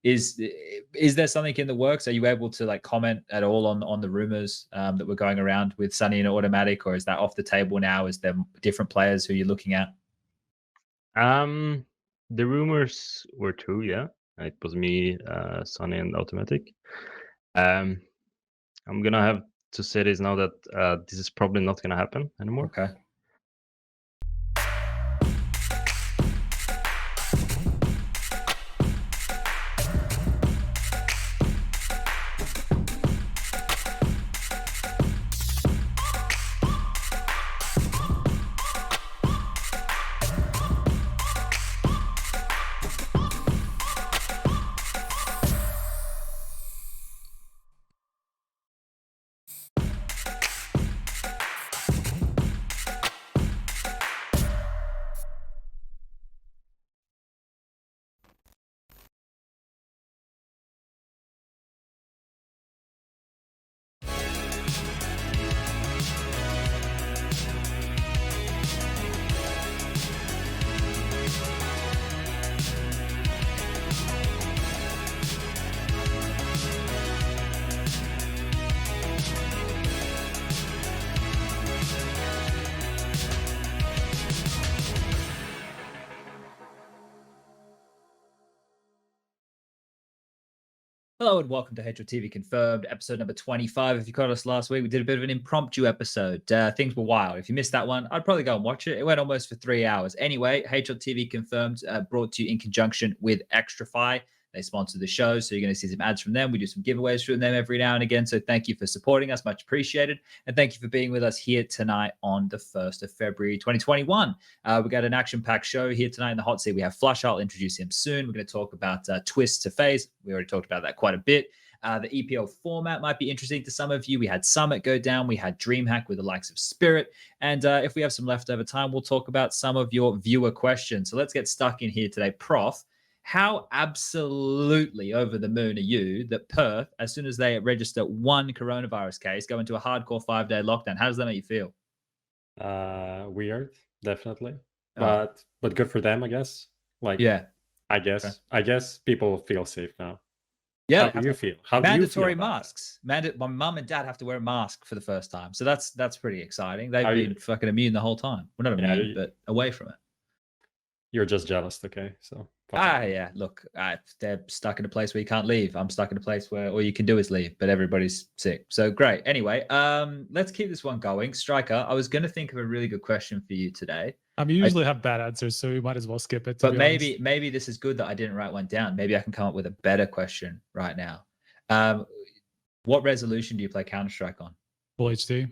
is there something in the works? Are you able to like comment at all on the rumors that were going around with Sunny and autimatic, or is that off the table now? Is there different players who you're looking at? The rumors were true, yeah. It was me, Sunny, and autimatic. I'm gonna have to say this now that this is probably not gonna happen anymore. Okay. Hello and welcome to HLTV Confirmed, episode number 25. If you caught us last week, we did a bit of an impromptu episode. Things were wild. If you missed that one, I'd probably go and watch it. It went almost for 3 hours. Anyway, HLTV Confirmed brought to you in conjunction with Extrafy. They sponsor the show, so you're going to see some ads from them. We do some giveaways from them every now and again. So thank you for supporting us. Much appreciated. And thank you for being with us here tonight on the 1st of February, 2021. We got an action-packed show here tonight in the hot seat. We have flusha. I'll introduce him soon. We're going to talk about Twistzz to FaZe. We already talked about that quite a bit. The EPL format might be interesting to some of you. We had Summit go down. We had DreamHack with the likes of Spirit. And if we have some leftover time, we'll talk about some of your viewer questions. So let's get stuck in here today. Prof, how absolutely over the moon are you that Perth, as soon as they register one coronavirus case, go into a hardcore 5-day lockdown? How does that make you feel? Weird, definitely. But good for them, I guess. Like, yeah, I guess people feel safe now. Yeah. How do you feel? How mandatory do you feel masks. My mum and dad have to wear a mask for the first time. So that's pretty exciting. They've been fucking immune the whole time. Well, not immune, but away from it. You're just jealous, okay? So yeah. Look, they're stuck in a place where you can't leave. I'm stuck in a place where all you can do is leave, but everybody's sick. So great. Anyway, let's keep this one going. Striker, I was going to think of a really good question for you today. You usually have bad answers, so we might as well skip it. But maybe this is good that I didn't write one down. Maybe I can come up with a better question right now. What resolution do you play Counter-Strike on? Full HD.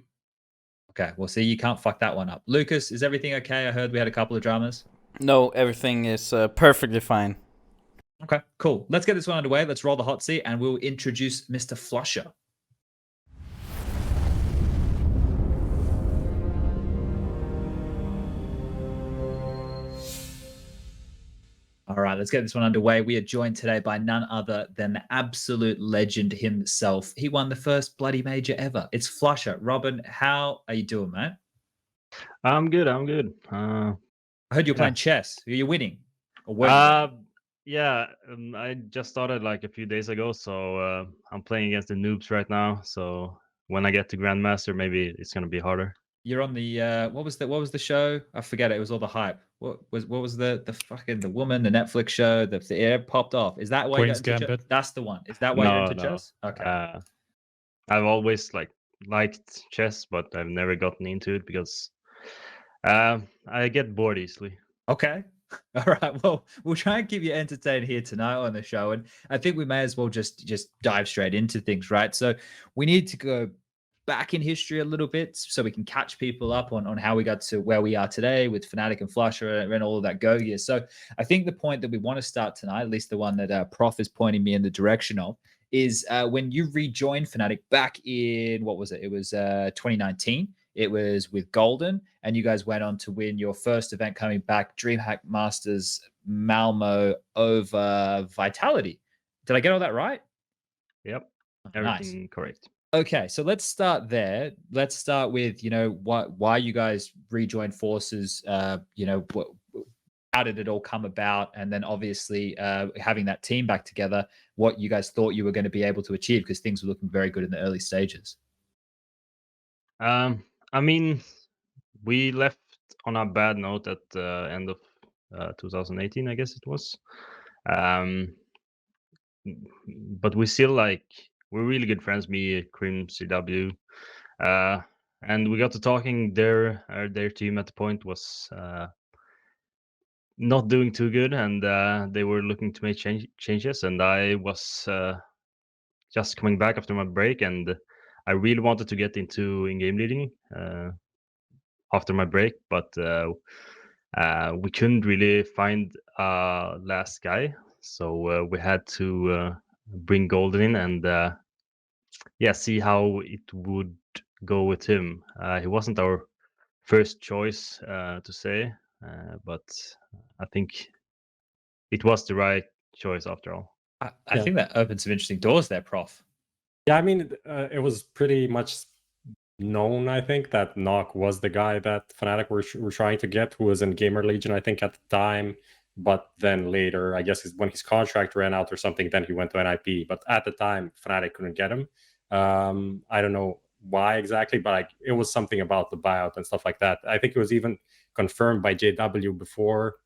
Okay, well, see, you can't fuck that one up. Lucas, is everything okay? I heard we had a couple of dramas. No, everything is perfectly fine. Okay, cool. Let's get this one underway. Let's roll the hot seat, and we'll introduce Mr. flusha. All right, let's get this one underway. We are joined today by none other than the absolute legend himself. He won the first bloody major ever. It's flusha. Robin, how are you doing, man? I'm good. I heard you're playing chess. Are you winning? Yeah, I just started like a few days ago, so I'm playing against the noobs right now. So when I get to Grandmaster, maybe it's gonna be harder. You're on the what was the show? I forget it. It was all the hype. What was the fucking the woman, the Netflix show, the air popped off. Is that why Queen's Gambit? That's the one. Is that why you're into chess? Okay. I've always liked chess, but I've never gotten into it because I get bored easily. Okay. All right. Well, we'll try and keep you entertained here tonight on the show, and I think we may as well just dive straight into things, right? So we need to go back in history a little bit so we can catch people up on how we got to where we are today with fnatic and flusha and all of that go gear. So I think the point that we want to start tonight, at least the one that Prof is pointing me in the direction of, is when you rejoined fnatic back in, what was it? It was 2019. It was with Golden, and you guys went on to win your first event coming back, DreamHack Masters Malmo over Vitality. Did I get all that right? Yep. Everything correct. Okay, so let's start there. Let's start with, why you guys rejoined forces, how did it all come about? And then obviously having that team back together, what you guys thought you were going to be able to achieve, because things were looking very good in the early stages. I mean, we left on a bad note at the end of 2018, I guess it was. But we still we're really good friends, me, Krim, CW, and we got to talking. Their team at the point was not doing too good, and they were looking to make changes. And I was just coming back after my break, and I really wanted to get into in-game leading after my break, but we couldn't really find a last guy, so we had to bring Golden in and see how it would go with him. He wasn't our first choice to say, but I think it was the right choice after all. I think that opened some interesting doors there, Prof. Yeah, I mean, it was pretty much known, I think, that Nok was the guy that Fnatic were trying to get, who was in Gamer Legion, I think, at the time. But then later, I guess when his contract ran out or something, then he went to NIP. But at the time, Fnatic couldn't get him. I don't know why exactly, but it was something about the buyout and stuff like that. I think it was even confirmed by JW before,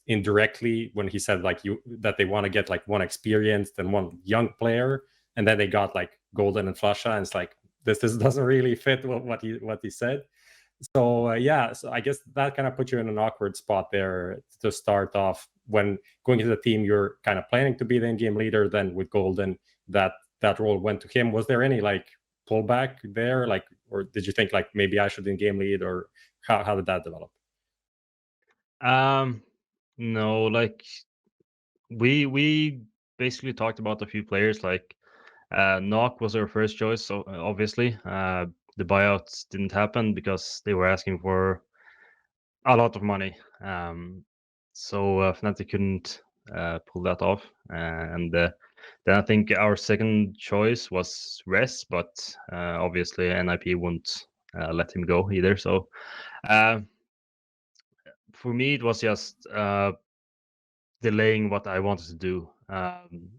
indirectly, when he said that they want to get one experienced and one young player, and then they got Golden and flusha, and it's this doesn't really fit what he said. So so I guess that kind of put you in an awkward spot there to start off. When going into the team, you're kind of planning to be the in-game leader. Then with Golden, that role went to him. Was there any pullback there, or did you think maybe I should in-game lead, or how did that develop? No, we basically talked about a few players. Nok was our first choice, so obviously the buyouts didn't happen because they were asking for a lot of money. So Fnatic couldn't pull that off, and then I think our second choice was Res, but obviously NIP won't let him go either. So for me, it was just delaying what I wanted to do,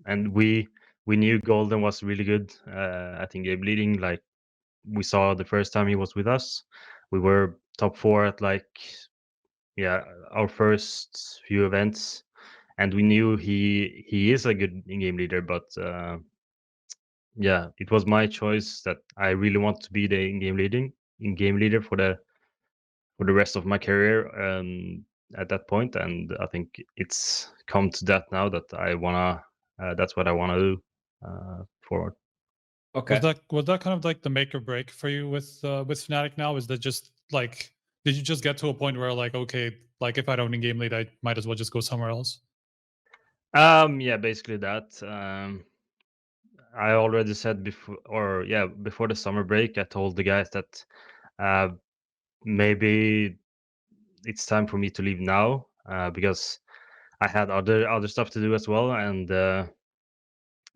and we knew Golden was really good at in-game leading. We saw the first time he was with us, we were top 4 at our first few events, and we knew he is a good in-game leader. But it was my choice that I really want to be the in-game leader for the rest of my career at that point, and I think it's come to that now that I wanna that's what I wanna do forward. Okay. Was that kind of the make or break for you with Fnatic now? Is that just did you just get to a point where okay, if I don't in-game lead, I might as well just go somewhere else? Basically that. I already said before the summer break, I told the guys that maybe it's time for me to leave now, because I had other stuff to do as well, and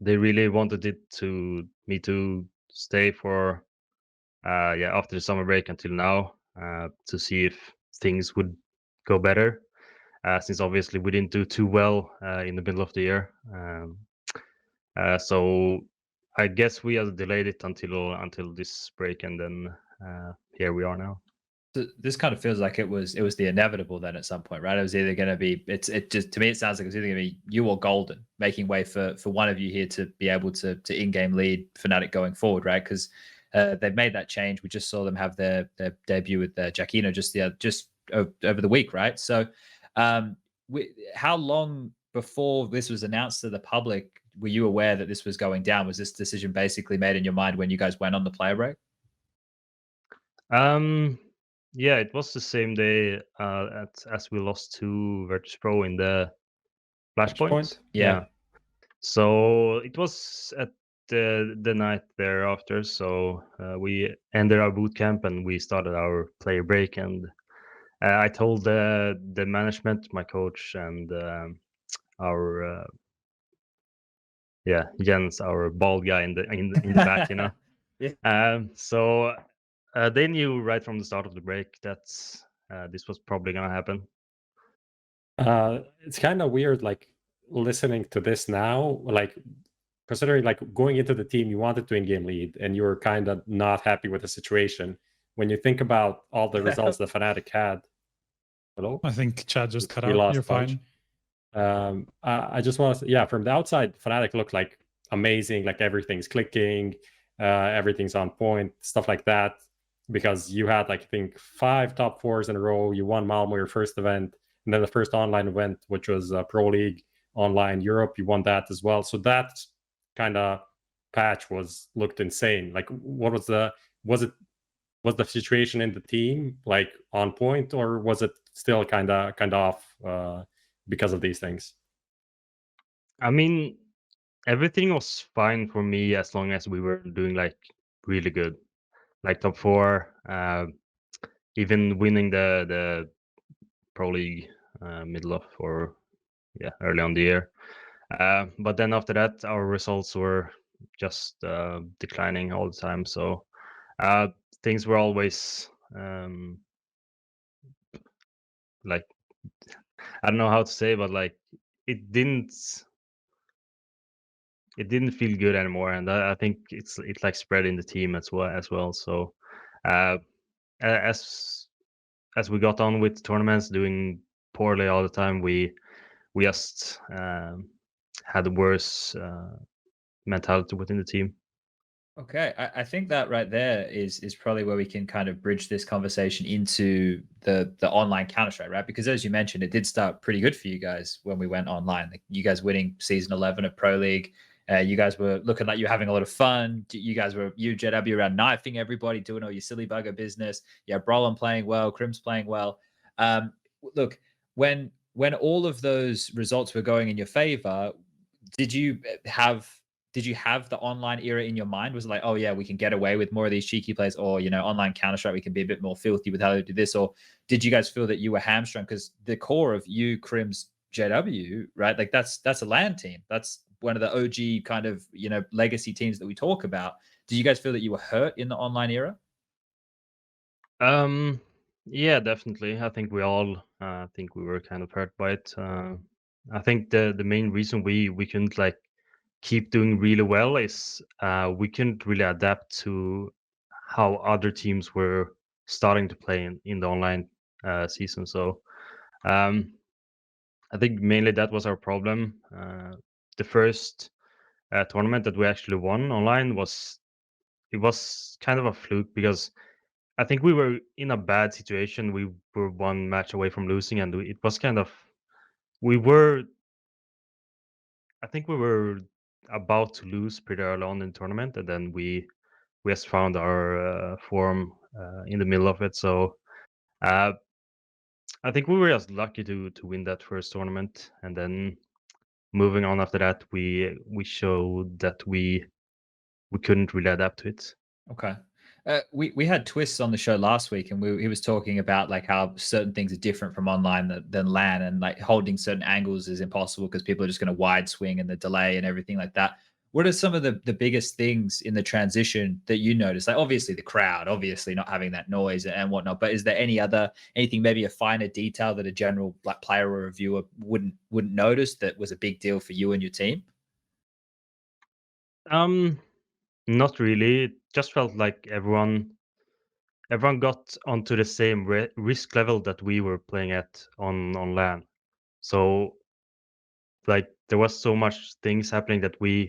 they really wanted me to stay for after the summer break until now, to see if things would go better, since obviously we didn't do too well in the middle of the year. So I guess we have delayed it until this break, and then here we are now. So this kind of feels like it was the inevitable then at some point, right? It was either going to be it just, to me it sounds like it's either going to be you or Golden, making way for one of you here to be able to in-game lead Fnatic going forward, right? Because they've made that change. We just saw them have their debut with Jackinho just over the week, right? So how long before this was announced to the public were you aware that this was going down? Was this decision basically made in your mind when you guys went on the player break? Yeah, it was the same day as we lost to Virtus Pro in the Flashpoint. Yeah. So it was at the night thereafter. So we ended our boot camp and we started our player break. And I told the management, my coach, and our Jens, our bald guy in the back, you know. Yeah. So they knew right from the start of the break that this was probably gonna happen. It's kind of weird, like listening to this now, like considering like going into the team, you wanted to in-game lead, and you were kind of not happy with the situation. When you think about all the results that Fnatic had, hello, I think Chad just cut we out. lost You're SPUNJ. fine. I just want to, yeah, from the outside, Fnatic looked like amazing, like everything's clicking, everything's on point, stuff like that. Because you had, like, I think 5 top 4s in a row. You won Malmo, your first event, and then the first online event, which was Pro League Online Europe, you won that as well. So that kind of patch looked insane. Like, what was the situation in the team like on point, or was it still kind of off because of these things? I mean, everything was fine for me as long as we were doing like really good, like top 4, even winning the Pro League middle of or early on the year. But then after that, our results were just declining all the time. So things were always like, I don't know how to say, but like it didn't feel good anymore, and I think it's like spread in the team as well. So as we got on with tournaments, doing poorly all the time, we just had a worse mentality within the team. Okay, I think that right there is probably where we can kind of bridge this conversation into the online Counter-Strike, right? Because as you mentioned, it did start pretty good for you guys when we went online. Like, you guys winning season 11 of Pro League, you guys were looking like you were having a lot of fun. You JW around knifing everybody, doing all your silly bugger business. Yeah, Brolin playing well, Crim's playing well. Look, when all of those results were going in your favor, did you have the online era in your mind? Was it like, oh yeah, we can get away with more of these cheeky plays, or online Counter-Strike, we can be a bit more filthy with how they do this? Or did you guys feel that you were hamstrung? Because the core of you, Crim's, JW, right? Like that's a LAN team. That's one of the OG kind of legacy teams that we talk about. Do you guys feel that you were hurt in the online era? Yeah, definitely. I think we all think we were kind of hurt by it. I think the main reason we couldn't like keep doing really well is we couldn't really adapt to how other teams were starting to play in the online season. So I think mainly that was our problem. The first tournament that we actually won online was kind of a fluke, because I think we were in a bad situation. We were 1 match away from losing, and it was kind of I think we were about to lose pretty early on in the tournament, and then we just found our form in the middle of it. So I think we were just lucky to win that first tournament, and then moving on after that, we showed that we couldn't really adapt to it. Okay. We had Twistzz on the show last week, and he was talking about like how certain things are different from online than LAN, and like holding certain angles is impossible because people are just going to wide swing and the delay and everything like that. What are some of the biggest things in the transition that you notice? Like, obviously the crowd, obviously not having that noise and whatnot, but is there anything, maybe a finer detail that a general like player or reviewer wouldn't notice that was a big deal for you and your team? Not really. It just felt like everyone got onto the same risk level that we were playing at on LAN. So like there was so much things happening that we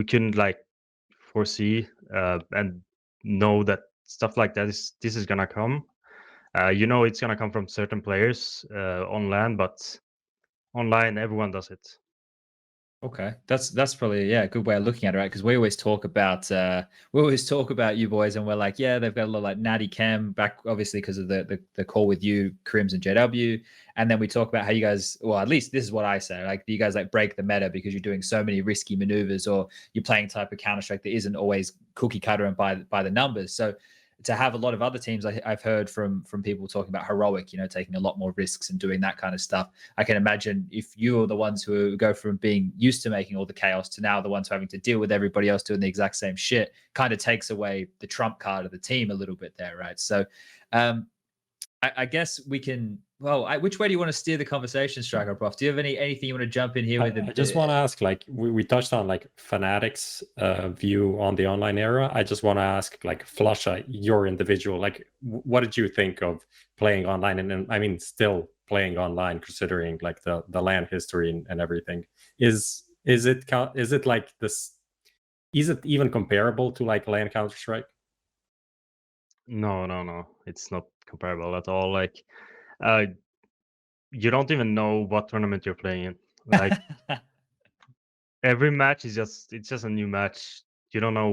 couldn't like foresee and know that stuff like that this is gonna come. It's gonna come from certain players on LAN, but online everyone does it. Okay, that's probably a good way of looking at it, right? Because we always talk about you boys, and we're like, yeah, they've got a lot of like natty chem back, obviously because of the call with you, Crims and JW, and then we talk about how you guys, well, at least this is what I say, like you guys like break the meta because you're doing so many risky maneuvers, or you're playing type of Counter-Strike that isn't always cookie cutter and by the numbers. So to have a lot of other teams, I've heard from people talking about heroic, taking a lot more risks and doing that kind of stuff. I can imagine if you're the ones who go from being used to making all the chaos to now the ones having to deal with everybody else doing the exact same shit, kind of takes away the trump card of the team a little bit there, right? So I guess we can well, which way do you want to steer the conversation, Striker Prof? Do you have anything you want to jump in here with? I just want to ask, like, we touched on like Fnatic's view on the online era. I just want to ask, like, flusha, your individual, like, what did you think of playing online? And I mean, still playing online, considering like the LAN history and everything. Is it like this? Is it even comparable to like LAN Counter-Strike? No. It's not comparable at all. Like, you don't even know what tournament you're playing in. Like, every match is just a new match. You don't know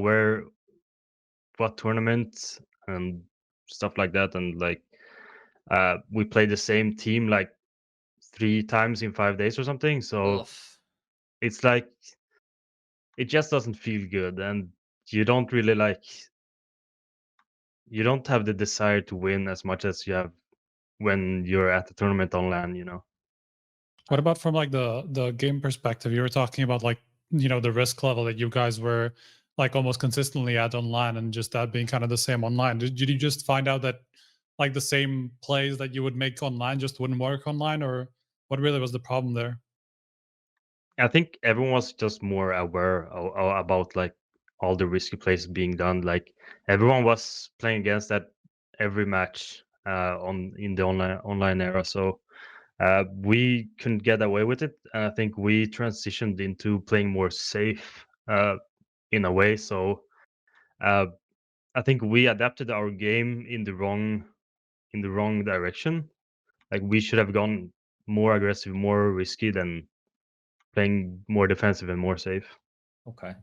what tournament and stuff like that. And like, we played the same team like 3 times in 5 days or something. So it's like, it just doesn't feel good, and you don't really like. You don't have the desire to win as much as you have when you're at the tournament on LAN, you know. What about from like the game perspective? You were talking about like, you know, the risk level that you guys were like almost consistently at online, and just that being kind of the same online. Did you just find out that like the same plays that you would make online just wouldn't work online, or what really was the problem there? I think everyone was just more aware about like all the risky plays being done. Like, everyone was playing against that every match in the online era. So we couldn't get away with it, and I think we transitioned into playing more safe in a way. So I think we adapted our game in the wrong direction. Like, we should have gone more aggressive, more risky than playing more defensive and more safe. Okay.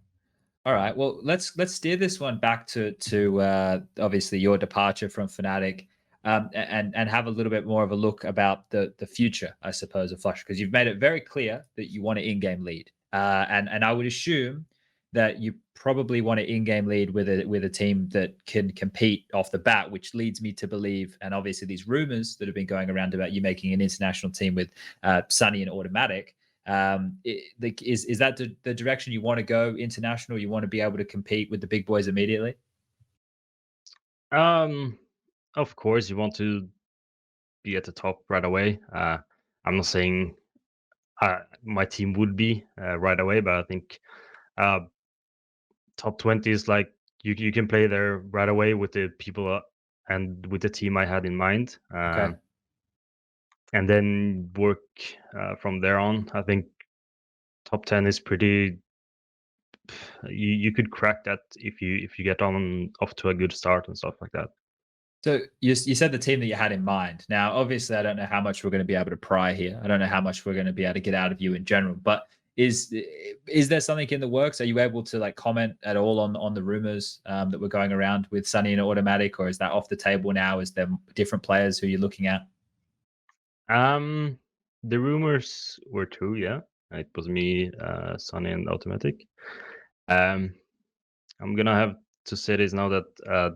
All right. Well, let's steer this one back to obviously your departure from Fnatic, and have a little bit more of a look about the future, I suppose, of flusha, because you've made it very clear that you want to in-game lead, and I would assume that you probably want to in-game lead with a team that can compete off the bat, which leads me to believe, and obviously these rumors that have been going around about you making an international team with Sunny and autimatic. Is that the direction you want to go international? You want to be able to compete with the big boys immediately? Of course, you want to be at the top right away. I'm not saying my team would be right away, but I think top 20 is like you can play there right away with the people and with the team I had in mind. Okay. And then work from there on. I think top 10 is pretty. You could crack that if you get off to a good start and stuff like that. So you said the team that you had in mind. Now, obviously, I don't know how much we're going to be able to pry here. I don't know how much we're going to be able to get out of you in general. But is there something in the works? Are you able to like comment at all on the rumors that were going around with Sunny and autimatic, or is that off the table now? Is there different players who you're looking at? The rumors were true. Yeah, it was me, Sunny, and autimatic. I'm gonna have to say this now that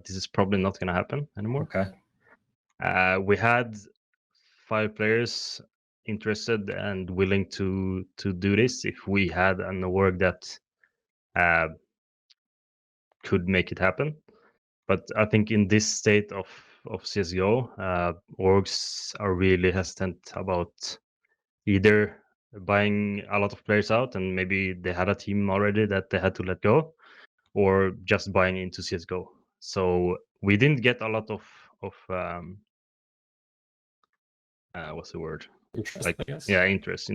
this is probably not gonna happen anymore. Okay. We had 5 players interested and willing to do this if we had an org that could make it happen. But I think in this state of CSGO, orgs are really hesitant about either buying a lot of players out and maybe they had a team already that they had to let go, or just buying into CSGO. So we didn't get a lot of what's the word? Interest, like I guess. Yeah, interest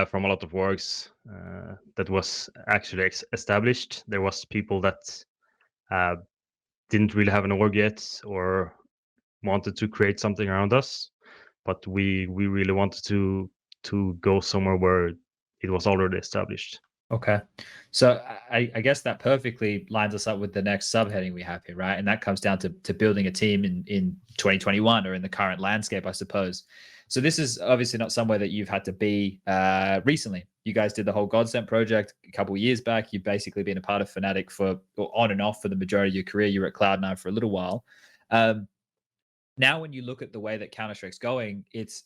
from a lot of orgs that was actually established. There was people that didn't really have an org yet or wanted to create something around us, but we really wanted to go somewhere where it was already established. Okay. So I guess that perfectly lines us up with the next subheading we have here, right? And that comes down to building a team in 2021 or in the current landscape, I suppose. So this is obviously not somewhere that you've had to be recently. You guys did the whole Godsent project a couple of years back. You've basically been a part of Fnatic for on and off for the majority of your career. You were at Cloud9 for a little while. Now, when you look at the way that Counter-Strike's going, it's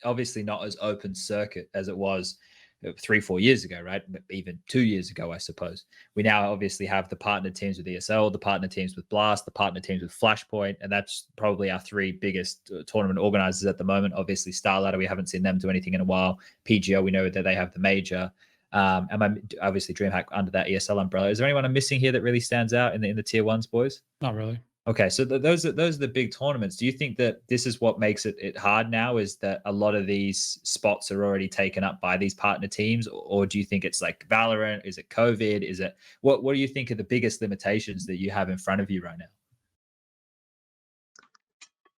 obviously not as open circuit as it was 3-4 years ago, right? Even 2 years ago, I suppose. We now obviously have the partner teams with ESL, the partner teams with Blast, the partner teams with Flashpoint, and that's probably our 3 biggest tournament organizers at the moment. Obviously, Starladder, we haven't seen them do anything in a while. PGO, we know that they have the major. Obviously DreamHack under that ESL umbrella. Is there anyone I'm missing here that really stands out in the tier ones, boys? Not really. Okay, so those are the big tournaments. Do you think that this is what makes it hard now? Is that a lot of these spots are already taken up by these partner teams, or do you think it's like Valorant? Is it COVID? Is it what do you think are the biggest limitations that you have in front of you right now?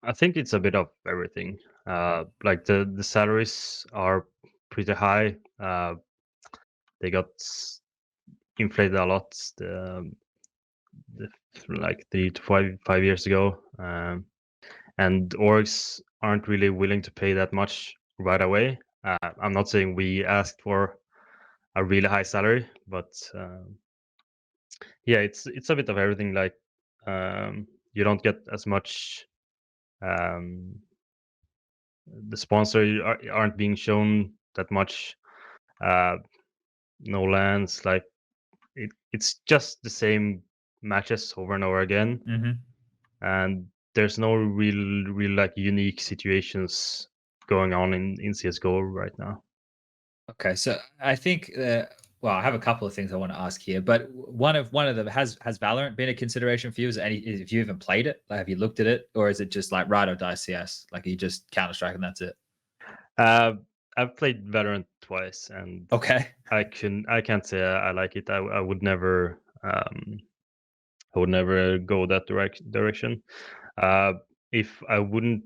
I think it's a bit of everything. Like the salaries are pretty high. They got inflated a lot. Like 3 to 5 years ago, and orgs aren't really willing to pay that much right away. I'm not saying we asked for a really high salary, but yeah, it's a bit of everything. Like you don't get as much. The sponsor aren't being shown that much. No lands. Like it's just the same matches over and over again. Mm-hmm. And there's no real like unique situations going on in CSGO right now. Okay, so I think well, I have a couple of things I want to ask here, but one of them has Valorant been a consideration for you? If you even played it, like have you looked at it, or is it just like ride or die CS? Like you just Counter-Strike and that's it? I've played Valorant twice, and okay, I can't say I like it. I would never go that direction. If I wouldn't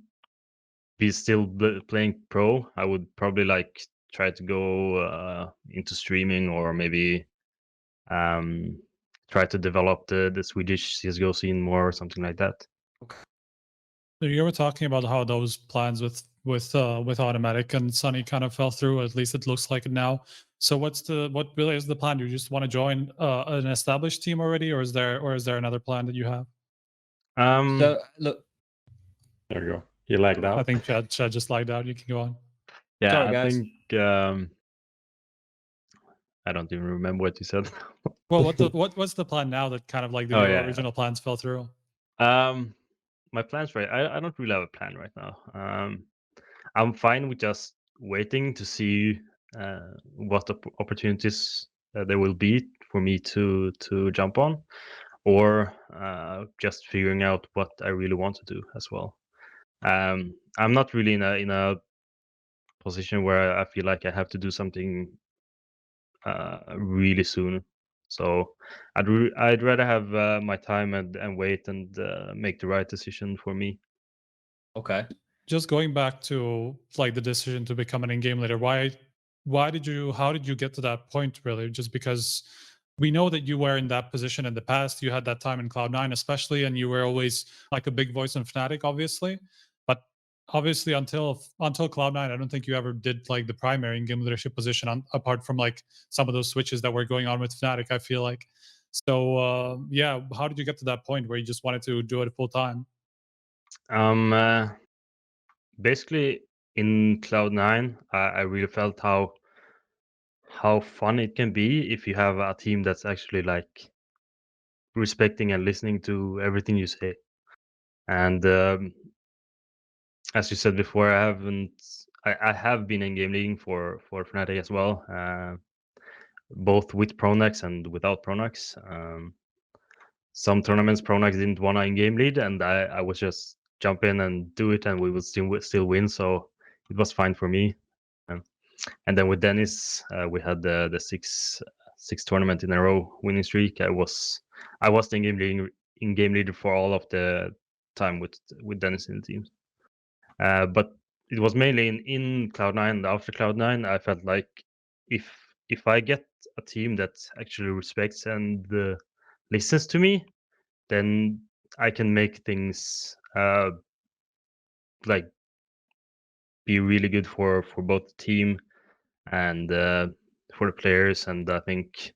be still playing pro, I would probably like try to go into streaming, or maybe try to develop the Swedish CSGO scene more or something like that. Okay. So you were talking about how those plans with autimatic and Sunny kind of fell through. At least it looks like it now. So what really is the plan? Do you just want to join an established team already, or is there another plan that you have? So look, there you go. You lagged out. I think Chad just lagged out. You can go on. Yeah, sorry, I guys. think I don't even remember what you said. Well, what's the plan now that kind of like the original plans fell through? My plans I don't really have a plan right now. I'm fine with just waiting to see what the opportunities there will be for me to jump on, or just figuring out what I really want to do as well. I'm not really in a position where I feel like I have to do something really soon. So I'd rather have my time and wait and make the right decision for me. Okay. Just going back to like the decision to become an in-game leader, how did you get to that point, really? Just because we know that you were in that position in the past, you had that time in Cloud9 especially, and you were always like a big voice in Fnatic, obviously. But obviously until Cloud9, I don't think you ever did like the primary in-game leadership position, apart from like some of those switches that were going on with Fnatic, I feel like. So yeah, how did you get to that point where you just wanted to do it full time? Basically in Cloud9, I really felt how fun it can be if you have a team that's actually like respecting and listening to everything you say. And as you said before, I have been in game leading for Fnatic as well, both with Pronax and without Pronax. Some tournaments Pronax didn't want to in-game lead, and I was just jump in and do it, and we would still win. So it was fine for me. And then with Dennis, we had the six tournament in a row winning streak. I was the in-game leader for all of the time with Dennis in the team. But it was mainly in Cloud9 and after Cloud9, I felt like if I get a team that actually respects and listens to me, then I can make things like be really good for both the team and for the players. And I think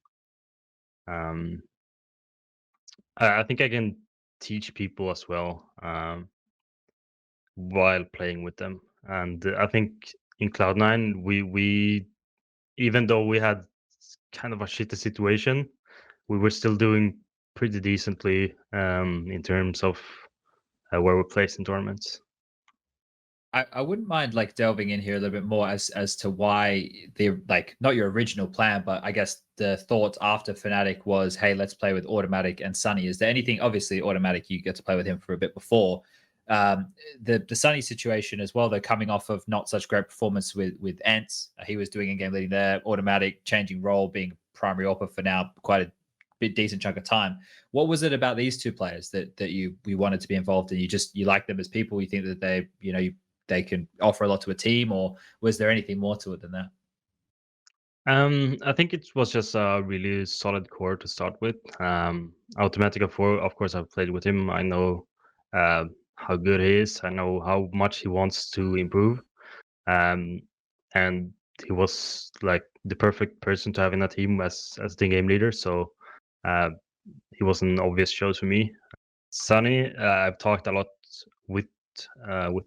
I think I can teach people as well while playing with them. And I think in Cloud9 we even though we had kind of a shitty situation, we were still doing pretty decently in terms of where we placed in tournaments. I wouldn't mind like delving in here a little bit more as to why the like not your original plan, but I guess the thought after Fnatic was, hey, let's play with autimatic and Sunny. Is there anything? Obviously, autimatic, you get to play with him for a bit before. The Sunny situation as well. They're coming off of not such great performance with Ents. He was doing in-game leading there. autimatic changing role, being primary AWPer for now quite a bit decent chunk of time. What was it about these two players that you wanted to be involved in? You like them as people? You think that they can offer a lot to a team, or was there anything more to it than that? I think it was just a really solid core to start with. autimatic, of course, I've played with him. I know how good he is. I know how much he wants to improve. And he was like the perfect person to have in a team as the game leader. So he was an obvious choice for me. Sunny, I've talked a lot with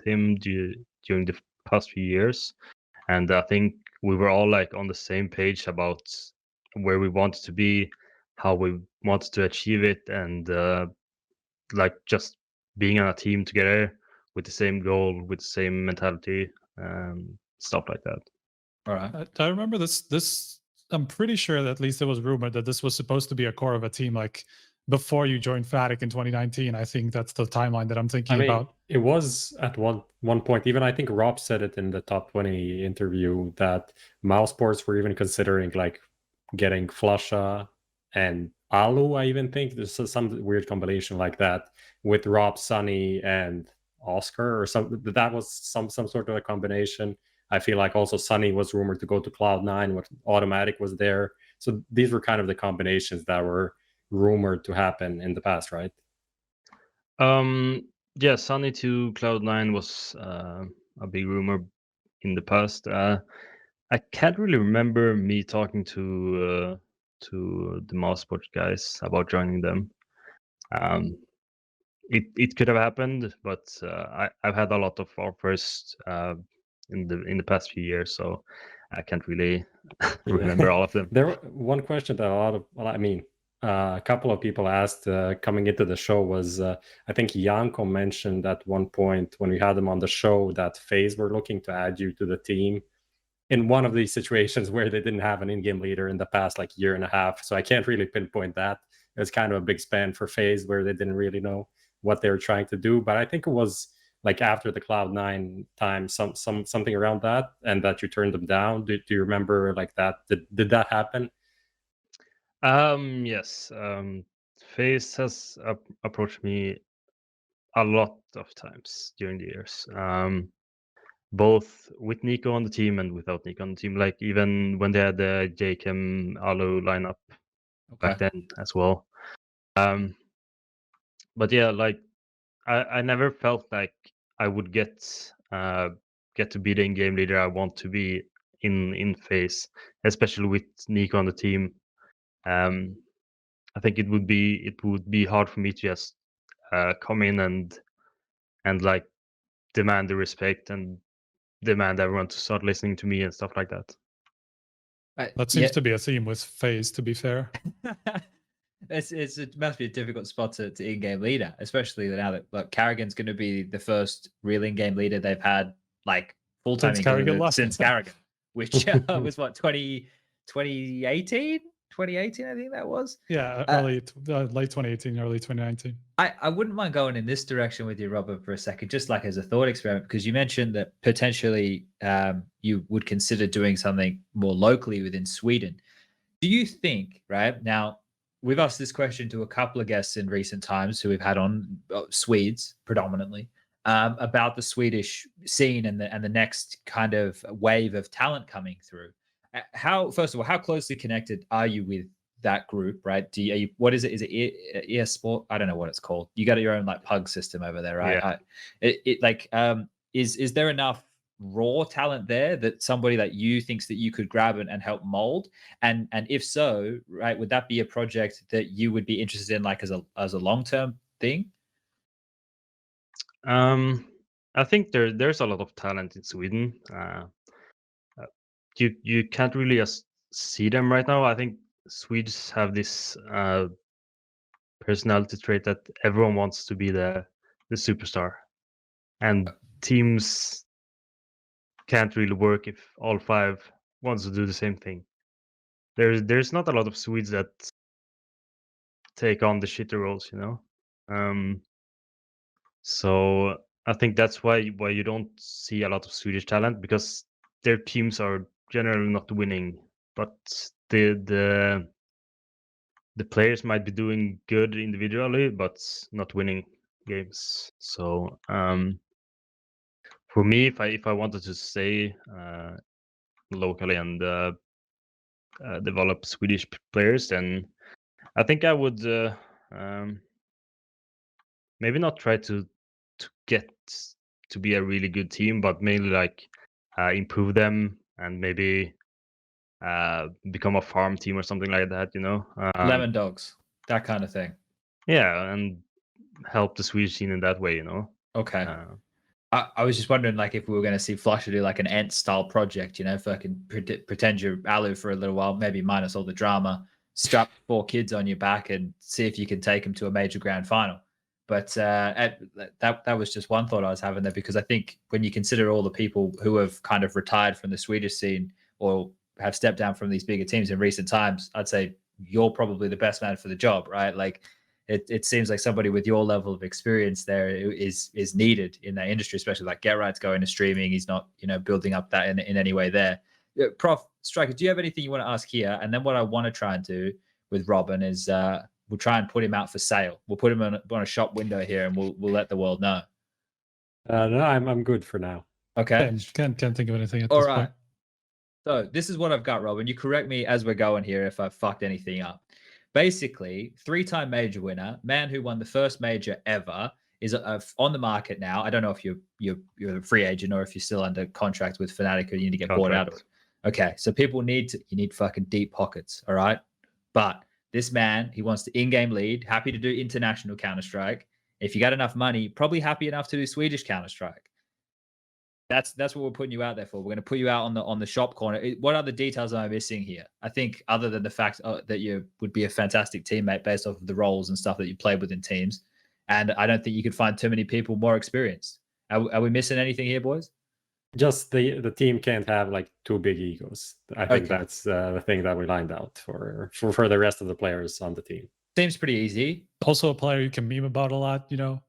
him during the past few years, and I think we were all like on the same page about where we wanted to be, how we wanted to achieve it, and like just being on a team together with the same goal, with the same mentality, stuff like that. All right. I remember this. I'm pretty sure that at least it was rumored that this was supposed to be a core of a team, like before you joined Fnatic in 2019. I think that's the timeline that I'm thinking about. It was at one point, even I think Rob said it in the top 20 interview, that mouz sports were even considering like getting flusha and Alu. I even think there's some weird combination like that with Rob, Sunny, and Oscar, or some that was some sort of a combination. I feel like also Sunny was rumored to go to Cloud9 when autimatic was there. So these were kind of the combinations that were rumored to happen in the past, right? Yeah, Sunny to Cloud9 was a big rumor in the past. I can't really remember me talking to the mouz sports guys about joining them. It could have happened, but I've had a lot of offers in the past few years, so I can't really remember all of them. There, one question that a couple of people asked coming into the show was, I think Janko mentioned at one point when we had him on the show that FaZe were looking to add you to the team in one of these situations where they didn't have an in-game leader in the past like year and a half. So I can't really pinpoint that. It was kind of a big span for FaZe where they didn't really know what they were trying to do. But I think it was like after the Cloud9 time, something around that, and that you turned them down. Do you remember like that? Did that happen? Yes. FaZe has approached me a lot of times during the years. Both with NiKo on the team and without NiKo on the team. Like even when they had the JKM Alu lineup back then as well. But yeah, like I never felt like I would get to be the in-game leader I want to be in FaZe, especially with NiKo on the team. I think it would be hard for me to just come in and like demand the respect and demand everyone to start listening to me and stuff like that. That seems to be a theme with FaZe, to be fair. It must be a difficult spot to in-game leader, especially now that like Carrigan's going to be the first real in-game leader they've had like full-time since Carrigan, which was what 2018, I think that was. Yeah, late 2018, early 2019. I wouldn't mind going in this direction with you, Robert, for a second, just like as a thought experiment, because you mentioned that potentially you would consider doing something more locally within Sweden. Do you think, right now, we've asked this question to a couple of guests in recent times who we've had on, Swedes predominantly, about the Swedish scene and the next kind of wave of talent coming through. First of all, how closely connected are you with that group, right? What is it? Is it eSport? I don't know what it's called. You got your own like pug system over there, right? Yeah. Is there enough raw talent there that somebody that you thinks that you could grab and help mold? And if so, right, would that be a project that you would be interested in, like as a long-term thing? I think there's a lot of talent in Sweden. you can't really just see them right now. I think Swedes have this personality trait that everyone wants to be the superstar, and teams can't really work if all 5 wants to do the same thing. There's not a lot of Swedes that take on the shitter roles, you know. So I think that's why you don't see a lot of Swedish talent, because their teams are generally not winning, but the players might be doing good individually, but not winning games. So for me, if I wanted to stay locally and develop Swedish players, then I think I would maybe not try to get to be a really good team, but mainly like improve them and maybe become a farm team or something like that, you know. Lemon dogs, that kind of thing. Yeah, and help the Swedish scene in that way, you know. Okay. I was just wondering, like, if we were going to see flusha do like an Ant style project, you know, fucking pretend you're Alu for a little while, maybe minus all the drama, strap 4 kids on your back and see if you can take them to a major grand final. But that was just one thought I was having there, because I think when you consider all the people who have kind of retired from the Swedish scene or have stepped down from these bigger teams in recent times, I'd say you're probably the best man for the job, right? Like, it seems like somebody with your level of experience there is needed in that industry, especially like Get Right's going to streaming. He's not, you know, building up that in any way there. Prof Striker, do you have anything you want to ask here? And then what I want to try and do with Robin is we'll try and put him out for sale. We'll put him on a shop window here, and we'll let the world know. No, I'm good for now. Okay. Can't think of anything at All this right. point. So this is what I've got, Robin. You correct me as we're going here if I've fucked anything up. Basically, 3-time major winner, man who won the first major ever, is on the market now. I don't know if you're a free agent or if you're still under contract with Fnatic or you need to get bought out of it. Okay, so people you need fucking deep pockets, all right? But this man, he wants to in-game lead, happy to do international Counter-Strike. If you got enough money, probably happy enough to do Swedish Counter-Strike. That's what we're putting you out there for. We're going to put you out on the shop corner. What other details am I missing here? I think other than the fact that you would be a fantastic teammate based off of the roles and stuff that you played with in teams, and I don't think you could find too many people more experienced. Are we missing anything here, boys? Just the team can't have like 2 big egos. I think that's the thing that we lined out for the rest of the players on the team. Seems pretty easy. Also a player you can meme about a lot, you know.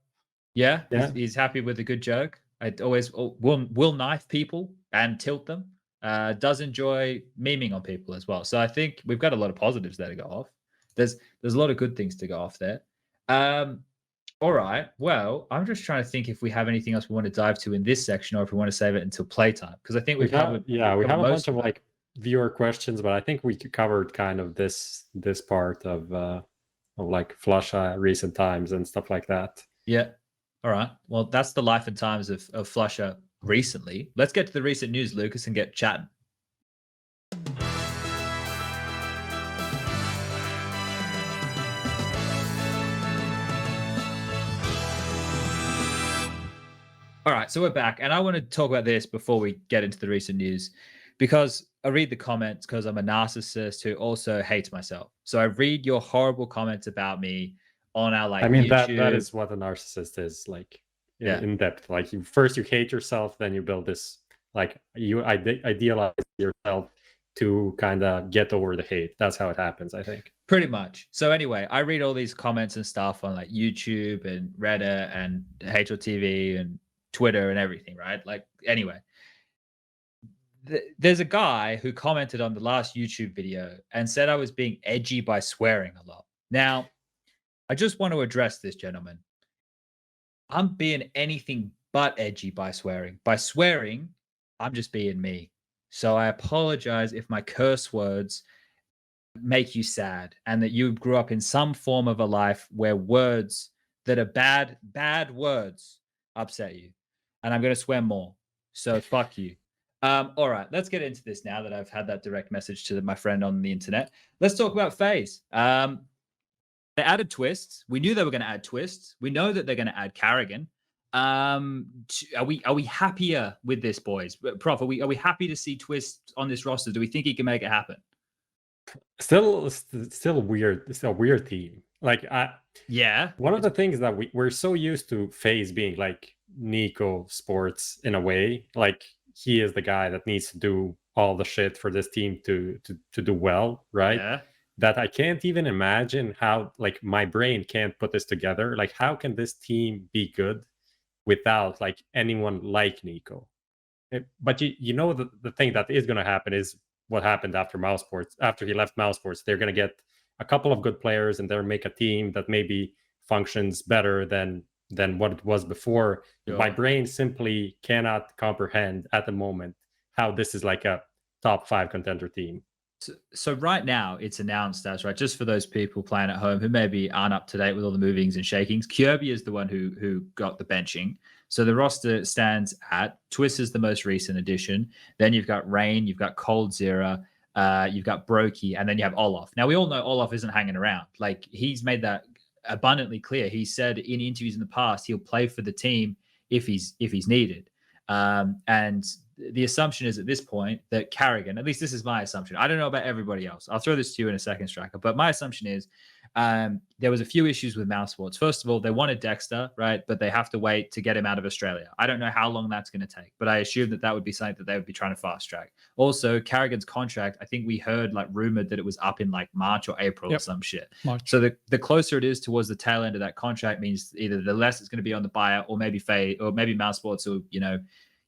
Yeah. He's happy with a good joke. I always will knife people and tilt them. Does enjoy memeing on people as well. So I think we've got a lot of positives there to go off. There's a lot of good things to go off there. All right. Well, I'm just trying to think if we have anything else we want to dive to in this section, or if we want to save it until playtime, because I think we have a bunch of like viewer questions, but I think we covered kind of this part of like flusha recent times and stuff like that. Yeah. All right. Well, that's the life and times of flusha recently. Let's get to the recent news, Lucas, and get chatting. All right, so we're back, and I want to talk about this before we get into the recent news, because I read the comments because I'm a narcissist who also hates myself. So I read your horrible comments about me on our YouTube. that is what a narcissist is, like in depth. Like you hate yourself, then you build this, like you idealize yourself to kind of get over the hate. That's how it happens, I think. Pretty much. So anyway, I read all these comments and stuff on like YouTube and Reddit and HLTV and Twitter and everything, right? Like, anyway, there's a guy who commented on the last YouTube video and said I was being edgy by swearing a lot. Now, I just want to address this, gentleman. I'm being anything but edgy by swearing. By swearing, I'm just being me. So I apologize if my curse words make you sad and that you grew up in some form of a life where words that are bad words upset you. And I'm going to swear more. So fuck you. All right, let's get into this now that I've had that direct message to my friend on the internet. Let's talk about FaZe. They added Twistzz. We knew they were going to add Twistzz. We know that they're going to add Karrigan. Are we happier with this, boys? Prof, are we happy to see Twistzz on this roster? Do we think he can make it happen? Still weird. It's a weird team. Like yeah, one of the things that we're so used to FaZe being like NiKo sports in a way. Like he is the guy that needs to do all the shit for this team to do well, right? Yeah. That I can't even imagine how, like, my brain can't put this together. Like, how can this team be good without like anyone like NiKo? But you know the thing that is going to happen is what happened after mousesports. After he left mousesports, they're going to get a couple of good players and they'll make a team that maybe functions better than what it was before. Sure. My brain simply cannot comprehend at the moment how this is like a top 5 contender team. So right now it's announced as, right, just for those people playing at home who maybe aren't up to date with all the movings and shakings, Kirby is the one who got the benching. So the roster stands at Twistzz is the most recent addition. Then you've got Rain, you've got coldzera, you've got Brokey, and then you have Olaf. Now we all know Olaf isn't hanging around. Like he's made that abundantly clear. He said in interviews in the past he'll play for the team if he's needed. And the assumption is at this point that karrigan, at least this is my assumption. I don't know about everybody else. I'll throw this to you in a second, Striker. But my assumption is there was a few issues with mousesports. First of all, they wanted degster, right? But they have to wait to get him out of Australia. I don't know how long that's going to take, but I assume that would be something that they would be trying to fast track. Also, karrigan's contract, I think we heard like rumored that it was up in like March or April or some shit. March. So the closer it is towards the tail end of that contract means either the less it's going to be on the buyer or maybe FaZe or maybe mousesports will,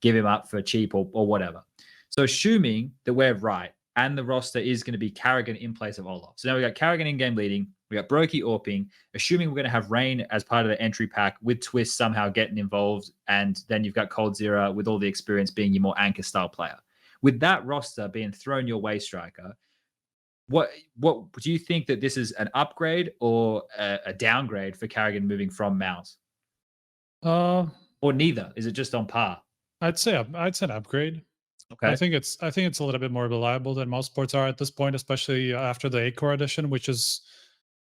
give him up for cheap or whatever. So assuming that we're right and the roster is going to be karrigan in place of Olaf. So now we got karrigan in game leading. We got Brokey AWPing. Assuming we're going to have Rain as part of the entry pack with Twistzz somehow getting involved. And then you've got coldzera with all the experience being your more anchor style player. With that roster being thrown your way, Striker, what do you think that this is an upgrade or a downgrade for karrigan moving from mouz? Or neither? Is it just on par? I'd say an upgrade. Okay. I think it's a little bit more reliable than mousesports are at this point, especially after the 8-core edition, which is,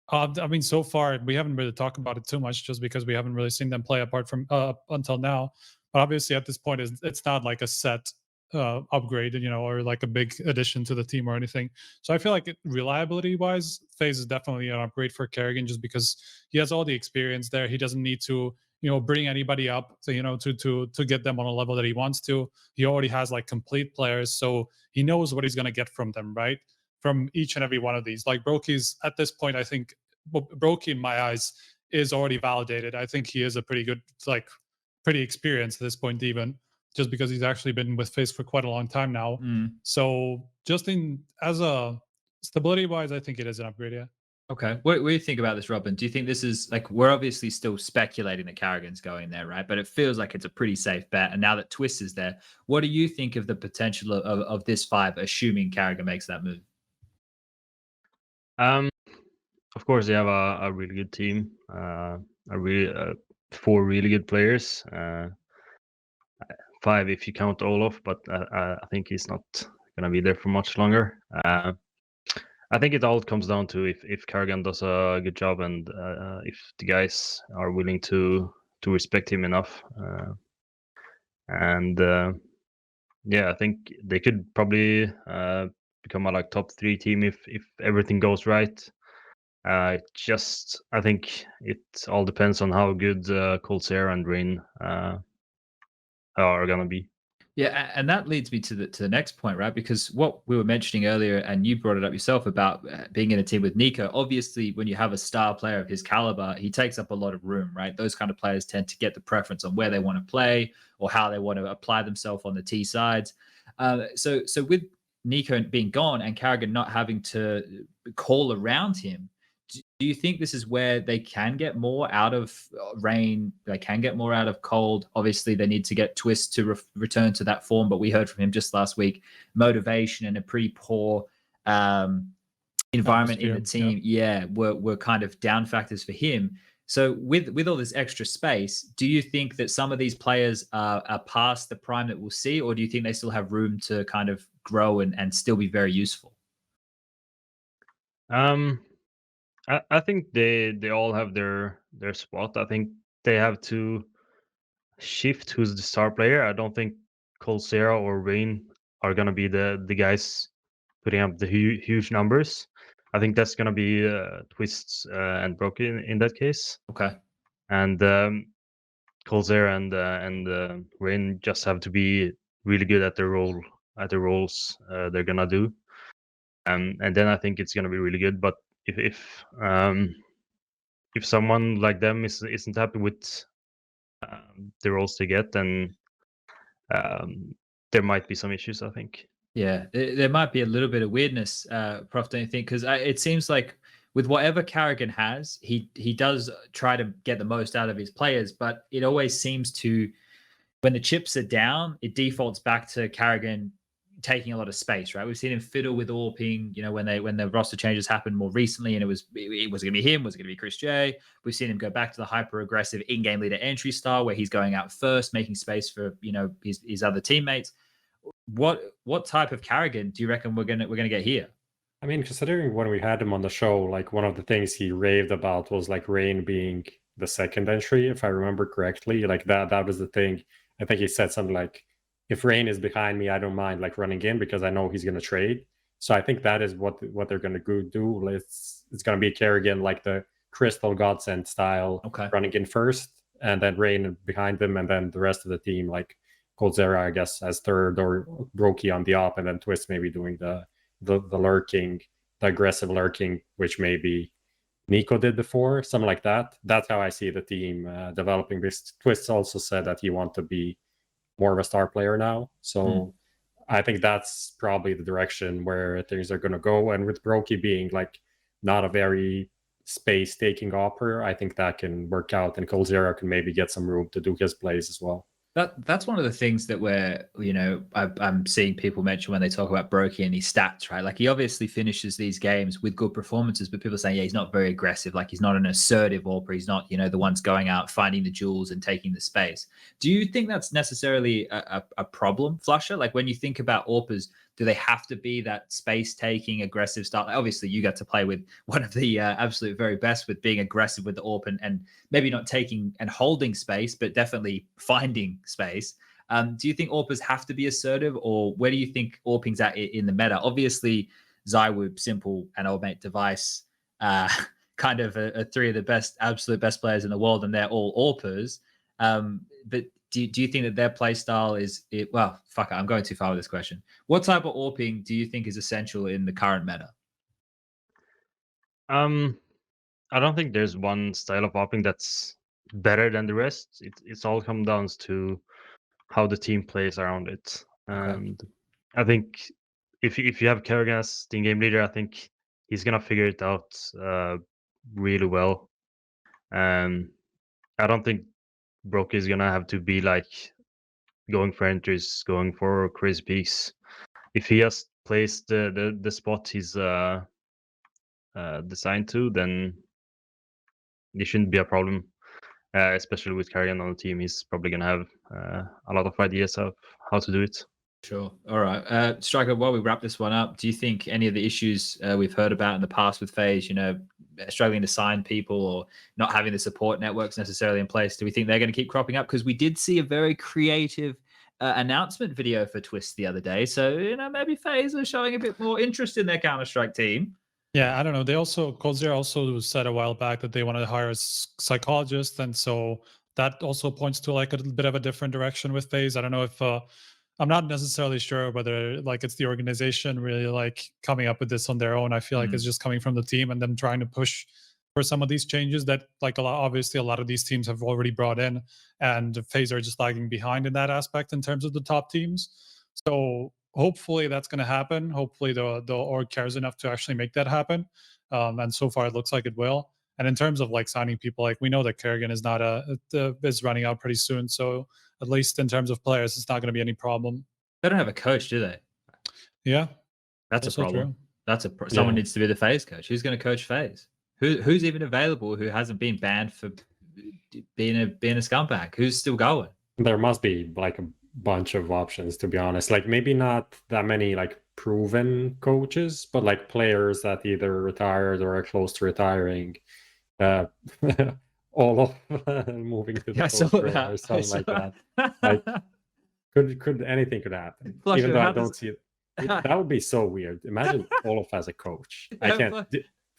I mean, so far we haven't really talked about it too much, just because we haven't really seen them play apart from until now. But obviously, at this point, it's not like a set upgrade, or like a big addition to the team or anything. So I feel like reliability-wise, FaZe is definitely an upgrade for karrigan, just because he has all the experience there. He doesn't need to bring anybody up to get them on a level that he wants to. He already has like complete players, so he knows what he's going to get from them, right? From each and every one of these. Like Brokey's at this point, I think Brokey in my eyes is already validated. I think he is a pretty good, like pretty experienced at this point, even just because he's actually been with FaZe for quite a long time now. So just as a stability wise, I think it is an upgrade, yeah. Okay. What do you think about this, Robin? Do you think this is like, we're obviously still speculating that karrigan's going there, right? But it feels like it's a pretty safe bet. And now that Twistzz is there, what do you think of the potential of this 5, assuming karrigan makes that move? Of course, they have a really good team, 4 really good players, 5 if you count Olaf, but I think he's not going to be there for much longer. I think it all comes down to if karrigan does a good job and if the guys are willing to respect him enough. Yeah, I think they could probably become a like top 3 team if everything goes right. I think it all depends on how good coldzera and Rain are gonna be. Yeah, and that leads me to the next point, right? Because what we were mentioning earlier, and you brought it up yourself about being in a team with NiKo. Obviously, when you have a star player of his caliber, he takes up a lot of room, right? Those kind of players tend to get the preference on where they want to play or how they want to apply themselves on the T sides. So with NiKo being gone and karrigan not having to call around him, do you think this is where they can get more out of Rain? They can get more out of Cold. Obviously, they need to get Twistzz to return to that form, but we heard from him just last week, motivation and a pretty poor environment in the team. Yeah, were kind of down factors for him. So with all this extra space, do you think that some of these players are past the prime that we'll see, or do you think they still have room to kind of grow and still be very useful? I think they all have their spot. I think they have to Shift, who's the star player. I don't think coldzera or Rain are gonna be the guys putting up the huge numbers. I think that's gonna be Twistzz and Brokey in that case. Okay. And coldzera and Rain just have to be really good at their roles they're gonna do. And then I think it's gonna be really good. But if someone like them isn't happy with the roles they get, then there might be some issues, I think. Yeah, there might be a little bit of weirdness, Prof, don't you think? Because it seems like with whatever karrigan has, he does try to get the most out of his players, but it always seems to, when the chips are down, it defaults back to karrigan taking a lot of space, right? We've seen him fiddle with AWPing, when the roster changes happened more recently, and it was going to be him, was it going to be Chris J? We've seen him go back to the hyper aggressive in-game leader entry style, where he's going out first, making space for his other teammates. What type of karrigan do you reckon we're gonna get here? I mean, considering when we had him on the show, like one of the things he raved about was like Rain being the second entry, if I remember correctly. Like that was the thing. I think he said something like, if Rain is behind me, I don't mind like running in because I know he's gonna trade. So I think that is what they're gonna do. It's gonna be a karrigan like the Crystal Godsend style, Okay. running in first, and then Rain behind them, and then the rest of the team like coldzera, I guess, as third, or Brokey on the op, and then Twistzz maybe doing the lurking, the aggressive lurking, which maybe NiKo did before, something like that. That's how I see the team developing. This Twistzz also said that he wants to be more of a star player now, so I think that's probably the direction where things are going to go. And with Brokey being like not a very space-taking operator, I think that can work out, and coldzera can maybe get some room to do his plays as well. That's one of the things that I'm seeing people mention when they talk about Brokey and his stats, right? Like, he obviously finishes these games with good performances, but people are saying, yeah, he's not very aggressive. Like, he's not an assertive AWPer. He's not, the ones going out, finding the jewels and taking the space. Do you think that's necessarily a problem, flusha? Like, when you think about AWPers, do they have to be that space-taking, aggressive style? Obviously, you got to play with one of the absolute very best with being aggressive with the AWP and maybe not taking and holding space, but definitely finding space. Do you think AWPers have to be assertive, or where do you think AWPing's at in the meta? Obviously, ZywOo, Simple, and Old Device kind of are three of the absolute best players in the world, and they're all AWPers. But do you think that their play style is it? Well, fuck it, I'm going too far with this question. What type of AWPing do you think is essential in the current meta? I don't think there's one style of AWPing that's better than the rest. It's all come down to how the team plays around it. And I think if you have karrigan as the in-game leader, I think he's gonna figure it out really well. I don't think Brokey is gonna have to be like going for entries, going for crazy peaks. If he has placed the spot he's designed to, then it shouldn't be a problem. Especially with karrigan on the team, he's probably gonna have a lot of ideas of how to do it. Sure. All right. Striker, while we wrap this one up, do you think any of the issues we've heard about in the past with FaZe, struggling to sign people or not having the support networks necessarily in place, do we think they're going to keep cropping up? Because we did see a very creative announcement video for Twistzz the other day. So, maybe FaZe are showing a bit more interest in their Counter-Strike team. Yeah, I don't know. coldzera also said a while back that they wanted to hire a psychologist. And so that also points to like a little bit of a different direction with FaZe. I don't know if... I'm not necessarily sure whether like it's the organization really like coming up with this on their own. I feel like it's just coming from the team and then trying to push for some of these changes that like obviously a lot of these teams have already brought in, and FaZe are just lagging behind in that aspect in terms of the top teams. So hopefully that's going to happen. Hopefully the org cares enough to actually make that happen. And so far it looks like it will. And in terms of like signing people, like we know that karrigan is not is running out pretty soon. So at least in terms of players, it's not going to be any problem. They don't have a coach, do they? Yeah, that's a problem. True. Someone needs to be the FaZe coach. Who's going to coach FaZe? Who's even available? Who hasn't been banned for being a scumbag? Who's still going? There must be like a bunch of options, to be honest. Like maybe not that many like proven coaches, but like players that either retired or are close to retiring. all of moving to the Yeah, I saw coach that. or something like that. Like, could anything could happen? Flusha, Even though how I don't does- see it. That would be so weird. Imagine Olof as a coach. I Yeah, can't.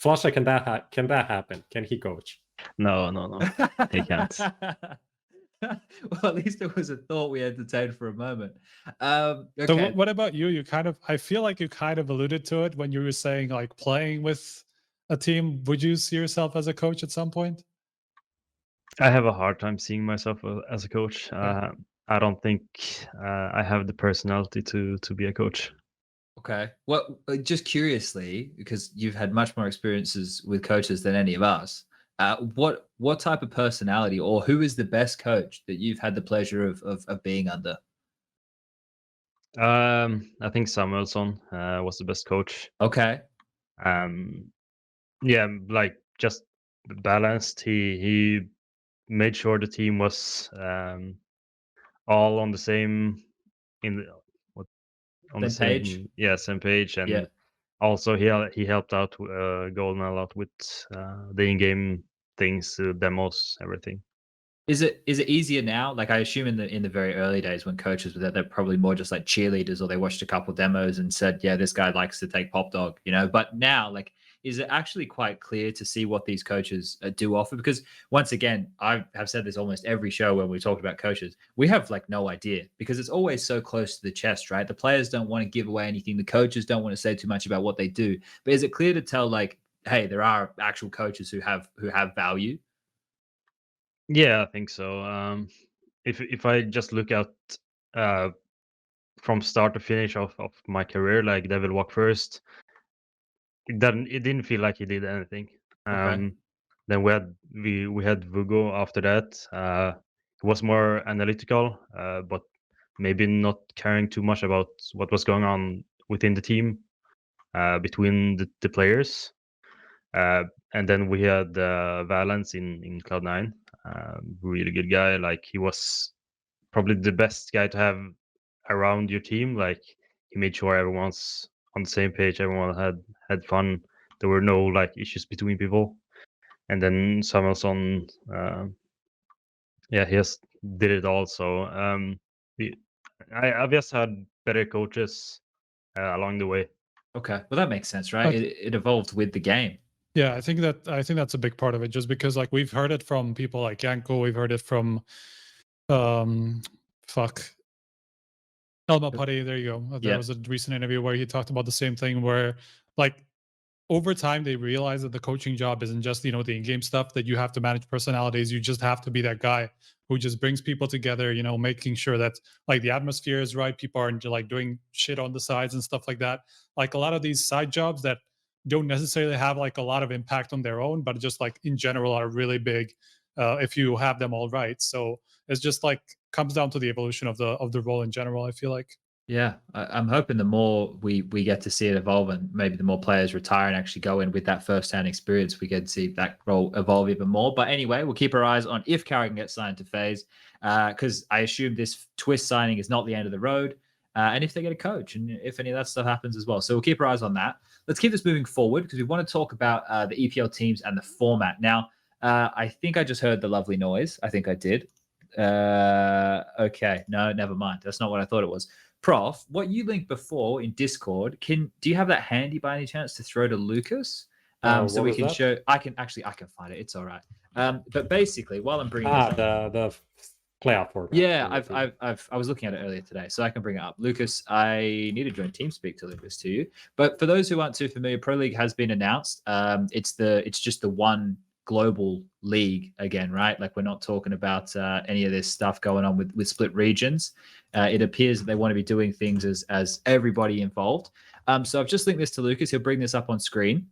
Flusha, can that happen? Can he coach? No, he can't. Well, at least it was a thought we entertained for a moment. So Okay. what about you? I feel like you kind of alluded to it when you were saying like playing with a team. Would you see yourself as a coach at some point? I have a hard time seeing myself as a coach. I don't think I have the personality to be a coach. Okay. Well, just curiously, because you've had much more experiences with coaches than any of us, what type of personality, or who is the best coach that you've had the pleasure of being under? I think Samuelsson was the best coach. Okay. Yeah, like just balanced. He made sure the team was all on the same Same page? same page, and Yeah. also he helped out Golden a lot with the in-game things, demos, everything. Is it easier now? Like, I assume in the very early days when coaches were there, they're probably more just like cheerleaders, or they watched a couple demos and said, yeah, this guy likes to take pop dog, you know. But now, like, is it actually quite clear to see what these coaches do offer? Because once again, I have said this almost every show when we talked about coaches, we have like no idea, because it's always so close to the chest, right? The players don't want to give away anything, the coaches don't want to say too much about what they do. But is it clear to tell, like, hey, there are actual coaches who have value? Yeah, I think so. If I just look at from start to finish of my career, like Devil Walk first, it didn't feel like he did anything. Okay. Then we had Vugo after that. He was more analytical, but maybe not caring too much about what was going on within the team, between the players. And then we had Valence in Cloud9, really good guy. Like, he was probably the best guy to have around your team. Like, he made sure everyone's on the same page, everyone had fun. There were no like issues between people. And then Samuelsson, yeah, he just did it all. So I've just had better coaches along the way. Okay. Well, that makes sense, right? It evolved with the game. Yeah, I think that's a big part of it, just because like we've heard it from people like Yanko, we've heard it from Elma Putty, there you go. There was a recent interview where he talked about the same thing, where like over time they realize that the coaching job isn't just, the in-game stuff, that you have to manage personalities. You just have to be that guy who just brings people together, making sure that like the atmosphere is right, people aren't like doing shit on the sides and stuff like that. Like a lot of these side jobs that don't necessarily have like a lot of impact on their own, but just like in general are really big if you have them all right. So it's just like comes down to the evolution of the role in general, I feel like. Yeah, I'm hoping the more we get to see it evolve, and maybe the more players retire and actually go in with that first-hand experience, we get to see that role evolve even more. But anyway, we'll keep our eyes on if Carrigan gets signed to FaZe, because I assume this Twistzz signing is not the end of the road, and if they get a coach, and if any of that stuff happens as well. So we'll keep our eyes on that. Let's keep this moving forward, because we want to talk about the EPL teams and the format. Now, I think I just heard the lovely noise. I think I did. Okay, no, never mind. That's not what I thought it was. Prof, what you linked before in Discord, do you have that handy by any chance to throw to Lucas? So we can show. I can find it. It's all right. But basically, while I'm bringing the playoff format. Yeah, I was looking at it earlier today, so I can bring it up. Lucas, I need to join TeamSpeak to link this to you. But for those who aren't too familiar, Pro League has been announced. It's just the one global league again, right? Like, we're not talking about any of this stuff going on with split regions. It appears that they want to be doing things as everybody involved. So I've just linked this to Lucas. He'll bring this up on screen.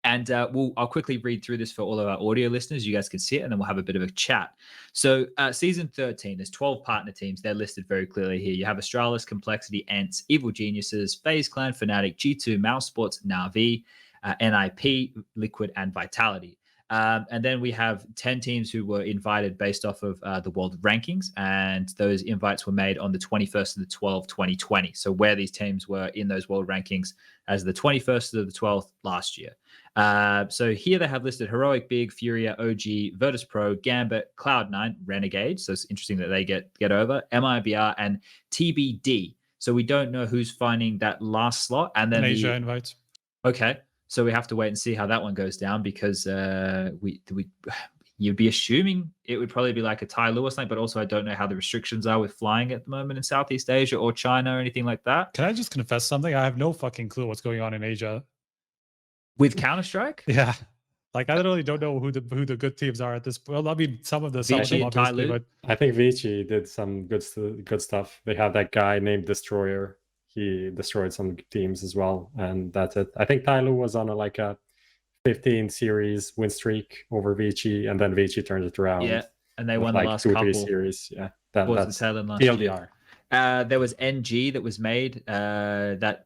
And I'll quickly read through this for all of our audio listeners. You guys can see it, and then we'll have a bit of a chat. So season 13, there's 12 partner teams. They're listed very clearly here. You have Astralis, Complexity, Ents, Evil Geniuses, FaZe Clan, Fnatic, G2, mouz Sports, Na'Vi, NIP, Liquid, and Vitality. And then we have 10 teams who were invited based off of the world rankings. And those invites were made on the 21st of the 12th, 2020. So where these teams were in those world rankings as the 21st of the 12th last year. So here they have listed Heroic, Big, Furia, OG, Virtus Pro, Gambit, Cloud9, Renegade. So it's interesting that they get over, MIBR, and TBD. So we don't know who's finding that last slot. And then Asia invites. Okay. So we have to wait and see how that one goes down because you'd be assuming it would probably be like a Ty Lewis night, but also I don't know how the restrictions are with flying at the moment in Southeast Asia or China or anything like that. Can I just confess something? I have no fucking clue what's going on in Asia. With Counter-Strike? Yeah. Like I literally don't know who the good teams are at this point. Well, I mean, some of them obviously, but I think Vici did some good stuff. They have that guy named Destroyer. He destroyed some teams as well, and that's it. I think Tyloo was on a 15 series win streak over Vici, and then Vici turned it around. Yeah, and they won the last couple. 2-3 series. Yeah, that's TLDR. There was NG that was made. That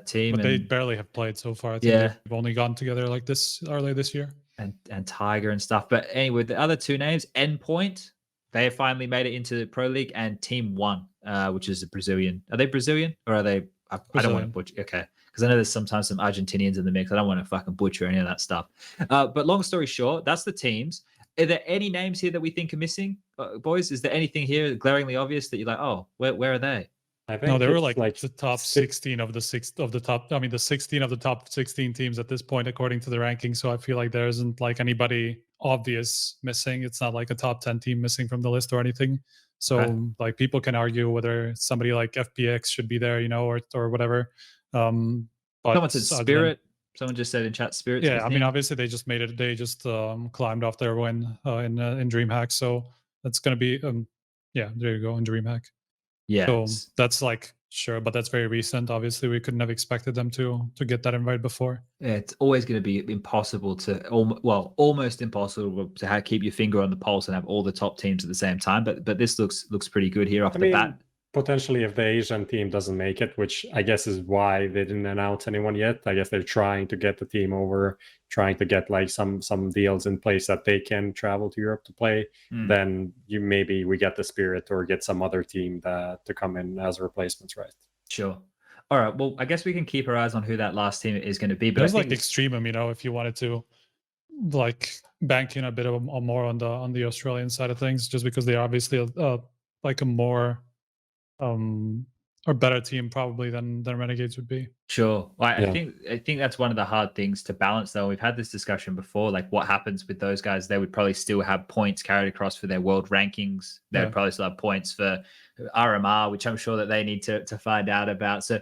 team, but they barely have played so far. I think they've only gone together like this earlier this year. And Tiger and stuff. But anyway, the other two names, Endpoint, they have finally made it into the Pro League, and Team One, which is a Brazilian. Are they Brazilian or are they? I don't want to butcher. Okay, because I know there's sometimes some Argentinians in the mix. I don't want to fucking butcher any of that stuff. But long story short, that's the teams. Are there any names here that we think are missing, boys? Is there anything here glaringly obvious that you're like, oh, where are they? I think no, they were like the top 16 of the 16 of the top 16 teams at this point, according to the ranking. So I feel like there isn't like anybody obvious missing. It's not like a top 10 team missing from the list or anything. So like people can argue whether somebody like FPX should be there, or whatever. But someone said Spirit. Someone just said in chat Spirit. Yeah, I mean, obviously they just made it. They just climbed off their win in DreamHack. So that's going to be, there you go, in DreamHack. Yeah. So that's like, sure, but that's very recent. Obviously, we couldn't have expected them to get that invite before. Yeah, it's always going to be impossible almost impossible to keep your finger on the pulse and have all the top teams at the same time. But this looks pretty good here off the bat. Potentially, if the Asian team doesn't make it, which I guess is why they didn't announce anyone yet. I guess they're trying to get the team over, trying to get like some deals in place that they can travel to Europe to play. Then we get the Spirit or get some other team to come in as replacements, right? Sure. All right. Well, I guess we can keep our eyes on who that last team is going to be. But there's like Extremum, if you wanted to like bank in a bit more on the Australian side of things, just because they are obviously like a more or better team probably than Renegades would be. Sure. I think that's one of the hard things to balance, though. We've had this discussion before, like what happens with those guys. They would probably still have points carried across for their world rankings. They would probably still have points for RMR, which I'm sure that they need to find out about. So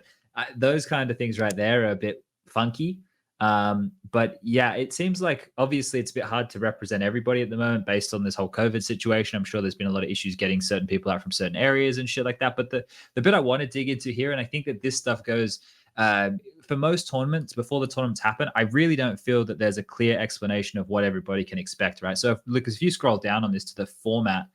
those kind of things right there are a bit funky. But yeah, it seems like obviously it's a bit hard to represent everybody at the moment based on this whole COVID situation. I'm sure there's been a lot of issues getting certain people out from certain areas and shit like that. But the bit I want to dig into here, and I think that this stuff goes for most tournaments, before the tournaments happen, I really don't feel that there's a clear explanation of what everybody can expect, right? So if you scroll down on this to the format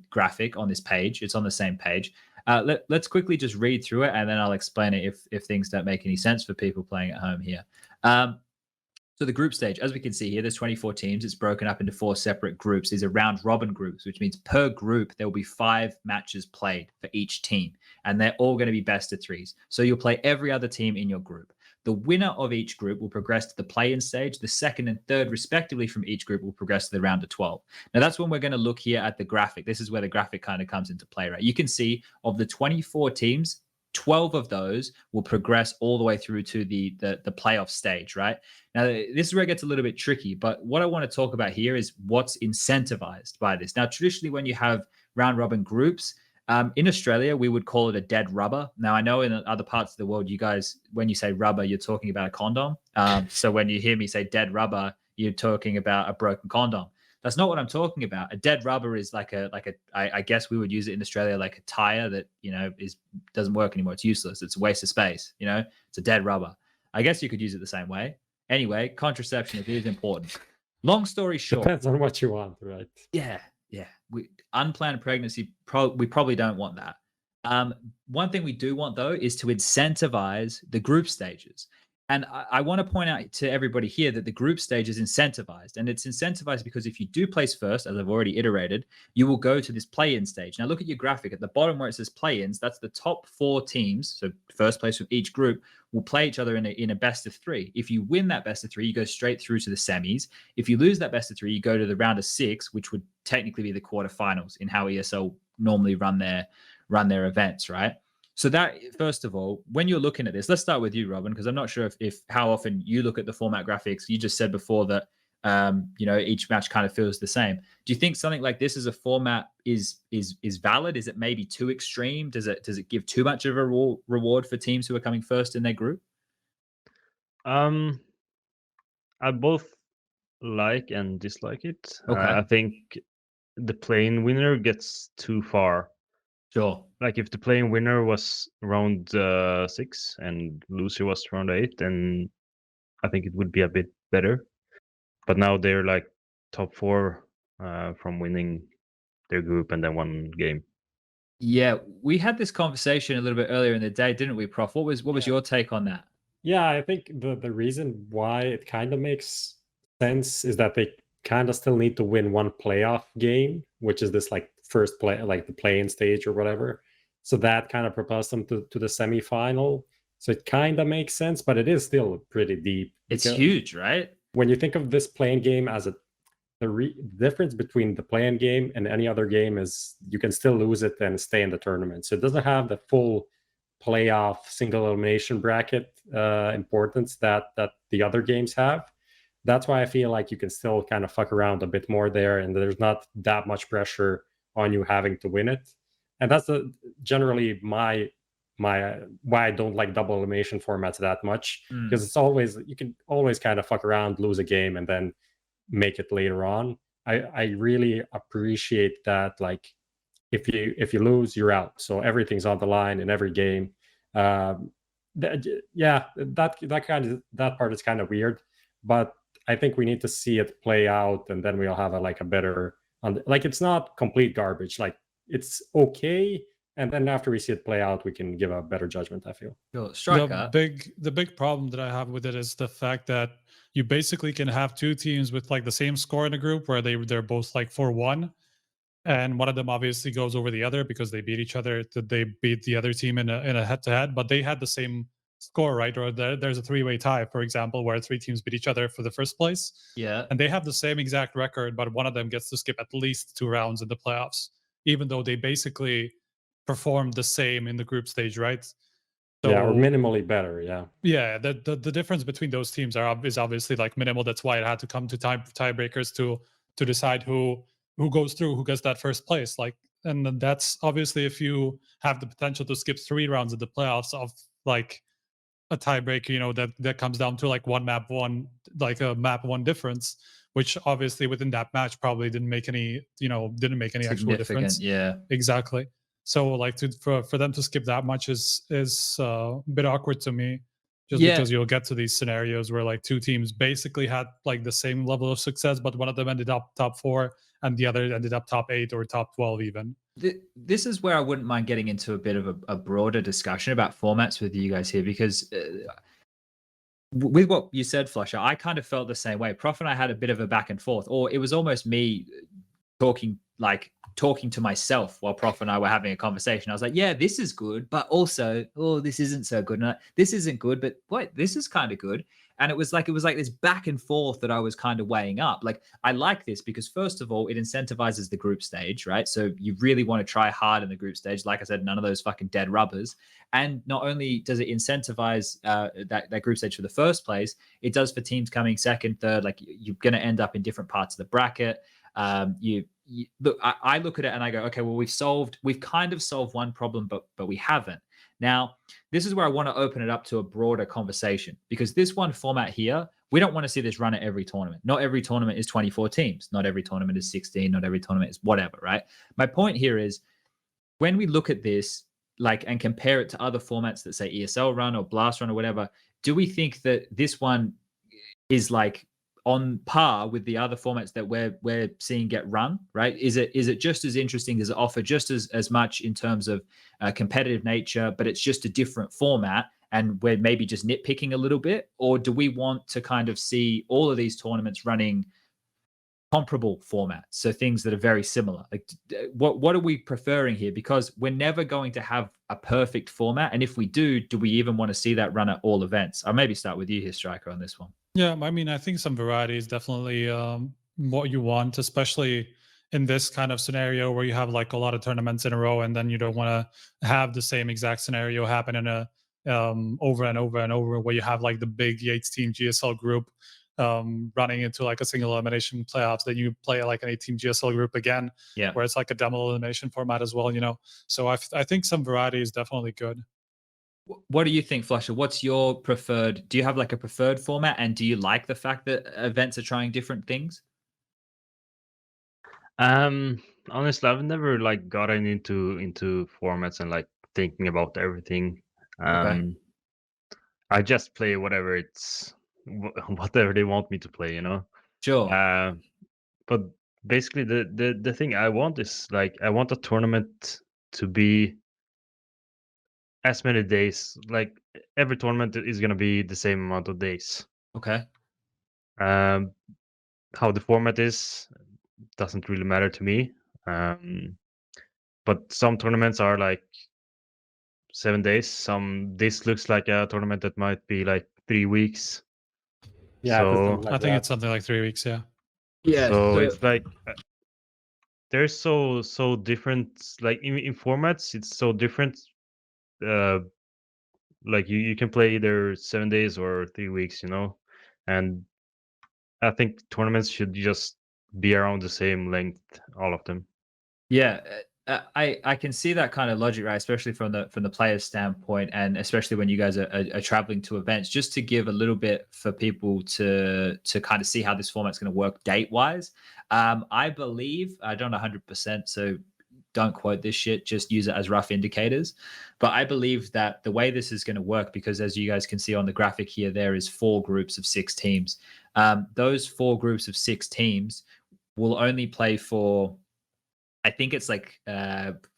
graphic on this page, it's on the same page. Let's quickly just read through it, and then I'll explain it if things don't make any sense for people playing at home here. So the group stage, as we can see here, there's 24 teams. It's broken up into 4 separate groups. These are round robin groups, which means per group, there will be 5 matches played for each team, and they're all going to be best of 3s. So you'll play every other team in your group. The winner of each group will progress to the play-in stage. The second and third, respectively, from each group will progress to the round of 12. Now, that's when we're going to look here at the graphic. This is where the graphic kind of comes into play, right? You can see of the 24 teams, 12 of those will progress all the way through to the playoff stage, right? Now, this is where it gets a little bit tricky, but what I want to talk about here is what's incentivized by this. Now, traditionally, when you have round robin groups, in Australia, we would call it a dead rubber. Now, I know in other parts of the world, you guys, when you say rubber, you're talking about a condom. So when you hear me say dead rubber, you're talking about a broken condom. That's not what I'm talking about. A dead rubber is I guess we would use it in Australia like a tire that, doesn't work anymore. It's useless. It's a waste of space. It's a dead rubber. I guess you could use it the same way. Anyway, contraception is important. Long story short. Depends on what you want, right? Yeah. Unplanned pregnancy, we probably don't want that. One thing we do want, though, is to incentivize the group stages. And I want to point out to everybody here that the group stage is incentivized. And it's incentivized because if you do place first, as I've already iterated, you will go to this play-in stage. Now look at your graphic. At the bottom where it says play-ins, that's the top 4 teams. So first place with each group will play each other in a best of 3. If you win that best of 3, you go straight through to the semis. If you lose that best of 3, you go to the round of 6, which would technically be the quarterfinals in how ESL normally run their events, right? So that, first of all, when you're looking at this, let's start with you, Robin, because I'm not sure if how often you look at the format graphics. You just said before that, each match kind of feels the same. Do you think something like this as a format is valid? Is it maybe too extreme? Does it give too much of a reward for teams who are coming first in their group? I both like and dislike it. Okay. I think the play-in winner gets too far. Sure. Like if the play-in winner was round 6 and loser was round 8, then I think it would be a bit better. But now they're like top 4 from winning their group and then one game. Yeah, we had this conversation a little bit earlier in the day, didn't we, Prof? What was your take on that? Yeah, I think the reason why it kind of makes sense is that they kind of still need to win one playoff game, which is this like first play, like the play-in stage or whatever. So that kind of propels them to the semifinal. So it kind of makes sense, but it is still pretty deep. It's huge, right? When you think of this playing game as the difference between the playing game and any other game is you can still lose it and stay in the tournament. So it doesn't have the full playoff single elimination bracket importance that the other games have. That's why I feel like you can still kind of fuck around a bit more there, and there's not that much pressure on you having to win it. And that's generally my why I don't like double elimination formats that much, because it's always, you can always kind of fuck around, lose a game, and then make it later on. I really appreciate that, like if you lose, you're out, so everything's on the line in every game. That part is kind of weird, but I think we need to see it play out, and then we'll have a better like, it's not complete garbage, like it's okay, and then after we see it play out, we can give a better judgment, I feel. Sure. Striker. The big problem that I have with it is the fact that you basically can have 2 teams with like the same score in a group where they're both like 4-1, and one of them obviously goes over the other because they beat each other. They beat the other team in a head-to-head, but they had the same score, right? Or there's a 3-way tie, for example, where 3 teams beat each other for the first place. Yeah. And they have the same exact record, but one of them gets to skip at least 2 rounds in the playoffs, even though they basically performed the same in the group stage, right? So, yeah, or minimally better, yeah. Yeah, the difference between those teams is obviously like minimal. That's why it had to come to tiebreakers to decide who goes through, who gets that first place. Like, and that's obviously if you have the potential to skip 3 rounds of the playoffs of like a tiebreaker, that comes down to like a map 1 difference, which obviously within that match probably didn't make any actual difference. Yeah, exactly. So like for them to skip that much is a bit awkward to me, just because you'll get to these scenarios where like 2 teams basically had like the same level of success, but one of them ended up top 4 and the other ended up top 8 or top 12 even. This is where I wouldn't mind getting into a bit of a broader discussion about formats with you guys here, because with what you said, flusha, I kind of felt the same way. Prof and I had a bit of a back and forth, or it was almost me talking to myself while Prof and I were having a conversation. I was like, yeah, this is good, but also, oh, this isn't so good. And this isn't good, but what, this is kind of good. And it was like this back and forth that I was kind of weighing up. Like, I like this because first of all, it incentivizes the group stage, right? So you really want to try hard in the group stage. Like I said, none of those fucking dead rubbers. And not only does it incentivize that group stage for the first place, it does for teams coming second, third. Like, you're going to end up in different parts of the bracket. Look, I look at it and I go, okay, well, we've kind of solved one problem, but we haven't. Now, this is where I want to open it up to a broader conversation, because this one format here, we don't want to see this run at every tournament. Not every tournament is 24 teams. Not every tournament is 16. Not every tournament is whatever, right? My point here is, when we look at this, like, and compare it to other formats that say ESL run or Blast run or whatever, do we think that this one is like on par with the other formats that we're seeing get run, right? Is it just as interesting? Does it offer just as much in terms of competitive nature, but it's just a different format? and we're maybe just nitpicking a little bit? Or do we want to kind of see all of these tournaments running comparable formats, so things that are very similar? Like, what are we preferring here? Because we're never going to have a perfect format, and if we do we even want to see that run at all events? I'll maybe start with you here, Striker, on this one. Yeah, I mean, I think some variety is definitely what you want, especially in this kind of scenario where you have like a lot of tournaments in a row, and then you don't want to have the same exact scenario happen in a over and over and over, where you have like the big 8-team GSL group running into like a single elimination playoffs, then you play like an 8-team GSL group again, where it's like a double elimination format as well, you know. So I think some variety is definitely good. What do you think, Flusha? What's your preferred? Do you have like a preferred format, and do you like the fact that events are trying different things? Honestly, I've never like gotten into formats and like thinking about everything. Okay. I just play whatever whatever they want me to play, you know. Sure. But basically, the thing I want is like I want a tournament to be as many days. Like every tournament is gonna be the same amount of days. Okay. How the format is doesn't really matter to me. But some tournaments are like 7 days. This looks like a tournament that might be like 3 weeks. Yeah, So I think it's something like 3 weeks. Yeah. Yeah. So it's like they're so different. Like in formats, it's so different. Like you can play either 7 days or 3 weeks, you know. And I think tournaments should just be around the same length, all of them. Yeah, I can see that kind of logic, right? Especially from the player's standpoint, and especially when you guys are traveling to events, just to give a little bit for people to kind of see how this format's going to work date wise. I believe, I don't 100%, so don't quote this shit, just use it as rough indicators. But I believe that the way this is going to work, because as you guys can see on the graphic here, there is 4 groups of 6 teams. Those 4 groups of 6 teams will only play for, I think it's like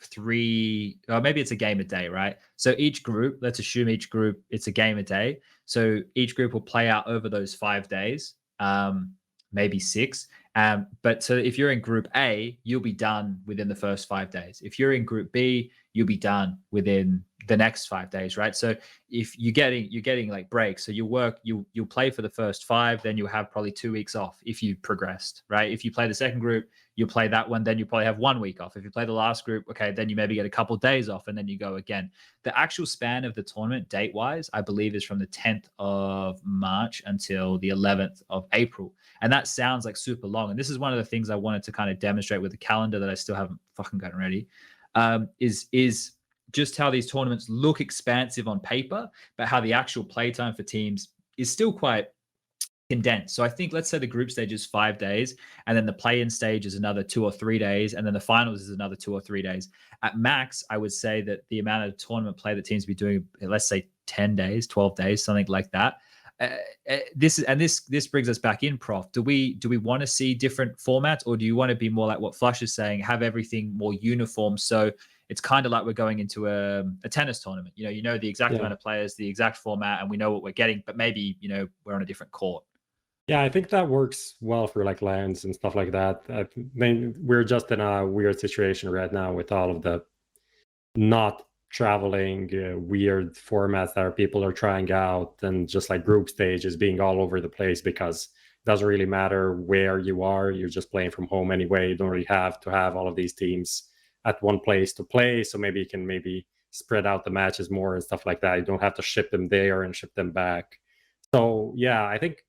3, or maybe it's a game a day, right? So each group, let's assume each group, it's a game a day. So each group will play out over those 5 days, maybe 6. But so if you're in group A, you'll be done within the first 5 days. If you're in group B, you'll be done within the next 5 days, right? So if you're getting like breaks, so you'll play for the first 5, then you'll have probably 2 weeks off if you progressed, right? If you play the second group, you'll play that one, then you probably have 1 week off. If you play the last group, okay, then you maybe get a couple of days off, and then you go again. The actual span of the tournament date wise, I believe, is from the 10th of March until the 11th of April. And that sounds like super long. And this is one of the things I wanted to kind of demonstrate with the calendar that I still haven't fucking gotten ready, is just how these tournaments look expansive on paper, but how the actual playtime for teams is still quite condensed. So I think, let's say the group stage is 5 days, and then the play-in stage is another 2 or 3 days, and then the finals is another 2 or 3 days. At max, I would say that the amount of tournament play that teams be doing, let's say 10 days, 12 days, something like that. This brings us back in, Prof. Do we want to see different formats, or do you want to be more like what Flush is saying, have everything more uniform? So it's kind of like we're going into a tennis tournament. You know the exact amount of players, the exact format, and we know what we're getting, but maybe we're on a different court. Yeah, I think that works well for like LANs and stuff like that. I mean, we're just in a weird situation right now with all of the not traveling weird formats that people are trying out, and just like group stages being all over the place, because it doesn't really matter where you are. You're just playing from home anyway. You don't really have to have all of these teams at one place to play. So maybe you can spread out the matches more and stuff like that. You don't have to ship them there and ship them back. So yeah, I think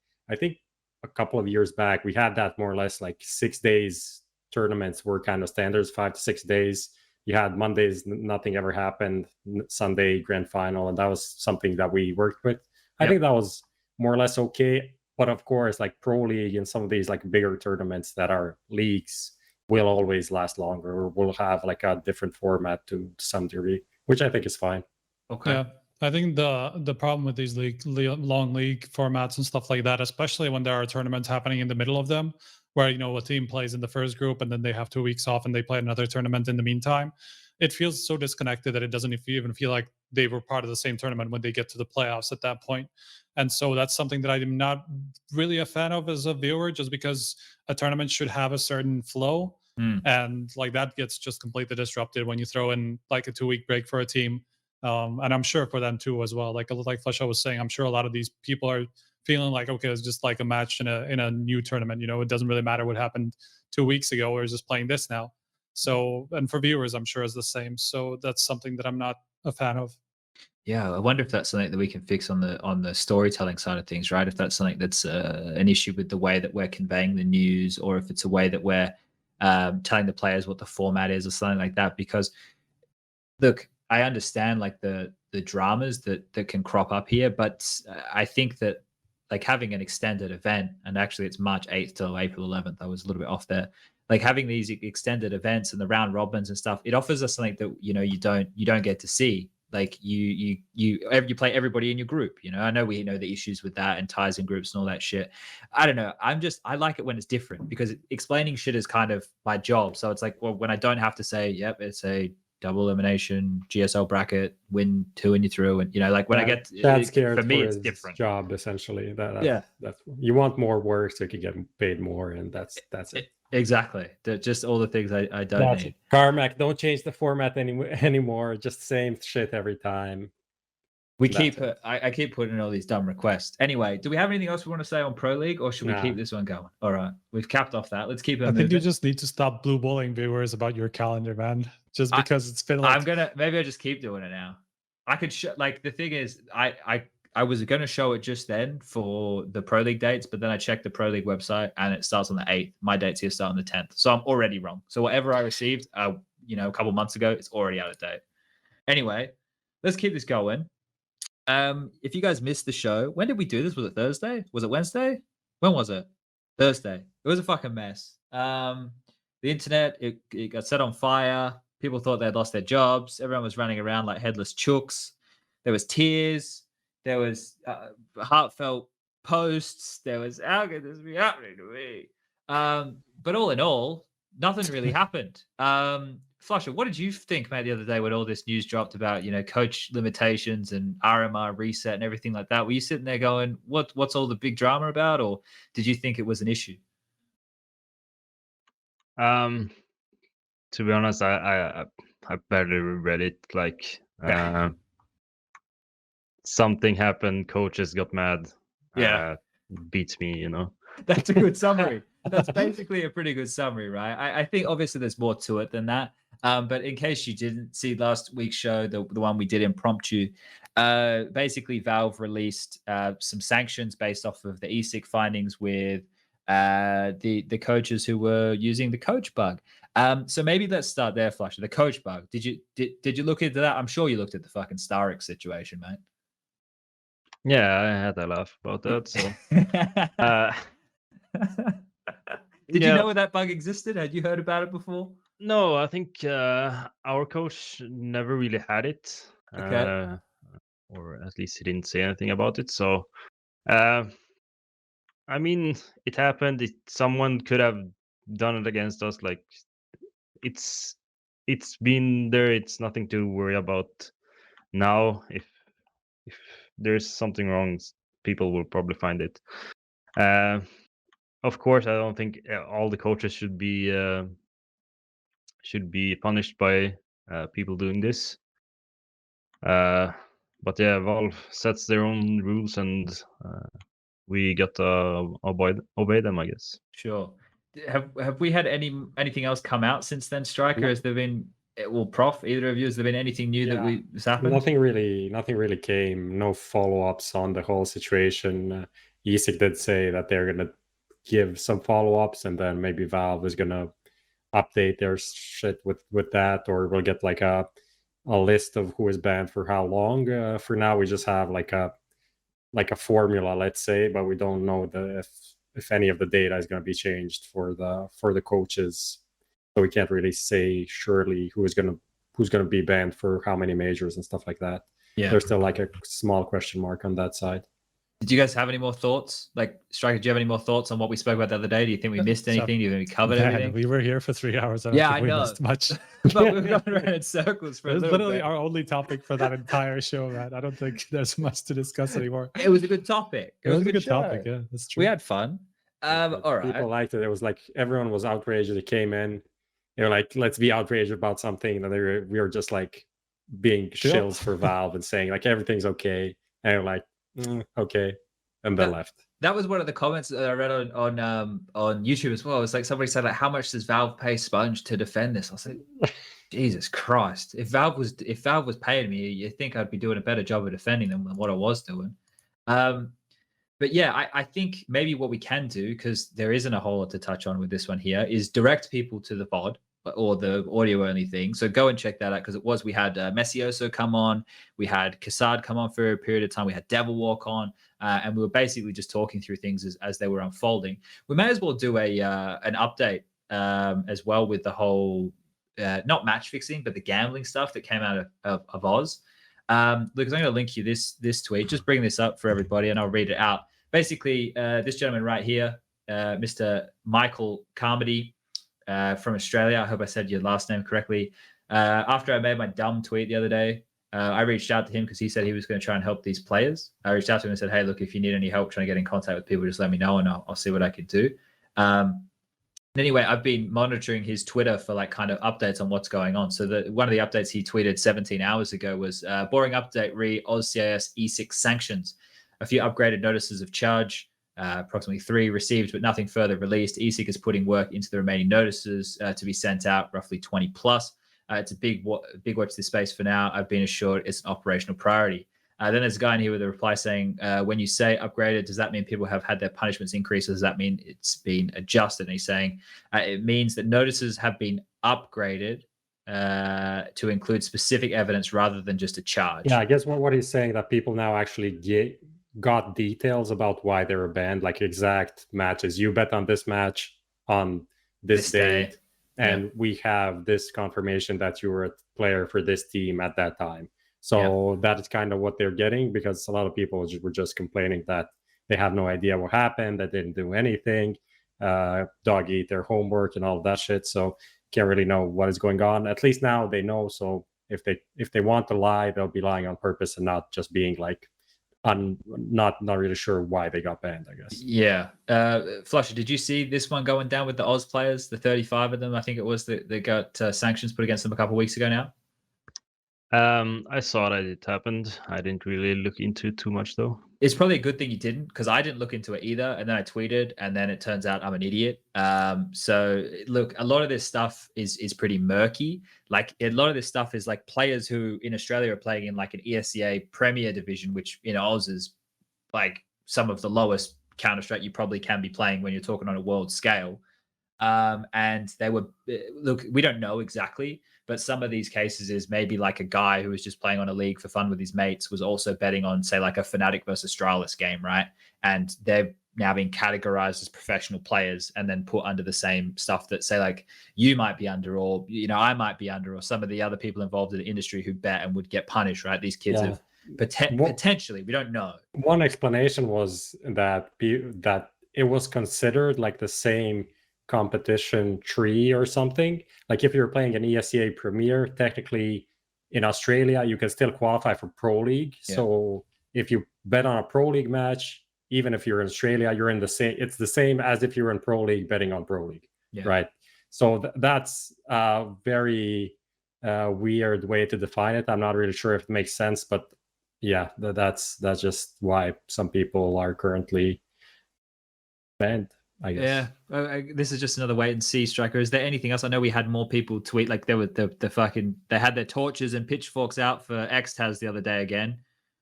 a couple of years back we had that more or less, like 6 days tournaments were kind of standards, 5 to 6 days. You had Mondays, nothing ever happened, Sunday grand final, and that was something that we worked with. I think that was more or less okay. But of course, like Pro League and some of these like bigger tournaments that are leagues will always last longer, or will have like a different format to some degree, which I think is fine. Okay. Yeah, I think the problem with these long league formats and stuff like that, especially when there are tournaments happening in the middle of them, where a team plays in the first group and then they have 2 weeks off and they play another tournament in the meantime, it feels so disconnected that it doesn't even feel like they were part of the same tournament when they get to the playoffs at that point. And so that's something that I'm not really a fan of as a viewer, just because a tournament should have a certain flow. And like that gets just completely disrupted when you throw in like a 2-week break for a team. And I'm sure for them too as well. Like flusha was saying, I'm sure a lot of these people are feeling like, okay, it's just like a match in a new tournament. You know, it doesn't really matter what happened 2 weeks ago. We're just playing this now. So, and for viewers, I'm sure it's the same. So that's something that I'm not a fan of. Yeah, I wonder if that's something that we can fix on the storytelling side of things, right? If that's something that's an issue with the way that we're conveying the news, or if it's a way that we're telling the players what the format is, or something like that. Because look, I understand like the dramas that can crop up here, but I think that like having an extended event, and actually it's March 8th till April 11th, I was a little bit off there. Like having these extended events and the round robins and stuff, it offers us something that you don't get to see. Like you play everybody in your group. You know, I know we know the issues with that and ties in groups and all that shit. I don't know. I like it when it's different, because explaining shit is kind of my job. So it's like, well, when I don't have to say, yep, it's a double elimination GSL bracket, win 2 and you're through, and you know, like when I get that's scared for me, it's his different job essentially. Yeah, that's you want more work so you can get paid more, and that's it. Exactly. Just all the things I don't need. Carmack, don't change the format anymore. Just same shit every time. We keep I keep putting in all these dumb requests. Anyway, do we have anything else we want to say on Pro League, or should we keep this one going? All right, we've capped off that. Let's keep it moving. I think you just need to stop blue balling viewers about your calendar, man. Just because it's been like maybe I just keep doing it now. I could like the thing is I was going to show it just then for the Pro League dates, but then I checked the Pro League website and it starts on the 8th. My dates here start on the 10th. So I'm already wrong. So whatever I received, you know, a couple months ago, it's already out of date. Anyway, let's keep this going. If you guys missed the show, when did we do this? Was it Thursday? Was it Wednesday? When was it? Thursday. It was a fucking mess. The internet, it got set on fire. People thought they'd lost their jobs. Everyone was running around like headless chooks. There was tears. There was heartfelt posts. There was, how could this be happening to me? But all in all, nothing really happened. flusha, what did you think, mate, the other day when all this news dropped about, you know, coach limitations and RMR reset and everything like that? Were you sitting there going, what's all the big drama about? Or did you think it was an issue? To be honest, I barely read it. Like, something happened, coaches got mad. Beats me, you know. That's a good summary. That's basically a pretty good summary, right? I think obviously there's more to it than that. But in case you didn't see last week's show, the one we did impromptu, basically Valve released some sanctions based off of the ESIC findings with the coaches who were using the coach bug. So maybe let's start there, flusha. The coach bug. Did you look into that? I'm sure you looked at the fucking Starix situation, mate. Yeah, I had a laugh about that. So, did you know that bug existed? Had you heard about it before? No, I think our coach never really had it. Okay. Or at least he didn't say anything about it. So, I mean, it happened. Someone could have done it against us. Like, it's been there. It's nothing to worry about now. If there's something wrong, people will probably find it. Of course, I don't think all the coaches should be punished by people doing this. But yeah, Valve sets their own rules, and we got to obey them, I guess. Sure. Have we had anything else come out since then, Striker? Has there been, well, Prof, either of you, has there been anything new that has happened? Nothing really came. No follow-ups on the whole situation. ESIC did say that they're gonna give some follow-ups, and then maybe Valve is gonna update their shit with that, or we'll get like a list of who is banned for how long. For now, we just have like a formula, let's say, but we don't know if any of the data is going to be changed for the coaches. So we can't really say surely who's going to be banned for how many majors and stuff like that. Yeah, there's still like a small question mark on that side. Did you guys have any more thoughts? Like, Striker, do you have any more thoughts on what we spoke about the other day? Do you think we missed anything? Do you think we covered everything? We were here for 3 hours. I don't think we missed much. But we were going around in circles for a It's little literally bit. our only topic for that entire show, man. I don't think there's much to discuss anymore. It was a good topic. It was a good show. topic, yeah, that's true. We had fun. All right. People liked it. It was like everyone was outraged. They came in. They were like, let's be outraged about something. And we were just like being shills for Valve and saying like everything's okay. And they're like, okay. And they left. That was one of the comments that I read on YouTube as well. It was like somebody said like, how much does Valve pay SPUNJ to defend this? I was like, Jesus Christ. If Valve was paying me, you think I'd be doing a better job of defending them than what I was doing. But yeah, I think maybe what we can do, because there isn't a whole lot to touch on with this one here, is direct people to the pod or the audio only thing. So go and check that out, because we had Messioso come on, we had Kassad come on for a period of time, we had Devil Walk on, and we were basically just talking through things as they were unfolding. We may as well do an update as well with the whole not match fixing, but the gambling stuff that came out of Oz. Lucas, I'm going to link you this tweet. Just bring this up for everybody, and I'll read it out. Basically, this gentleman right here, Mr. Michael Carmody from Australia. I hope I said your last name correctly. After I made my dumb tweet the other day, I reached out to him because he said he was going to try and help these players. I reached out to him and said, hey, look, if you need any help trying to get in contact with people, just let me know and I'll see what I can do. Anyway, I've been monitoring his Twitter for like kind of updates on what's going on. So one of the updates he tweeted 17 hours ago was boring update re OzCIS E6 sanctions. A few upgraded notices of charge, approximately 3 received, but nothing further released. ESIC is putting work into the remaining notices to be sent out, roughly 20 plus. It's a big watch this space for now. I've been assured it's an operational priority. Then there's a guy in here with a reply saying, when you say upgraded, does that mean people have had their punishments increased, or does that mean it's been adjusted? And he's saying it means that notices have been upgraded to include specific evidence rather than just a charge. Yeah, I guess what he's saying, that people now actually got details about why they were banned, like exact matches. You bet on this match on this date, and we have this confirmation that you were a player for this team at that time. So that is kind of what they're getting, because a lot of people were just complaining that they have no idea what happened, that they didn't do anything, dog eat their homework and all of that shit. So can't really know what is going on. At least now they know. So if they want to lie, they'll be lying on purpose and not just being like, I'm not really sure why they got banned, I guess. Yeah. Flusha, did you see this one going down with the Oz players, the 35 of them? I think it was that they got sanctions put against them a couple of weeks ago now. I saw that it happened. I didn't really look into it too much, though. It's probably a good thing you didn't, because I didn't look into it either. And then I tweeted, and then it turns out I'm an idiot. So look, a lot of this stuff is pretty murky. Like a lot of this stuff is like players who in Australia are playing in like an ESEA Premier Division, which in Oz is like some of the lowest Counter-Strike you probably can be playing when you're talking on a world scale. And they were, look, we don't know exactly, but some of these cases is maybe like a guy who was just playing on a league for fun with his mates was also betting on, say, like a fnatic versus Astralis game, right? And they're now being categorized as professional players and then put under the same stuff that, say, like you might be under, or, you know, I might be under, or some of the other people involved in the industry who bet and would get punished, right? These kids have potentially, we don't know. One explanation was that it was considered like the same competition tree or something. Like if you're playing an ESEA Premier, technically in Australia you can still qualify for Pro League. So if you bet on a Pro League match, even if you're in Australia, you're in the same, it's the same as if you're in Pro League betting on Pro League, right? So that's a very weird way to define it. I'm not really sure if it makes sense, but yeah, that's just why some people are currently banned, I guess. Yeah, this is just another wait and see, Striker. Is there anything else? I know we had more people tweet, like there were they had their torches and pitchforks out for Xtaz the other day again.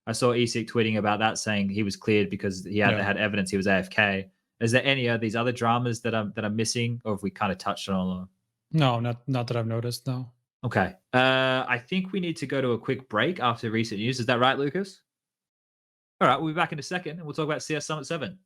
I saw ESIC tweeting about that, saying he was cleared because he had evidence he was AFK. Is there any of these other dramas that I'm missing, or have we kind of touched on all of them? No, not that I've noticed, no. Okay. I think we need to go to a quick break after recent news. Is that right, Lucas? All right, we'll be back in a second and we'll talk about CS Summit 7.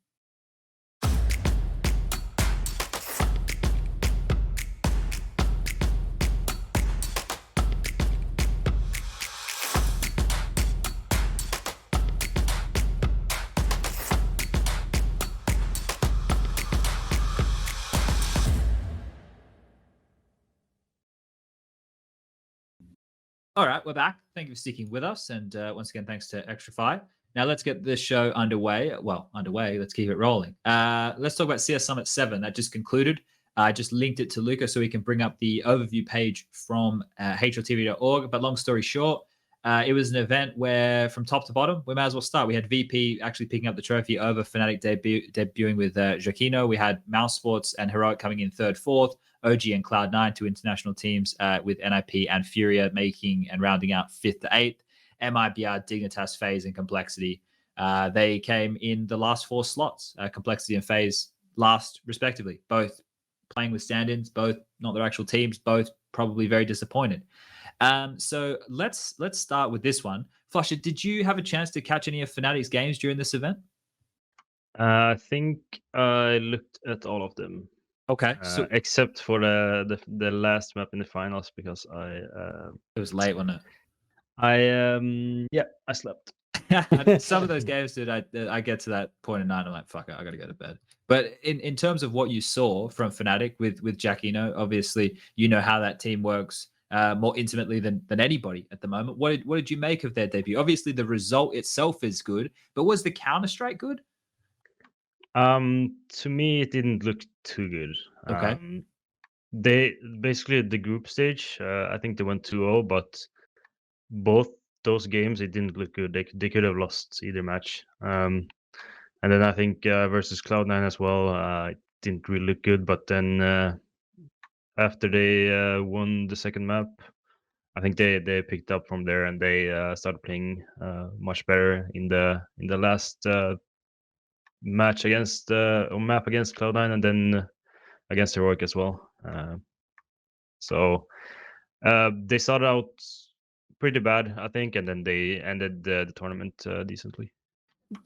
All right, we're back. Thank you for sticking with us. And once again, thanks to Extrafy. Now let's get this show underway. Well, underway. Let's keep it rolling. Let's talk about CS Summit 7 that just concluded. I just linked it to Luca so he can bring up the overview page from HLTV.org. But long story short, it was an event where from top to bottom, we might as well start. We had VP actually picking up the trophy over Fnatic debuting with Jackinho. We had Mouse Sports and Heroic coming in third, fourth. OG and Cloud9, two international teams with NIP and Furia making and rounding out fifth to eighth. MIBR, Dignitas, FaZe, and Complexity. They came in the last four slots. Complexity and FaZe last, respectively. Both playing with stand-ins, both not their actual teams, both probably very disappointed. So let's start with this one. flusha, did you have a chance to catch any of Fnatic's games during this event? I think I looked at all of them. Okay, so except for the last map in the finals because it was late, wasn't it? I slept. Some of those games, dude, I get to that point in night, I'm like, fuck it, I gotta go to bed. But in terms of what you saw from Fnatic with Jackinho, obviously you know how that team works more intimately than anybody at the moment. What did you make of their debut? Obviously the result itself is good, but was the Counter-Strike good? To me, it didn't look too good. Okay. They basically the group stage. I think they went 2-0, but both those games it didn't look good. They could have lost either match. And then I think versus Cloud9 as well, it didn't really look good. But then after they won the second map, I think they picked up from there and they started playing much better in the last match against map against Cloud9 and then against Heroic as well. So they started out pretty bad, I think, and then they ended the tournament decently.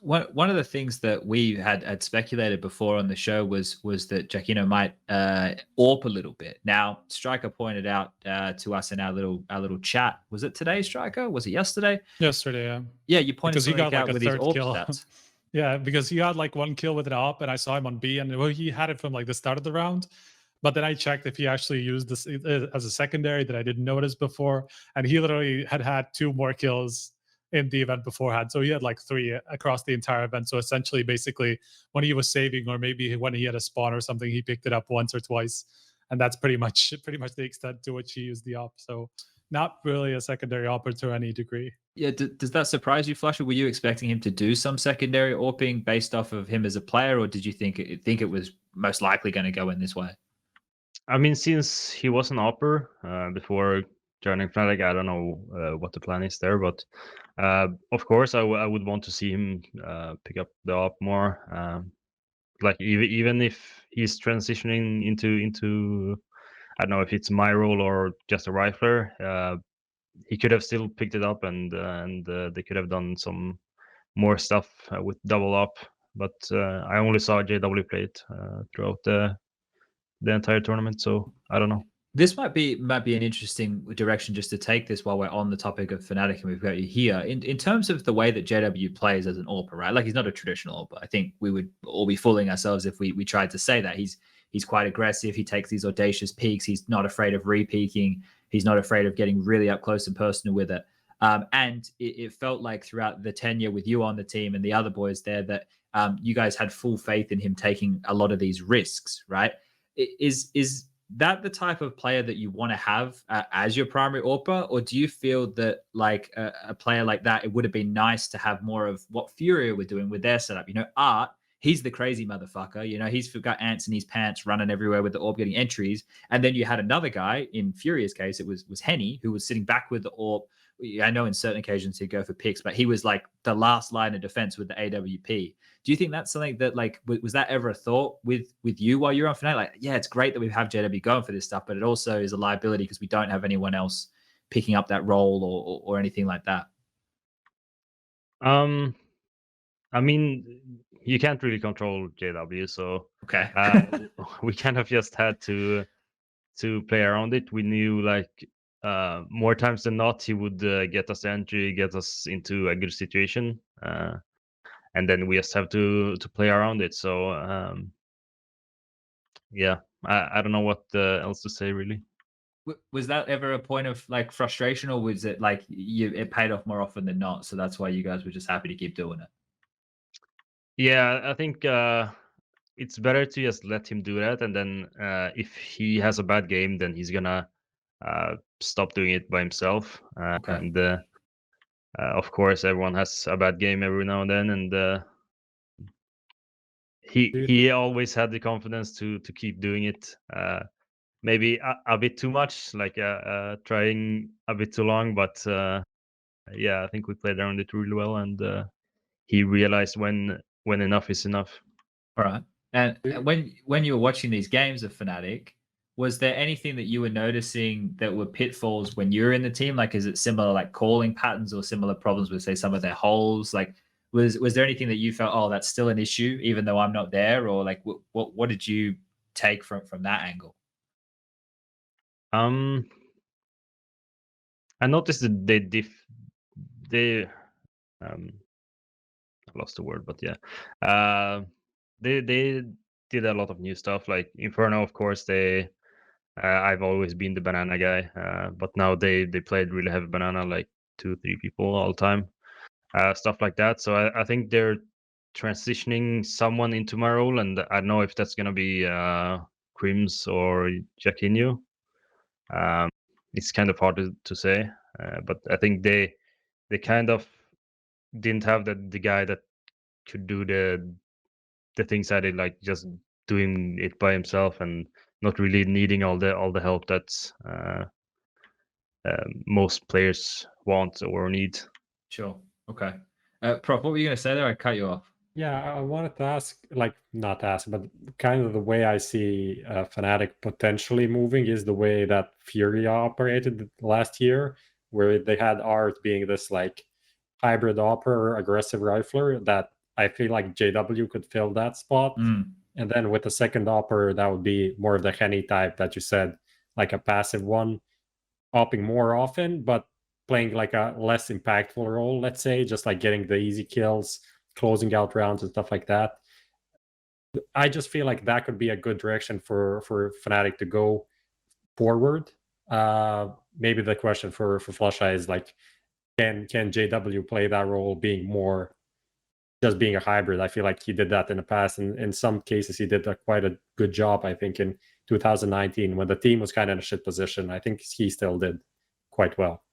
One of the things that we had speculated before on the show was that Jackinho might AWP a little bit. Now, Striker pointed out to us in our little chat. Was it today, Striker? Was it yesterday? Yesterday, yeah. Yeah, you pointed because he got like out a with third his AWP kill. stats. Yeah, because he had like one kill with an AWP, and I saw him on B, and well, he had it from like the start of the round. But then I checked if he actually used this as a secondary that I didn't notice before, and he literally had 2 more kills in the event beforehand. So he had like 3 across the entire event. So essentially, basically, when he was saving, or maybe when he had a spawn or something, he picked it up once or twice, and that's pretty much the extent to which he used the AWP. So not really a secondary AWPer to any degree. Yeah, does that surprise you, flusha? Were you expecting him to do some secondary AWPing based off of him as a player, or did you think it was most likely going to go in this way? I mean, since he was an AWPer before joining Fnatic, I don't know what the plan is there, but of course, I would want to see him pick up the AWP more. Like even if he's transitioning into I don't know if it's my role or just a rifler, he could have still picked it up and they could have done some more stuff with double up. But I only saw JW play it throughout the entire tournament, so I don't know. This might be an interesting direction just to take this while we're on the topic of Fnatic and we've got you here. In terms of the way that JW plays as an AWPer, right? Like he's not a traditional AWPer. I think we would all be fooling ourselves if we tried to say that. He's quite aggressive. He takes these audacious peaks. He's not afraid of re-peaking. He's not afraid of getting really up close and personal with it. And it felt like throughout the tenure with you on the team and the other boys there that you guys had full faith in him taking a lot of these risks, right? Is that the type of player that you want to have as your primary AWPer, or do you feel that like a player like that, it would have been nice to have more of what Furia were doing with their setup? You know, Art, he's the crazy motherfucker. You know, he's got ants in his pants running everywhere with the AWP getting entries. And then you had another guy, in Furia's case, it was Henny, who was sitting back with the AWP. I know in certain occasions he'd go for picks, but he was like the last line of defense with the AWP. Do you think that's something that like, was that ever a thought with you while you're on Fnatic? Like, yeah, it's great that we have JW going for this stuff, but it also is a liability because we don't have anyone else picking up that role or anything like that. I mean, you can't really control JW, so okay, we kind of just had to play around it. We knew like more times than not he would get us entry, get us into a good situation, and then we just have to play around it. So yeah, I don't know what else to say really. Was that ever a point of like frustration, or was it like it paid off more often than not? So that's why you guys were just happy to keep doing it. Yeah, I think it's better to just let him do that, and then if he has a bad game, then he's gonna stop doing it by himself. Okay. And of course, everyone has a bad game every now and then, and he always had the confidence to keep doing it. Maybe a bit too much, like trying a bit too long, but yeah, I think we played around it really well, and he realized when enough is enough. All right. And when you were watching these games of Fnatic, was there anything that you were noticing that were pitfalls when you're in the team? Like, is it similar like calling patterns or similar problems with say some of their holes? Like, was there anything that you felt, oh, that's still an issue even though I'm not there, or like what did you take from that angle? I noticed that they I lost the word, but yeah, they did a lot of new stuff. Like Inferno, of course, they I've always been the banana guy, but now they played really heavy banana, like 2-3 people all the time, stuff like that. So I think they're transitioning someone into my role, and I don't know if that's gonna be Crims or Jackinho. It's kind of hard to say, but I think they kind of didn't have the guy that could do the things I did, like just doing it by himself and not really needing all the help that most players want or need. Sure. Okay. Prof, what were you going to say there? I cut you off. Yeah, I wanted to ask, like, not ask, but kind of the way I see Fnatic potentially moving is the way that Fury operated last year, where they had Art being this like hybrid opera, aggressive rifler that I feel like JW could fill that spot. And then with the second opera, that would be more of the Henny type that you said, like a passive one, opping more often, but playing like a less impactful role, let's say, just like getting the easy kills, closing out rounds and stuff like that. I just feel like that could be a good direction for Fnatic to go forward. Maybe the question for flusha is like, can JW play that role being more just being a hybrid? I feel like he did that in the past, and in some cases he did quite a good job. I think in 2019 when the team was kind of in a shit position, I think he still did quite well.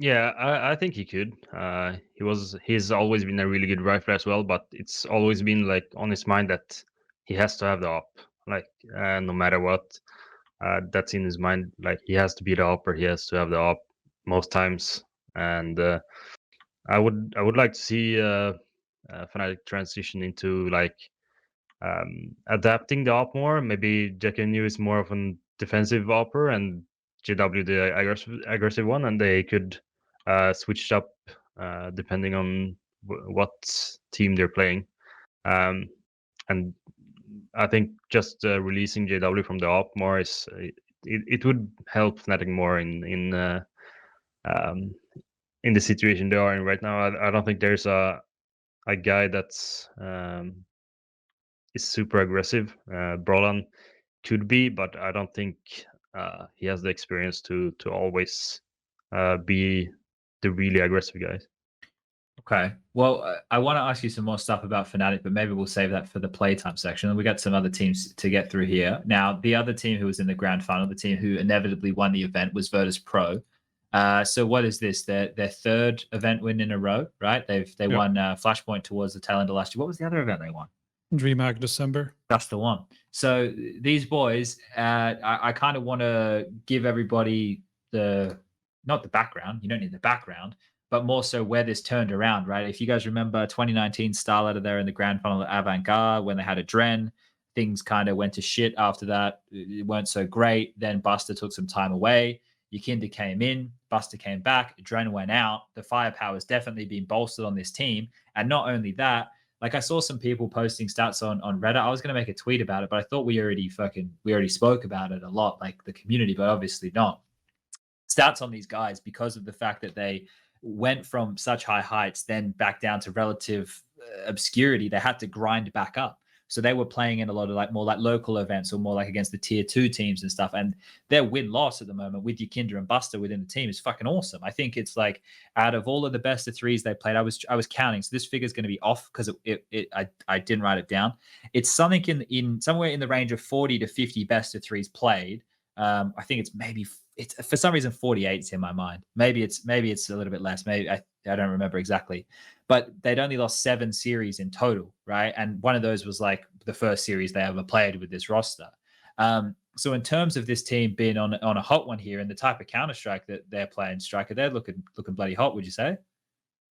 Yeah, I think he could. He's always been a really good rifler as well, but it's always been like on his mind that he has to have the op, like no matter what. That's in his mind. Like he has to be the op, or he has to have the op most times. And I would like to see Fnatic transition into like adapting the op more. Maybe Jackinho is more of a defensive opper and JW the aggressive one, and they could switch up depending on what team they're playing. And I think just releasing JW from the op more is it would help Fnatic more in the situation they are in right now. I don't think there's a guy that's is super aggressive. Brolan could be, but I don't think he has the experience to always be the really aggressive guys. Okay. Well, I want to ask you some more stuff about Fnatic, but maybe we'll save that for the playtime section. And we got some other teams to get through here. Now, the other team who was in the grand final, the team who inevitably won the event, was Virtus Pro. So what is this? Their third event win in a row, right? They won Flashpoint towards the tail end of last year. What was the other event they won? DreamHack December. That's the one. So these boys, I kind of want to give everybody not the background. You don't need the background, but more so where this turned around, right? If you guys remember 2019 Starlighter there in the grand final at Avant-Garde when they had a Dren, things kind of went to shit after that. It weren't so great. Then Buster took some time away. Yakinda came in, Buster came back, Dren went out. The firepower has definitely been bolstered on this team. And not only that, like I saw some people posting stats on Reddit. I was going to make a tweet about it, but I thought we already spoke about it a lot, like the community, but obviously not. Stats on these guys because of the fact that they went from such high heights, then back down to relative obscurity. They had to grind back up. So they were playing in a lot of like more like local events or more like against the tier 2 teams and stuff. And their win-loss at the moment with Jackinho and Buster within the team is fucking awesome. I think it's like out of all of the best of threes they played, I was counting. So this figure is going to be off because I didn't write it down. It's something in somewhere in the range of 40 to 50 best of threes played. I think it's for some reason 48's in my mind. Maybe it's a little bit less. Maybe I don't remember exactly, but they'd only lost 7 series in total, right? And one of those was like the first series they ever played with this roster. So in terms of this team being on a hot one here and the type of Counter-Strike that they're playing, Striker, they're looking bloody hot. Would you say?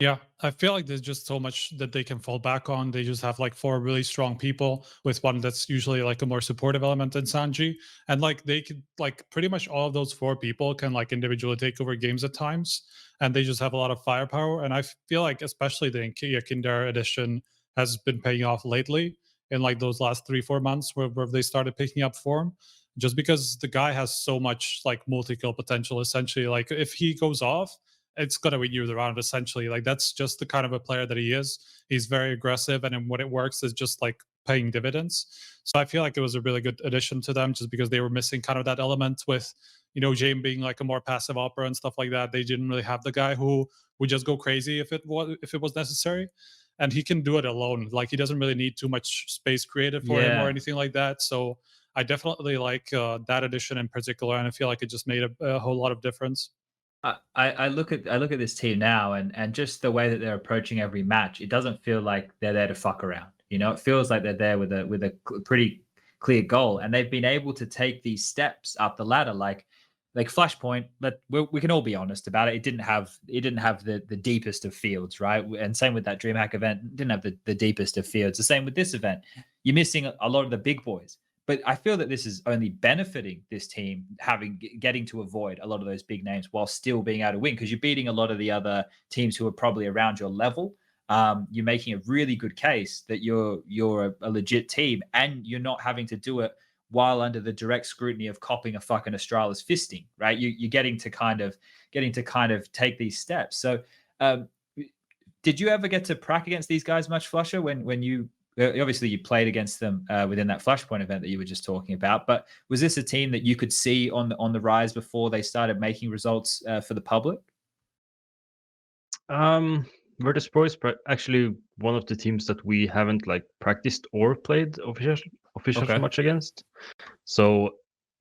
Yeah, I feel like there's just so much that they can fall back on. They just have like 4 really strong people with one that's usually like a more supportive element in SPUNJ. And like they could like pretty much all of those 4 people can like individually take over games at times. And they just have a lot of firepower. And I feel like especially the Jackinho edition has been paying off lately in like those last 3-4 months where they started picking up form. Just because the guy has so much like multi-kill potential, essentially. Like if he goes off, it's going to win you the round, essentially. Like that's just the kind of a player that he is. He's very aggressive, and then when it works is just like paying dividends. So I feel like it was a really good addition to them, just because they were missing kind of that element with, you know, James being like a more passive opera and stuff like that. They didn't really have the guy who would just go crazy if it was necessary, and he can do it alone. Like he doesn't really need too much space created for him or anything like that. So I definitely like that addition in particular, and I feel like it just made a whole lot of difference. I look at this team now and just the way that they're approaching every match, it doesn't feel like they're there to fuck around. You know, it feels like they're there with a pretty clear goal, and they've been able to take these steps up the ladder. Like Flashpoint, we can all be honest about it. It didn't have the deepest of fields, right? And same with that DreamHack event, it didn't have the deepest of fields. The same with this event. You're missing a lot of the big boys. But I feel that this is only benefiting this team getting to avoid a lot of those big names while still being able to win, because you're beating a lot of the other teams who are probably around your level. You're making a really good case that you're a legit team, and you're not having to do it while under the direct scrutiny of copping a fucking Astralis fisting, right? You're getting to kind of take these steps. So, did you ever get to prac against these guys much, flusha, when you? Obviously, you played against them within that Flashpoint event that you were just talking about. But was this a team that you could see on the rise before they started making results for the public? Virtus Pro is actually one of the teams that we haven't like practiced or played officially much against. So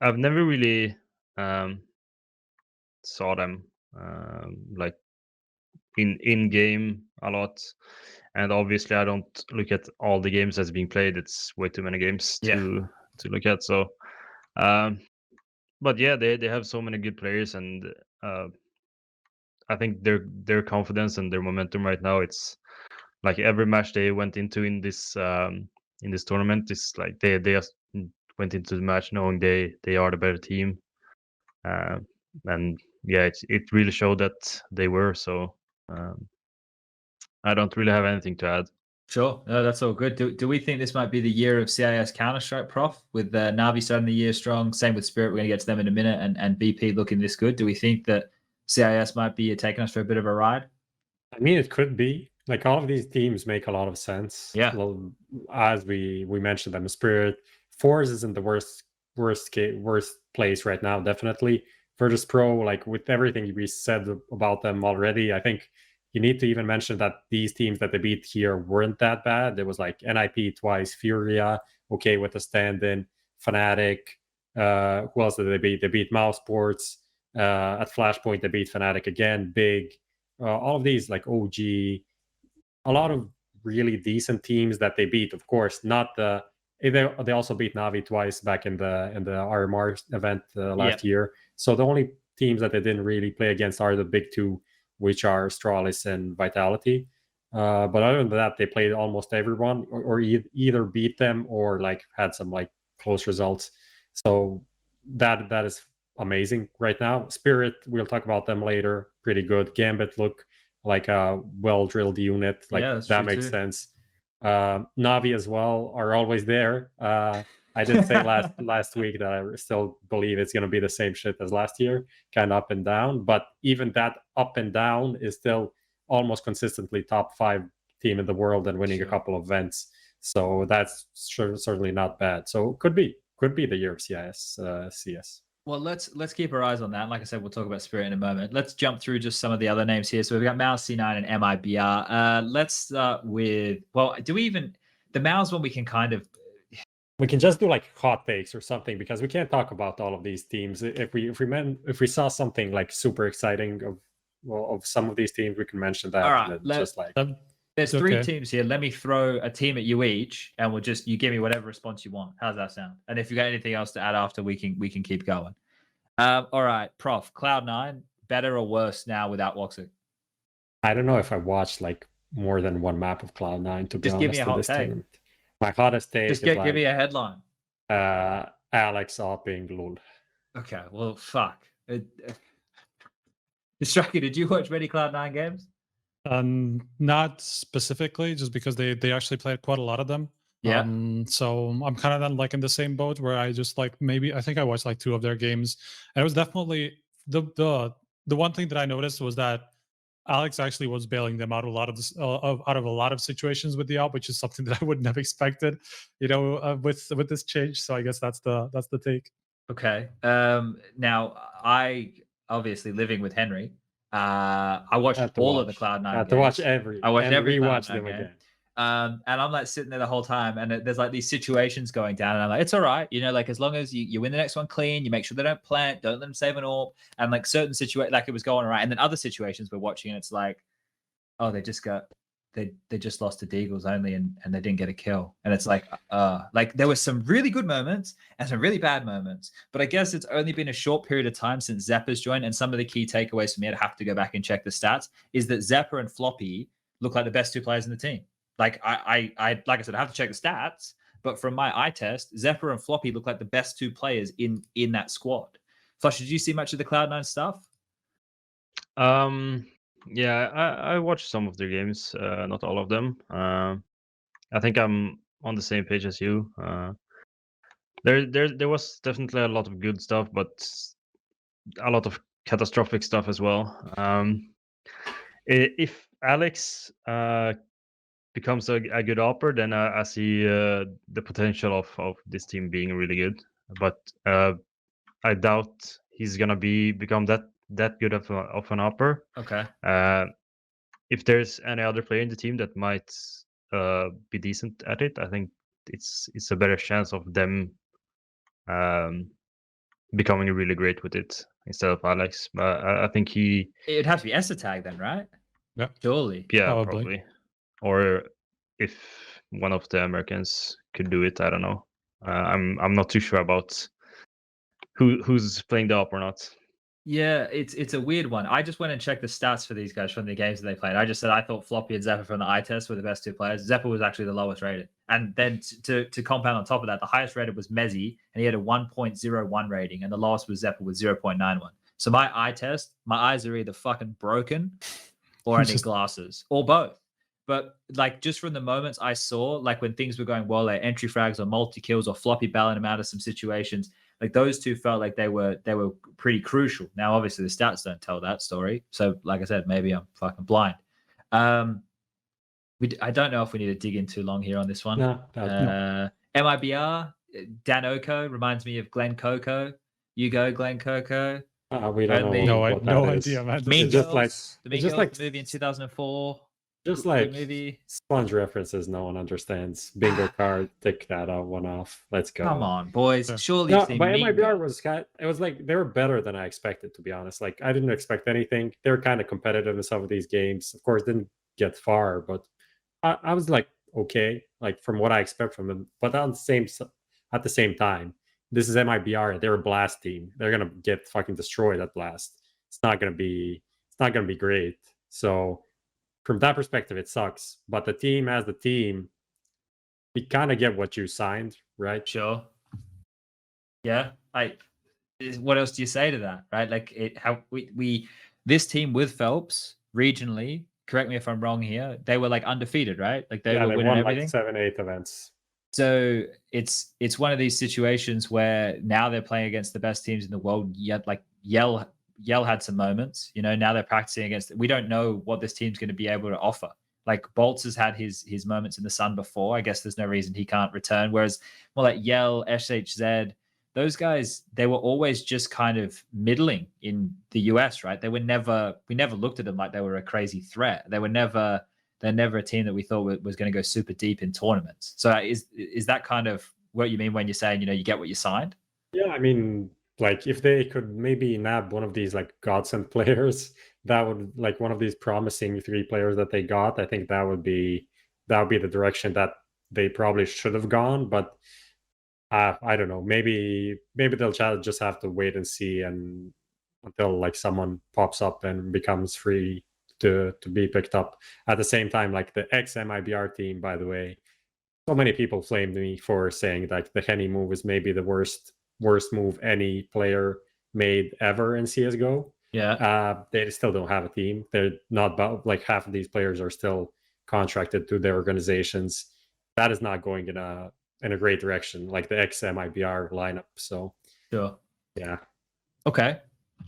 I've never really saw them like in game a lot. And obviously, I don't look at all the games that's being played. It's way too many games to look at. So, but yeah, they have so many good players, and I think their confidence and their momentum right now. It's like every match they went into in this tournament is like they just went into the match knowing they are the better team, and yeah, it really showed that they were. So. I don't really have anything to add. Sure, no, that's all good. Do we think this might be the year of CIS Counter-Strike, Prof? With Na'Vi starting the year strong, same with Spirit. We're going to get to them in a minute, and BP looking this good. Do we think that CIS might be taking us for a bit of a ride? I mean, it could be. Like all of these teams make a lot of sense. Yeah. Well, as we mentioned them, Spirit, FaZe is in the worst place right now. Definitely, Virtus Pro, like with everything we said about them already, I think. You need to even mention that these teams that they beat here weren't that bad. There was like NIP twice, Furia, okay, with a stand-in, fnatic. Who else did they beat? They beat mouz Sports. At Flashpoint, they beat fnatic again, big. All of these, like OG, a lot of really decent teams that they beat. Of course, not the. They also beat Na'Vi twice back in the RMR event last year. So the only teams that they didn't really play against are the big two, which are Astralis and Vitality. But other than that, they played almost everyone or either beat them or like had some like close results. So that is amazing right now. Spirit, we'll talk about them later. Pretty good. Gambit look like a well-drilled unit. Like that makes sense. Na'Vi as well are always there. I did say last week that I still believe it's going to be the same shit as last year, kind of up and down. But even that up and down is still almost consistently top 5 team in the world and winning a couple of events. So that's certainly not bad. So could be the year of CS. Well, let's keep our eyes on that. Like I said, we'll talk about Spirit in a moment. Let's jump through just some of the other names here. So we've got mouz, C9, and MIBR. Let's start with, well, do we even, the mouz one we can kind of, we can just do like hot takes or something, because we can't talk about all of these teams. If we saw something like super exciting of some of these teams, we can mention that. All right, just like there's three teams here. Let me throw a team at you each, and you give me whatever response you want. How's that sound? And if you got anything else to add after, we can keep going. All right, Prof. Cloud9, better or worse now without Woxic? I don't know if I watched like more than one map of Cloud9 to be honest. Just give me a hot take. Tournament. My hottest take. Just give me a headline. Alex opping lul. Okay, well, fuck. Strike, did you watch many Cloud9 games? Not specifically, just because they actually played quite a lot of them. Yeah. So I'm kind of then like in the same boat where I just like I think I watched like 2 of their games, and it was definitely the one thing that I noticed was that Alex actually was bailing them out a lot of this, out of a lot of situations with the AWP, which is something that I wouldn't have expected, with this change. So I guess that's the take. Okay. Now I obviously living with Henry. I watched all of the Cloud9 games. To watch every. I watched every rewatch them again. And I'm like sitting there the whole time, and there's like these situations going down, and I'm like, it's all right, like as long as you win the next one clean, you make sure they don't plant, don't let them save an AWP, and like certain situations, like it was going all right, and then other situations we're watching, and it's like, oh, they just lost to Deagles only, and they didn't get a kill, and it's like there were some really good moments and some really bad moments, but I guess it's only been a short period of time since Zeppa's joined, and some of the key takeaways for me, I'd have to go back and check the stats, is that Zeppa and Floppy look like the best 2 players in the team. Like I like I said, I have to check the stats, but from my eye test, Zeppa and Floppy look like the best 2 players in that squad. Flush, did you see much of the Cloud9 stuff? Yeah, I watched some of their games, not all of them. I think I'm on the same page as you. There was definitely a lot of good stuff, but a lot of catastrophic stuff as well. If Alex becomes a good AWPer, then I see the potential of this team being really good. But I doubt he's gonna become that good of an AWPer. Okay. If there's any other player in the team that might be decent at it, I think it's a better chance of them becoming really great with it instead of Alex. But I think it'd have to be Esatag then, right? Yeah. Surely. Yeah, probably. Or if one of the Americans could do it, I don't know. I'm not too sure about who's playing the AWP or not. Yeah, it's a weird one. I just went and checked the stats for these guys from the games that they played. I just said I thought Floppy and Zeppa from the eye test were the best 2 players. Zeppa was actually the lowest rated. And then to compound on top of that, the highest rated was Mezzy, and he had a 1.01 rating, and the lowest was Zeppa with 0.91. So my eye test, my eyes are either fucking broken or I need glasses, or both. But like just from the moments I saw, like when things were going well, like entry frags or multi-kills or Floppy bailing them out of some situations, like those 2 felt like they were pretty crucial. Now, obviously, the stats don't tell that story. So, like I said, maybe I'm fucking blind. I don't know if we need to dig in too long here on this one. No. MIBR, Dan Oko reminds me of Glenn Coco. You go, Glenn Coco. We don't know. No idea, man. Mean Girls, the Mean Girls like movie in 2004. Just like SPUNJ references, no one understands. Bingo card, tick that one off. Let's go. Come on, boys. Surely, no, but MIBR was it was like they were better than I expected, to be honest. Like I didn't expect anything. They were kind of competitive in some of these games. Of course, didn't get far, but I was like okay, like from what I expect from them. But at the same time, this is MIBR. They're a blast team. They're gonna get fucking destroyed at blast. It's not gonna be great. So from that perspective, it sucks. But the team as the team, we kind of get what you signed, right? Sure. Yeah. What else do you say to that, right? Like this team with Phelps regionally, correct me if I'm wrong here, they were like undefeated, right? Like they were winning won everything. Like 7-8 events. So it's one of these situations where now they're playing against the best teams in the world. Yet like Yell had some moments, now they're practicing against. We don't know what this team's going to be able to offer. Like Boltz has had his moments in the sun before. I guess there's no reason he can't return. Whereas more like Yell, SHZ, those guys, they were always just kind of middling in the US, right? We never looked at them like they were a crazy threat. They're never a team that we thought was going to go super deep in tournaments. So is that kind of what you mean when you're saying, you get what you signed? Yeah, I mean, like if they could maybe nab one of these like godsend players, that would like one of these promising 3 players that they got. I think that would be the direction that they probably should have gone. But I don't know. Maybe they'll just have to wait and see, and until like someone pops up and becomes free to be picked up. At the same time, like the ex-MIBR team, by the way, so many people flamed me for saying that the Henny move is maybe the worst move any player made ever in CSGO. Yeah. They still don't have a team. They're not like half of these players are still contracted to their organizations. That is not going in a great direction, like the ex-MIBR lineup. So sure. Yeah. Okay.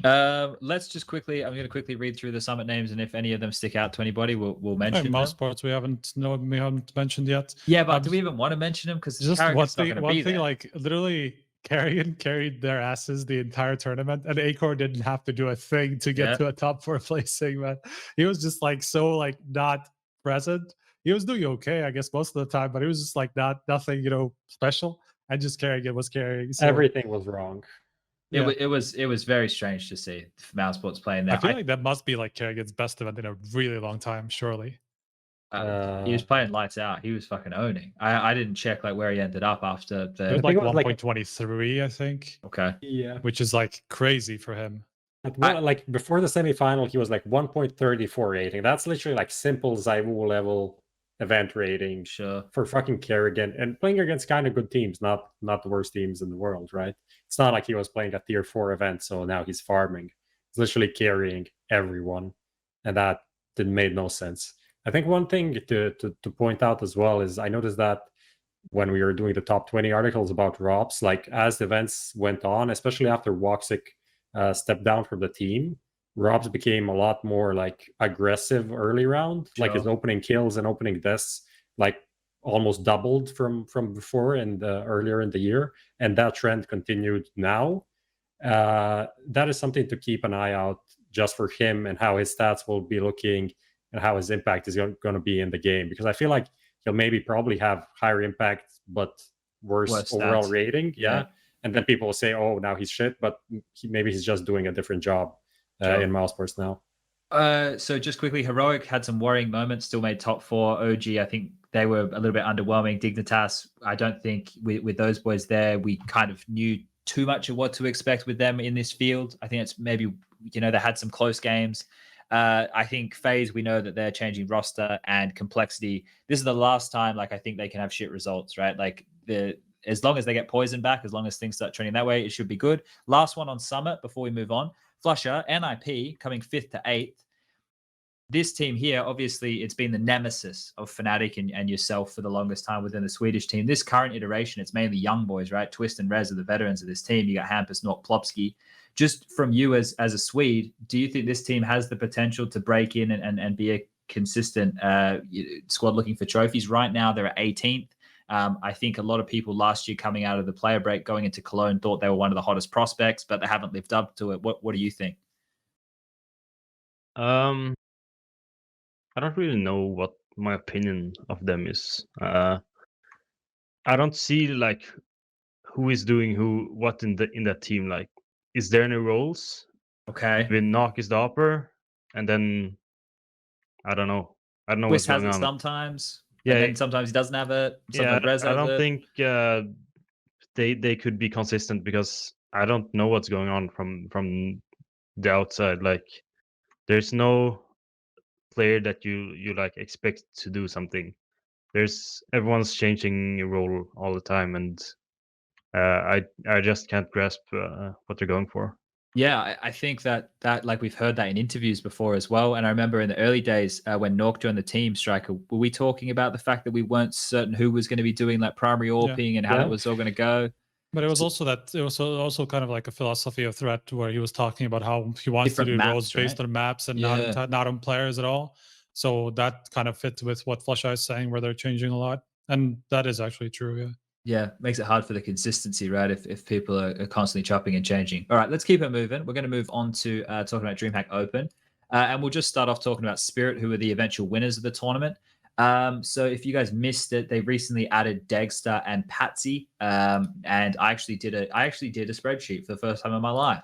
Let's just quickly. I'm going to quickly read through the summit names, and if any of them stick out to anybody, we'll mention them. Mousesports we haven't mentioned yet. Yeah, but do we even want to mention them? Because just one thing, like literally Carrion carried their asses the entire tournament, and Acor didn't have to do a thing to get to a top 4 placing. Man, he was just like so like not present. He was doing okay, I guess, most of the time, but it was just like nothing, special. And just Carrion was carrying. So. Everything was wrong. It was very strange to see Mousesports playing there. I feel like that must be like Kerrigan's best event in a really long time, surely. He was playing lights out. He was fucking owning. I didn't check like where he ended up after the. It was like 1.23, I think. Okay. Yeah. Which is like crazy for him. Like before the semifinal, he was like 1.34 rating. That's literally like simple ZywOo level event rating. Sure. For fucking Kerrigan, and playing against kind of good teams, not the worst teams in the world, right? It's not like he was playing a tier 4 event, so now he's farming. He's literally carrying everyone, and that made no sense. I think one thing to point out as well is I noticed that when we were doing the top 20 articles about Robs, like as the events went on, especially after Woxic stepped down from the team, Robs became a lot more like aggressive early round. Sure. Like his opening kills and opening deaths like almost doubled from before and earlier in the year, and that trend continued now. That is something to keep an eye out just for him and how his stats will be looking and how his impact is going to be in the game, because I feel like he'll maybe probably have higher impact but worse overall rating. Yeah. And then people will say, oh, now he's shit, but maybe he's just doing a different job in Mousesports now. So just quickly, Heroic had some worrying moments, still made top 4. OG, I think they were a little bit underwhelming. Dignitas, I don't think with those boys there, we kind of knew too much of what to expect with them in this field. I think it's maybe, they had some close games. I think FaZe, we know that they're changing roster and complexity. This is the last time, like, I think they can have shit results, right? Like, as long as they get Poison back, as long as things start trending that way, it should be good. Last one on Summit before we move on. flusha, NIP, coming 5th to 8th. This team here, obviously, it's been the nemesis of Fnatic and yourself for the longest time within the Swedish team. This current iteration, it's mainly young boys, right? Twistzz and Rez are the veterans of this team. You got Hampus, Nort, Plopsky. Just from you as a Swede, do you think this team has the potential to break in and be a consistent squad looking for trophies? Right now, they're at 18th. I think a lot of people last year coming out of the player break going into Cologne thought they were one of the hottest prospects, but they haven't lived up to it. What do you think? I don't really know what my opinion of them is. I don't see like who is doing what in that team. Like, is there any roles? Okay. When Knock is the upper, and then I don't know. What's going on. Sometimes. Yeah. And then sometimes he doesn't have it. Sometimes I don't think they could be consistent, because I don't know what's going on from the outside. Like, there's no player that you like expect to do something. Everyone's changing role all the time, and I just can't grasp what they're going for. Yeah, I think that like we've heard that in interviews before as well. And I remember in the early days when Nork joined the team, Striker, were we talking about the fact that we weren't certain who was going to be doing like primary AWPing and how that was all going to go? But it was also kind of like a philosophy of threat, where he was talking about how he wants to do roles based on maps and not on players at all. So that kind of fits with what flusha is saying, where they're changing a lot, and that is actually true. Yeah. Yeah, makes it hard for the consistency, right? If people are constantly chopping and changing. All right, let's keep it moving. We're going to move on to talking about DreamHack Open. And we'll just start off talking about Spirit, who are the eventual winners of the tournament. So if you guys missed it, they recently added degster and Patsy. And I actually did a spreadsheet for the first time in my life.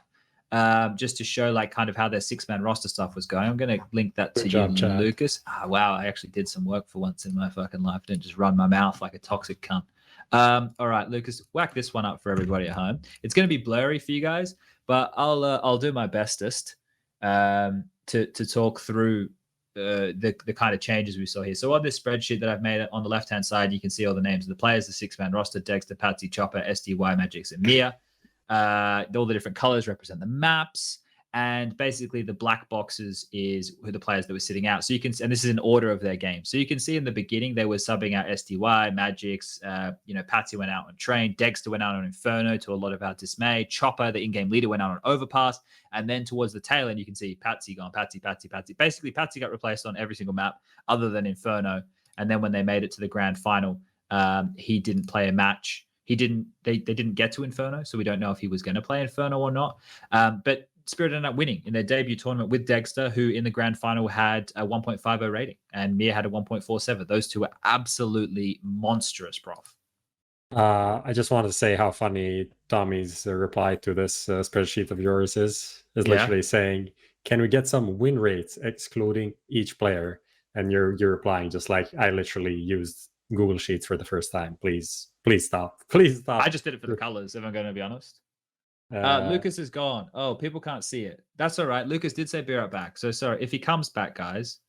Just to show like kind of how their 6-man roster stuff was going. I'm going to link that to you, Chad. Lucas. Wow, I actually did some work for once in my fucking life. Didn't just run my mouth like a toxic cunt. All right, Lucas, whack this one up for everybody at home. It's going to be blurry for you guys, but I'll do my bestest to talk through the kind of changes we saw here. So on this spreadsheet that I've made on the left-hand side, you can see all the names of the players, the 6-man roster: Degster, Patsy, Chopper, SDY, Magix, and Mia. All the different colors represent the maps, and basically the black boxes is who the players that were sitting out. So you can, and this is in order of their game. So you can see in the beginning they were subbing out SDY, Magix, Patsy went out on Train, Degster went out on Inferno to a lot of our dismay, Chopper, the in-game leader, went out on Overpass, and then towards the tail end you can see Patsy gone, Patsy. Basically Patsy got replaced on every single map other than Inferno, and then when they made it to the grand final, he didn't play a match. They didn't get to Inferno, so we don't know if he was going to play Inferno or not. But Spirit ended up winning in their debut tournament with Degster, who in the grand final had a 1.50 rating, and Mia had a 1.47. Those two were absolutely monstrous, Prof. I just wanted to say how funny Tommy's reply to this spreadsheet of yours is literally saying, "Can we get some win rates excluding each player?" And you're replying just like, "I literally used Google Sheets for the first time. Please stop. Please stop." I just did it for the colors, if I'm going to be honest. Lucas is gone. Oh, people can't see it. That's all right. Lucas did say be right back. So sorry. If he comes back, guys,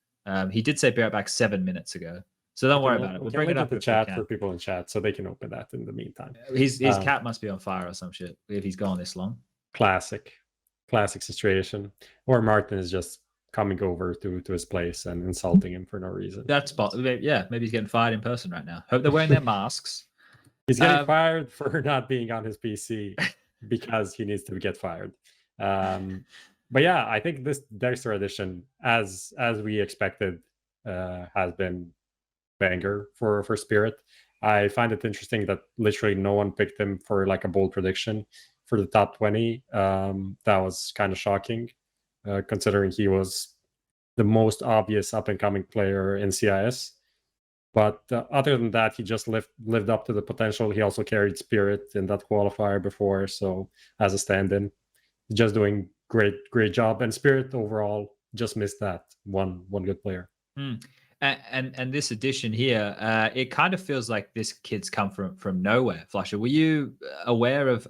he did say be right back 7 minutes ago. So don't worry about it. We'll bring it up in the chat for people in chat so they can open that in the meantime. His cat must be on fire or some shit if he's gone this long. Classic situation. Or Martin is just coming over to his place and insulting him for no reason. That's yeah. Maybe he's getting fired in person right now. Hope they're wearing their masks. He's getting fired for not being on his PC because he needs to get fired. But yeah, I think this Degster edition, as we expected, has been banger for Spirit. I find it interesting that literally no one picked him for like a bold prediction for the top 20. That was kind of shocking, considering he was the most obvious up-and-coming player in CIS. But other than that, he just lived up to the potential. He also carried Spirit in that qualifier before, so as a stand-in, just doing great job. And Spirit overall just missed that one good player. And this edition here, it kind of feels like this kid's come from nowhere. flusha, were you aware of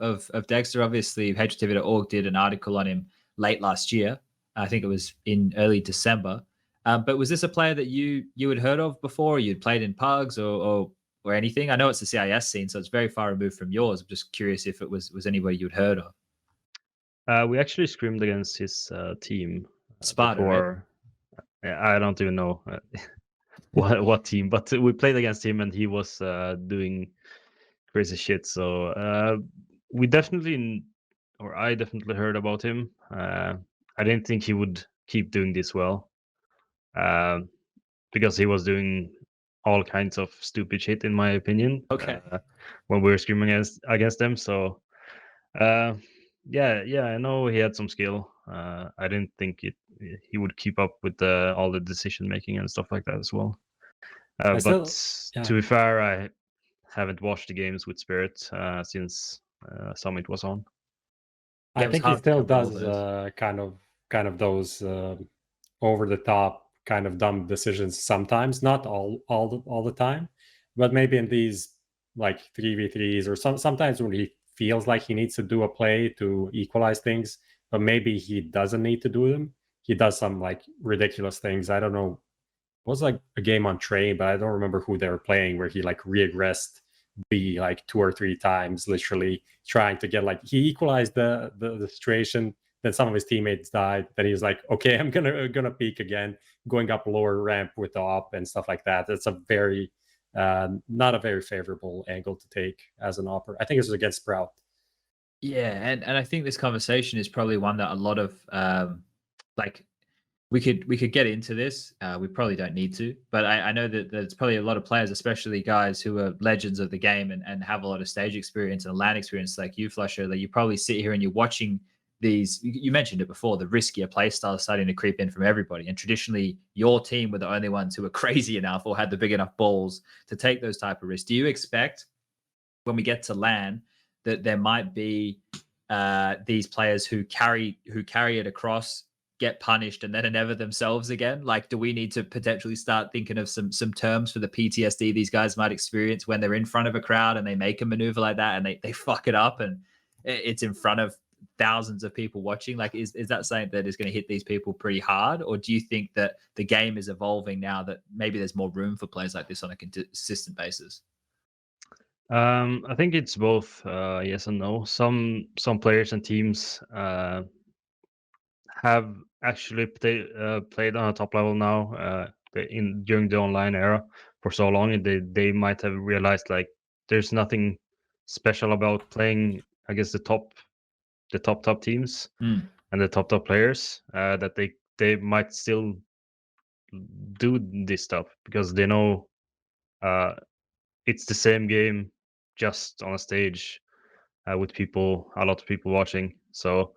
Degster? Obviously, HLTV.org did an article on him late last year. I think it was in early December. But was this a player that you had heard of before? You'd played in pugs or anything? I know it's the CIS scene, so it's very far removed from yours. I'm just curious if it was anybody you'd heard of. We actually scrimmed against his team. Sparta, right? I don't even know what team, but we played against him and he was doing crazy shit. So I definitely heard about him. I didn't think he would keep doing this well. Because he was doing all kinds of stupid shit, in my opinion. Okay. When we were screaming against them, so yeah, I know he had some skill. I didn't think he would keep up with all the decision making and stuff like that as well. To be fair, I haven't watched the games with Spirit since Summit was on. I think he still does kind of those over the top kind of dumb decisions sometimes, not all the time, but maybe in these like 3v3s or sometimes when he feels like he needs to do a play to equalize things, but maybe he doesn't need to do them. He does some like ridiculous things. I don't know. It was like a game on Train, but I don't remember who they were playing where he like regressed B like 2 or 3 times, literally trying to get like he equalized the situation. Then some of his teammates died. Then he was like, okay, I'm gonna peek again, going up lower ramp with the op and stuff like that. It's a very not a very favorable angle to take as an opper. I think this was against Sprout. Yeah, and I think this conversation is probably one that a lot of we could get into this. We probably don't need to, but I know that there's probably a lot of players, especially guys who are legends of the game and have a lot of stage experience and LAN experience like you, flusha, that you probably sit here and you're watching these. You mentioned it before, the riskier play style starting to creep in from everybody. And traditionally, your team were the only ones who were crazy enough or had the big enough balls to take those type of risks. Do you expect when we get to LAN that there might be these players who carry it across, get punished, and then are never themselves again? Like, do we need to potentially start thinking of some terms for the PTSD these guys might experience when they're in front of a crowd and they make a maneuver like that and they fuck it up and it's in front of thousands of people watching? Like, is that something that is going to hit these people pretty hard? Or do you think that the game is evolving now that maybe there's more room for players like this on a consistent basis? I think it's both yes and no. Some players and teams have actually played on a top level now during the online era for so long, and they might have realized like there's nothing special about playing against the top teams and the top players, that they might still do this stuff because they know it's the same game just on a stage with a lot of people watching. So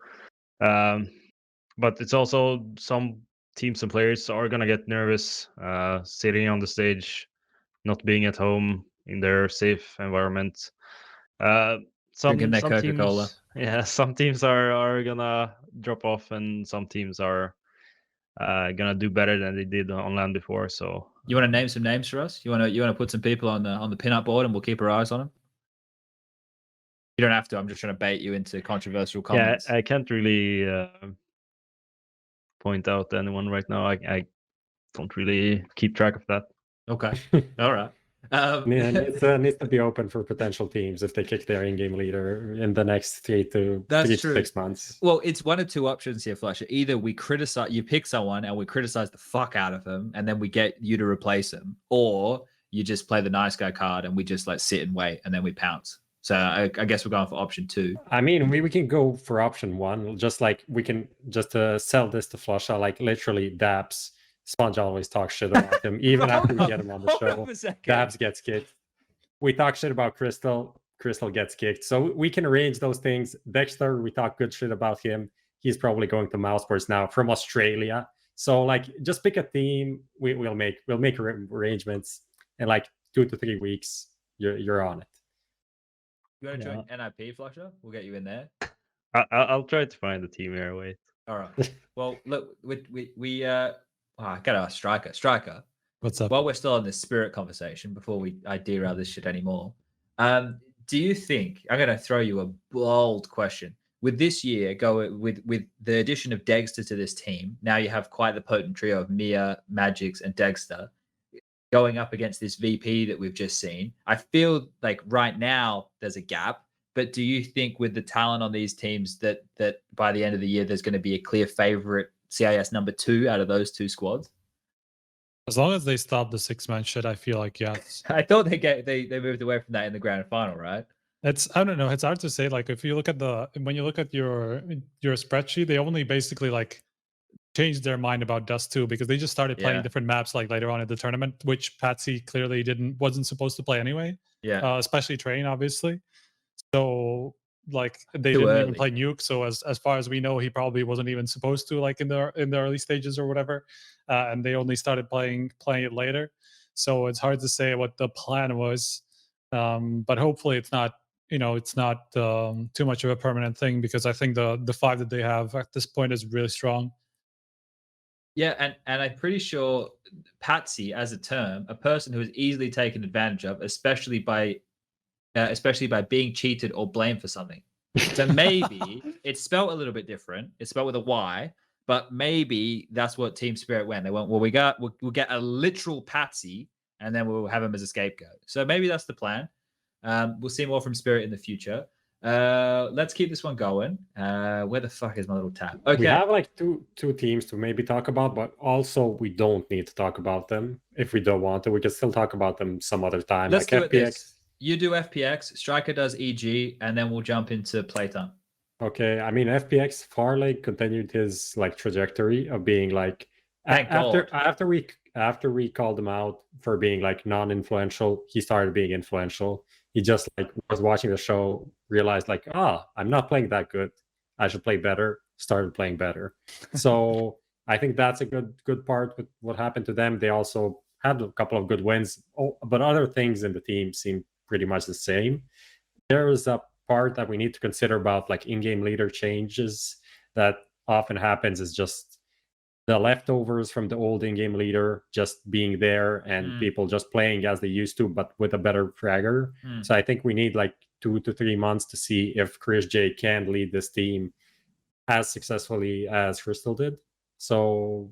but it's also some teams and players are gonna get nervous sitting on the stage, not being at home in their safe environment. Drinking their Coca-Cola. Teams, yeah, some teams are gonna drop off, and some teams are gonna do better than they did on LAN before. So you want to name some names for us? You want to put some people on the pinup board, and we'll keep our eyes on them. You don't have to. I'm just trying to bait you into controversial comments. Yeah, I can't really point out anyone right now. I don't really keep track of that. Okay, all right. Needs to be open for potential teams if they kick their in-game leader in the next 3 to 6 months. Well, it's one of two options here, flusha. Either we criticize, you pick someone and we criticize the fuck out of them, and then we get you to replace them, or you just play the nice guy card and we just like sit and wait and then we pounce. So I guess we're going for option 2. I mean, we can go for option 1. Just like we can just sell this to flusha, like literally dabs. SPUNJ always talks shit about him, even after we get him on the show. Dabs gets kicked. We talk shit about Crystal. Crystal gets kicked. So we can arrange those things. Degster, we talk good shit about him. He's probably going to mousesports now from Australia. So like, just pick a team. We'll make arrangements, and like 2 to 3 weeks, you're on it. You want to join NIP, flusha? We'll get you in there. I'll try to find the team here. Wait. All right. Well, look, we I gotta ask Striker. Striker, what's up? While we're still on this spirit conversation, before I derail this shit anymore, do you think, I'm gonna throw you a bold question. With this year, with the addition of degster to this team, now you have quite the potent trio of Mia, Magix, and degster going up against this VP that we've just seen. I feel like right now there's a gap, but do you think with the talent on these teams that by the end of the year there's going to be a clear favorite CIS number 2 out of those 2 squads? As long as they stop the 6-man shit, I feel like yes. I thought they moved away from that in the grand final, right? I don't know. It's hard to say. Like if you look at when you look at your spreadsheet, they only basically like changed their mind about Dust 2 because they just started playing different maps like later on in the tournament, which Patsy clearly wasn't supposed to play anyway. Yeah. Especially Train, obviously. So like they didn't even play Nuke. So as far as we know, he probably wasn't even supposed to, like in the early stages or whatever. And they only started playing it later. So it's hard to say what the plan was. But hopefully it's not, it's not too much of a permanent thing, because I think the 5 that they have at this point is really strong. Yeah, and I'm pretty sure Patsy, as a term, a person who is easily taken advantage of, especially by being cheated or blamed for something. So maybe it's spelled a little bit different. It's spelled with a Y, but maybe that's what Team Spirit went. They went, well, we'll get a literal Patsy, and then we'll have him as a scapegoat. So maybe that's the plan. We'll see more from Spirit in the future. Let's keep this one going. Where the fuck is my little tab? Okay, we have like two teams to maybe talk about, but also we don't need to talk about them if we don't want to. We can still talk about them some other time. Let's like do FPX. It you do FPX, Striker does EG, and then we'll jump into playtime. Okay, I mean FPX Farley continued his like trajectory of being like Thank God. After we called him out for being like non-influential, he started being influential. He just like was watching the show, realized like, I'm not playing that good. I should play better. Started playing better. So I think that's a good part with what happened to them. They also had a couple of good wins, but other things in the team seem pretty much the same. There is a part that we need to consider about like in-game leader changes that often happens is just the leftovers from the old in-game leader just being there and people just playing as they used to, but with a better fragger. So I think we need like 2 to 3 months to see if Chris J can lead this team as successfully as Crystal did. So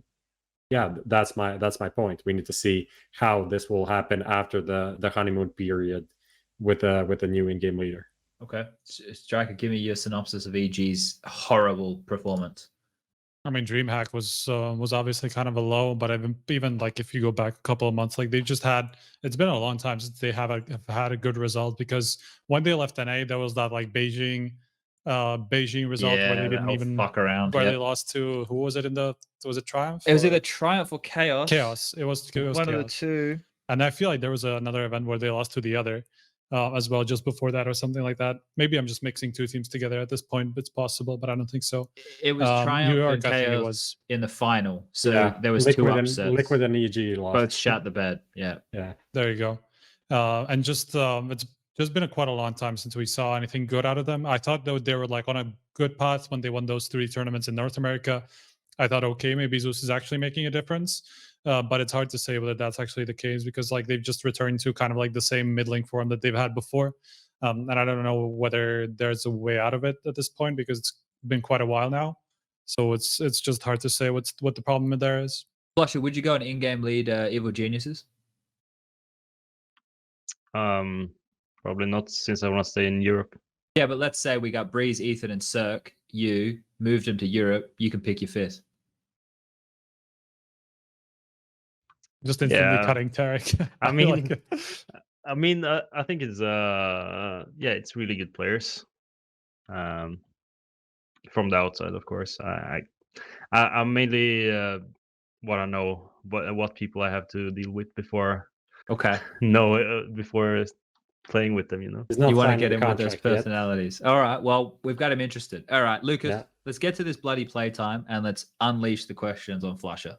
yeah, that's my point. We need to see how this will happen after the honeymoon period with a new in-game leader. Okay, Striker, give me your synopsis of EG's horrible performance. I mean, DreamHack was obviously kind of a low, but even like if you go back a couple of months, like they just had. It's been a long time since they have had a good result, because when they left NA, there was that like Beijing result where they didn't even fuck around. Where they lost to, who was it was it Triumph? It was either Triumph or Chaos. It was one Chaos. of the two. And I feel like there was another event where they lost to the other as well, just before that or something like that. Maybe I'm just mixing two teams together at this point. It's possible, but I don't think so. It was Triumph New York, and I think Chaos it was in the final. So there was two upsets. Liquid and EG lost. Both shat the bed. Yeah. There you go. And just it's just been quite a long time since we saw anything good out of them. I thought that they were like on a good path when they won those 3 tournaments in North America. I thought, okay, maybe Zeus is actually making a difference. But it's hard to say whether that's actually the case, because like they've just returned to kind of like the same middling form that they've had before. And I don't know whether there's a way out of it at this point, because it's been quite a while now. So it's just hard to say what the problem there is. flusha, would you go an in-game lead Evil Geniuses? Probably not, since I want to stay in Europe. Yeah, but let's say we got Breeze, Ethan, and Cirque. You moved them to Europe. You can pick your fifth. Just instantly cutting Tarek. I mean, I think it's it's really good players. From the outside, of course. I'm mainly what I know, what people I have to deal with before. Okay. Before playing with them, you know. You want to get in with those personalities. All right. Well, we've got him interested. All right, Lucas, let's get to this bloody playtime and let's unleash the questions on flusha.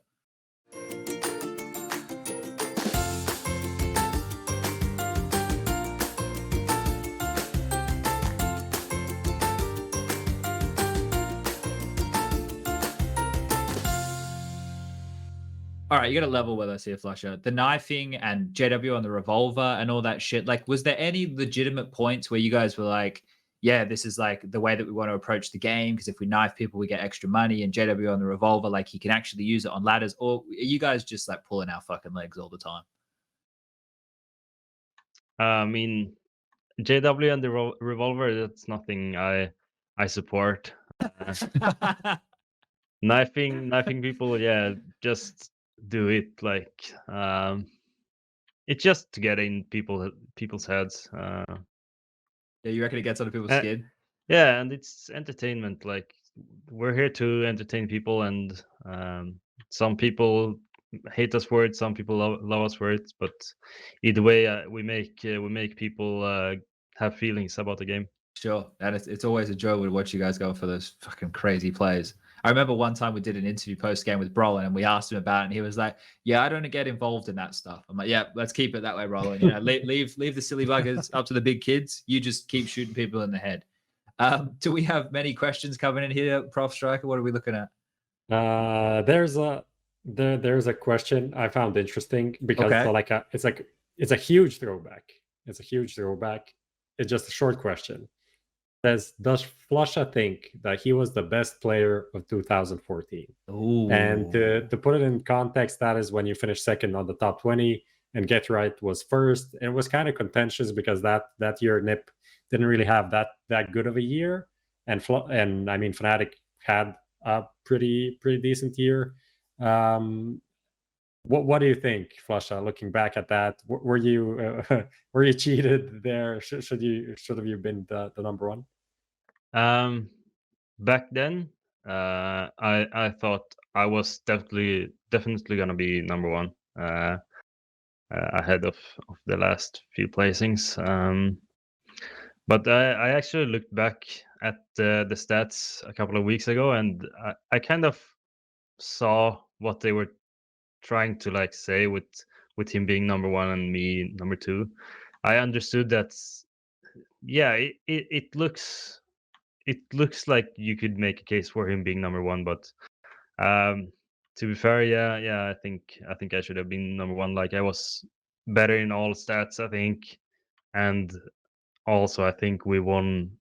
All right, you got to level with us here, flusha. The knifing and JW on the revolver and all that shit. Like, was there any legitimate points where you guys were like, yeah, this is like the way that we want to approach the game, because if we knife people, we get extra money, and JW on the revolver, like he can actually use it on ladders? Or are you guys just like pulling our fucking legs all the time? I mean, JW and the revolver, that's nothing I support. Knifing people, just do it. Like it's just to get in people's heads. Yeah, you reckon it gets under people's skin? Yeah, and it's entertainment. Like, we're here to entertain people, and some people hate us for it, some people love us for it, but either way, we make people have feelings about the game. Sure, and it's always a joy to watch you guys go for those fucking crazy plays. I remember one time we did an interview post game with Brolin, and we asked him about it, and he was like, "Yeah, I don't get involved in that stuff." I'm like, "Yeah, let's keep it that way, Brolin. You know, leave the silly buggers up to the big kids. You just keep shooting people in the head." Do we have many questions coming in here, Prof Striker? What are we looking at? There's a question I found interesting, because it's a huge throwback. It's a huge throwback. It's just a short question. Says, does flusha think that he was the best player of 2014? Ooh. And to put it in context, that is when you finished second on the top 20 and Get Right was first. And it was kind of contentious because that year NiP didn't really have that good of a year. And I mean, Fnatic had a pretty decent year. What do you think, flusha, looking back at that? Were you cheated there? Should have you been the number one? Back then, I thought I was definitely gonna be number one, ahead of the last few placings. But I actually looked back at the stats a couple of weeks ago, and I kind of saw what they were trying to like say with him being number one and me number two. I understood that. Yeah, it looks like you could make a case for him being number one, but to be fair, yeah, I think I should have been number one. Like I was better in all stats, I think, and also I think we won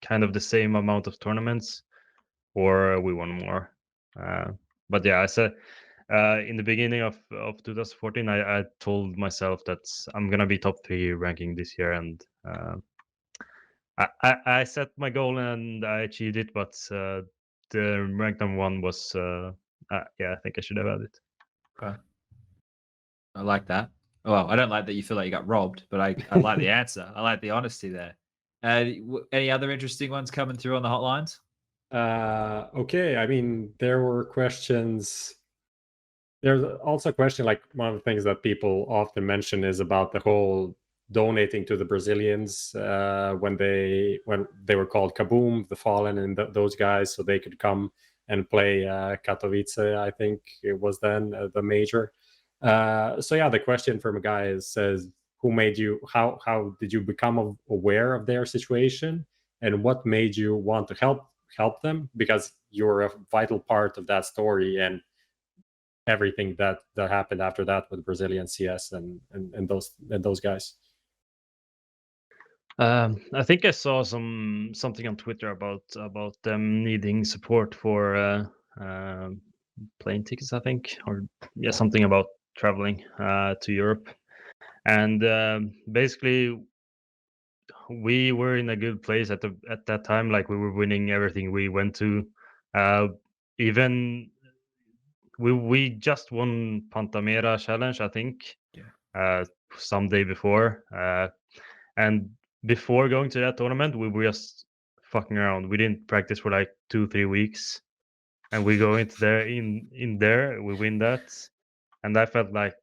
kind of the same amount of tournaments, or we won more. But yeah, I said in the beginning of 2014, I told myself that I'm gonna be top 3 ranking this year, and I set my goal and I achieved it. But the rank number 1 was yeah, I think I should have had it. Okay. I like that. Well, I don't like that you feel like you got robbed, but I like the answer. I like the honesty there. Any other interesting ones coming through on the hotlines? Okay, I mean, there were questions. There's also a question, like one of the things that people often mention is about the whole donating to the Brazilians when they were called KaBuM, the Fallen, and those guys, so they could come and play Katowice. I think it was then the major. So yeah, the question from a guy says, "Who made you? How did you become aware of their situation, and what made you want to help them? Because you're a vital part of that story and everything that happened after that with Brazilian CS and those guys." I think I saw something on Twitter about them needing support for plane tickets, I think, or yeah, something about traveling to Europe. And basically, we were in a good place at that time. Like we were winning everything we went to. Even we just won Pantamera Challenge, I think. Yeah. Some day before. And before going to that tournament, we were just fucking around. We didn't practice for like 2-3 weeks, and we go into there in there. We win that, and I felt like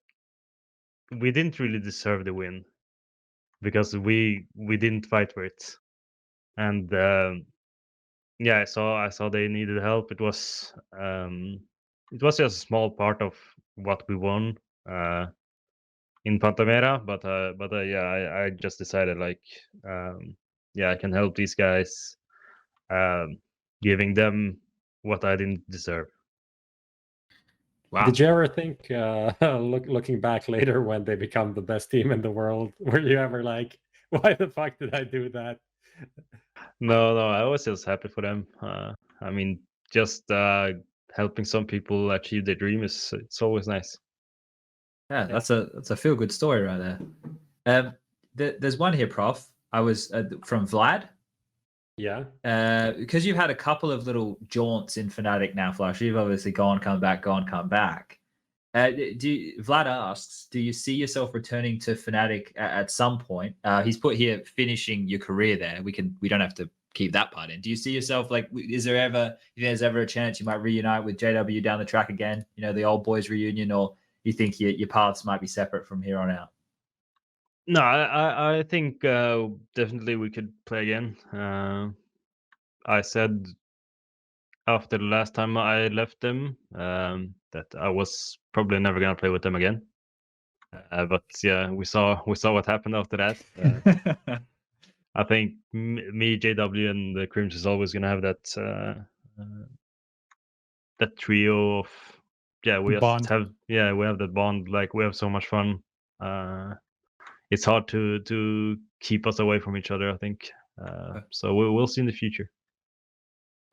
we didn't really deserve the win because we didn't fight for it. And yeah, I saw they needed help. It was just a small part of what we won in Pantamera, but yeah, I just decided like yeah, I can help these guys, giving them what I didn't deserve. Wow. Did you ever think, looking back later when they become the best team in the world, were you ever like, why the fuck did I do that? No, I was just happy for them. I mean, just helping some people achieve their dream it's always nice. Yeah, that's a feel good story right there. There's one here, Prof. I was from Vlad. Yeah. Because you've had a couple of little jaunts in Fnatic now, flusha. You've obviously gone, come back. Vlad asks, do you see yourself returning to Fnatic at some point? He's put here finishing your career there. We don't have to keep that part in. Do you see yourself like? Is there ever? If there's ever a chance you might reunite with JW down the track again? You know, the old boys reunion, or you think your paths might be separate from here on out? No, I think definitely we could play again. I said after the last time I left them that I was probably never gonna play with them again. But yeah, we saw what happened after that. I think me, JW, and the Crims is always gonna have that that trio of we have that bond. Like we have so much fun. It's hard to keep us away from each other, I think. So we'll see in the future.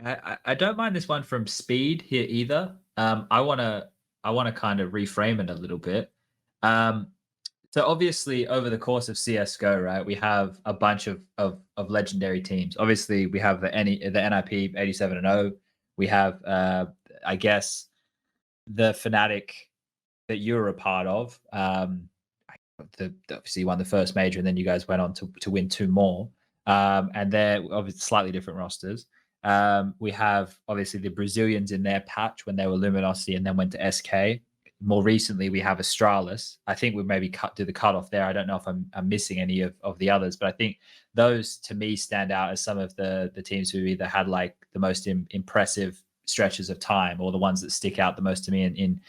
I don't mind this one from Speed here either. I wanna kind of reframe it a little bit. So obviously over the course of CS:GO, right, we have a bunch of legendary teams. Obviously we have the NIP 87-0. We have I guess the Fnatic that you're a part of. Obviously you won the first major, and then you guys went on to win 2 more. And they're obviously slightly different rosters. We have obviously the Brazilians in their patch when they were Luminosity and then went to SK. More recently, we have Astralis. I think we maybe do the cutoff there. I don't know if I'm missing any of the others, but I think those to me stand out as some of the teams who either had like the most impressive stretches of time or the ones that stick out the most to me in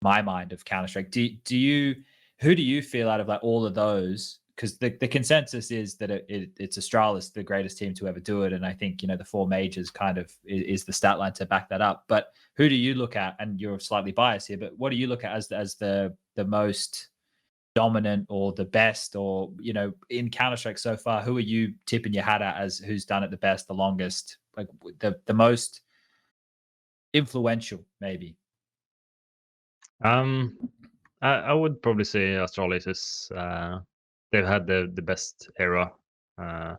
my mind of Counter-Strike. Who do you feel out of like all of those? Because the consensus is that it's Astralis, the greatest team to ever do it. And I think, the four majors kind of is the stat line to back that up. But who do you look at, and you're slightly biased here, but what do you look at as the most dominant or the best, or, in Counter-Strike so far, who are you tipping your hat at as who's done it the best, the longest, like the most influential, maybe? I would probably say Astralis is... they've had the best era. I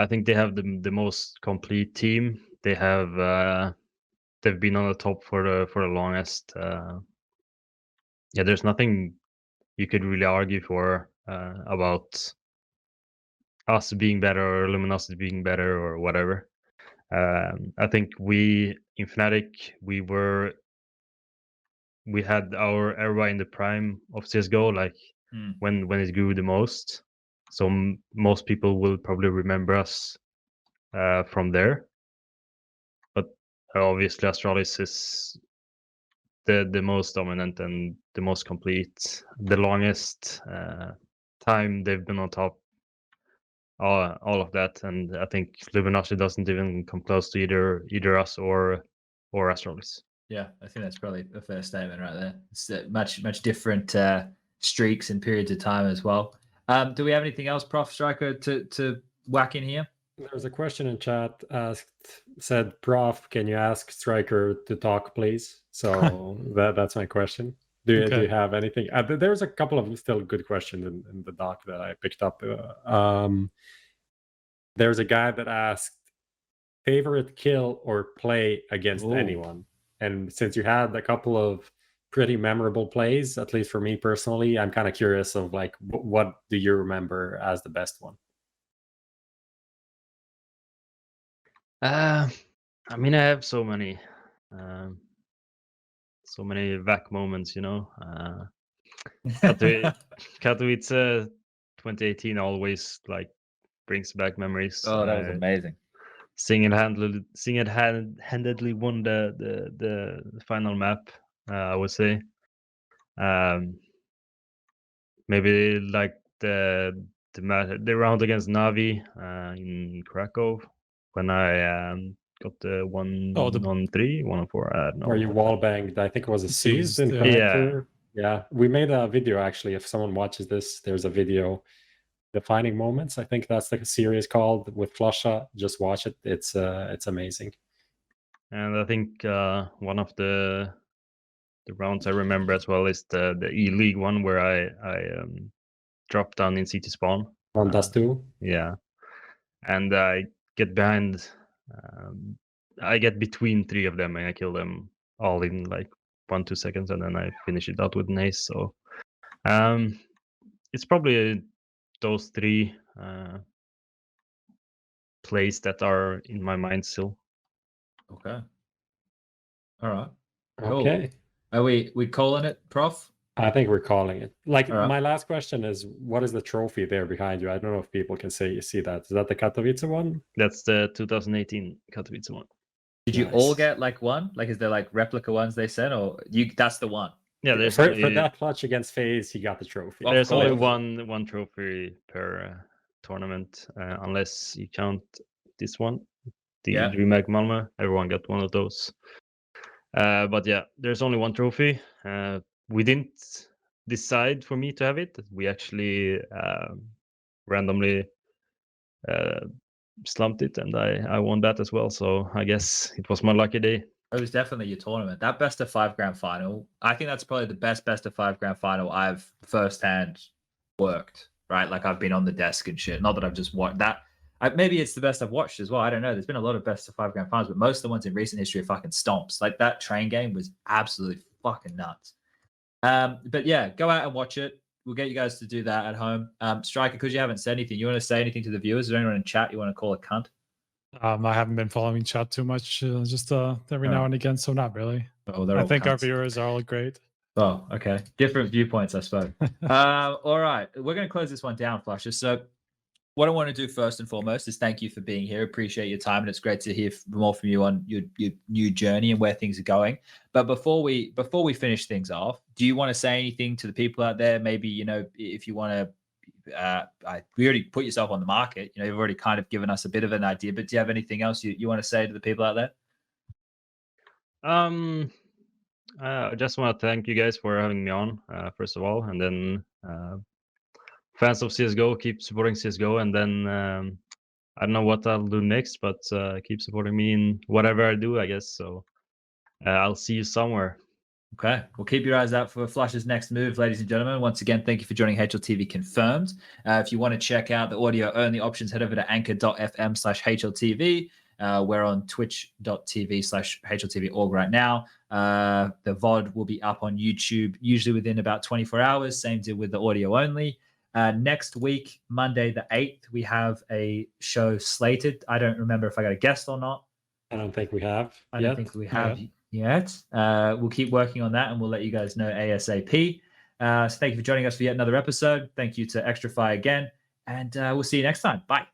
think they have the most complete team. They have they've been on the top for the longest. Yeah, there's nothing you could really argue for about us being better or Luminosity being better or whatever. I think we in Fnatic we had our era in the prime of CSGO, like when it grew the most. So most people will probably remember us from there. But obviously Astralis is the most dominant and the most complete, the longest time they've been on top. All of that, and I think Luminosity doesn't even come close to either us or Astralis. Yeah, I think that's probably a fair statement right there. It's much different streaks and periods of time as well. Do we have anything else, Prof Striker, to whack in here? There's a question in chat said, Prof, can you ask Striker to talk, please? So that's my question. Do you have anything? There's a couple of still good questions in the doc that I picked up. There's a guy that asked, favorite kill or play against anyone? And since you had a couple of pretty memorable plays, at least for me personally, I'm kind of curious of like, what do you remember as the best one? I mean, I have so many VAC moments, Katowice 2018 always like brings back memories. Oh, that was amazing. Single-handedly won the final map, I would say. Maybe like the round against Navi in Krakow when I got the 1-on-3, 1-on-4. I don't know. Where you wallbanged, I think it was a seized in connector. Yeah, we made a video actually. If someone watches this, there's a video. Defining moments, I think that's the series called, with flusha. Just watch it. It's amazing. And I think one of the rounds I remember as well is the E-League one where I dropped down in CT spawn. On Dust2? Yeah. And I get behind, I get between three of them and I kill them all in like 1-2 seconds, and then I finish it out with an ace. So it's probably those three plays that are in my mind still. Okay. All right. Okay. Cool. Are we calling it, Prof? I think we're calling it. Like, my last question is, what is the trophy there behind you? I don't know if people can see that. Is that the Katowice one? That's the 2018 Katowice one. Did you all get like one? Like, is there like replica ones they sent, or that's the one? Yeah, there's for that clutch against FaZe, he got the trophy. There's only one trophy per tournament, unless you count this one, the DreamHack Malmö. Everyone got one of those. But yeah, there's only one trophy. We didn't decide for me to have it. We actually randomly slumped it, and I won that as well. So I guess it was my lucky day. It was definitely your tournament. That best of 5 grand final, I think that's probably the best of 5 grand final I've firsthand worked, right? Like, I've been on the desk and shit. Not that I've just watched that. Maybe it's the best I've watched as well. I don't know. There's been a lot of best of 5 grand finals, but most of the ones in recent history are fucking stomps. Like, that train game was absolutely fucking nuts. But yeah, go out and watch it. We'll get you guys to do that at home. Striker, because you haven't said anything, you want to say anything to the viewers? Is there anyone in chat you want to call a cunt? I haven't been following chat too much, just every now and again, so not really. Oh, they're I all think our cunts. viewers are all great. Oh, okay. Different viewpoints, I suppose. All right. We're going to close this one down, flusha. So what I want to do first and foremost is thank you for being here. Appreciate your time, and it's great to hear more from you on your new journey and where things are going. But before we finish things off, do you want to say anything to the people out there? Maybe, you know, if you want to, we already put yourself on the market. You know, you've already kind of given us a bit of an idea. But do you have anything else you want to say to the people out there? I just want to thank you guys for having me on, first of all, and then fans of CSGO, keep supporting CSGO, and then I don't know what I'll do next, but keep supporting me in whatever I do, I guess. So I'll see you somewhere. Okay, well, keep your eyes out for flusha's next move, ladies and gentlemen. Once again, thank you for joining HLTV Confirmed. If you want to check out the audio-only options, head over to anchor.fm/HLTV. We're on twitch.tv/HLTV.org right now. The VOD will be up on YouTube, usually within about 24 hours. Same deal with the audio-only. Next week, Monday the 8th, we have a show slated. I don't remember if I got a guest or not. I don't think we have. I don't think we have yet. We'll keep working on that, and we'll let you guys know ASAP. So thank you for joining us for yet another episode. Thank you to Extrafy again, and we'll see you next time. Bye.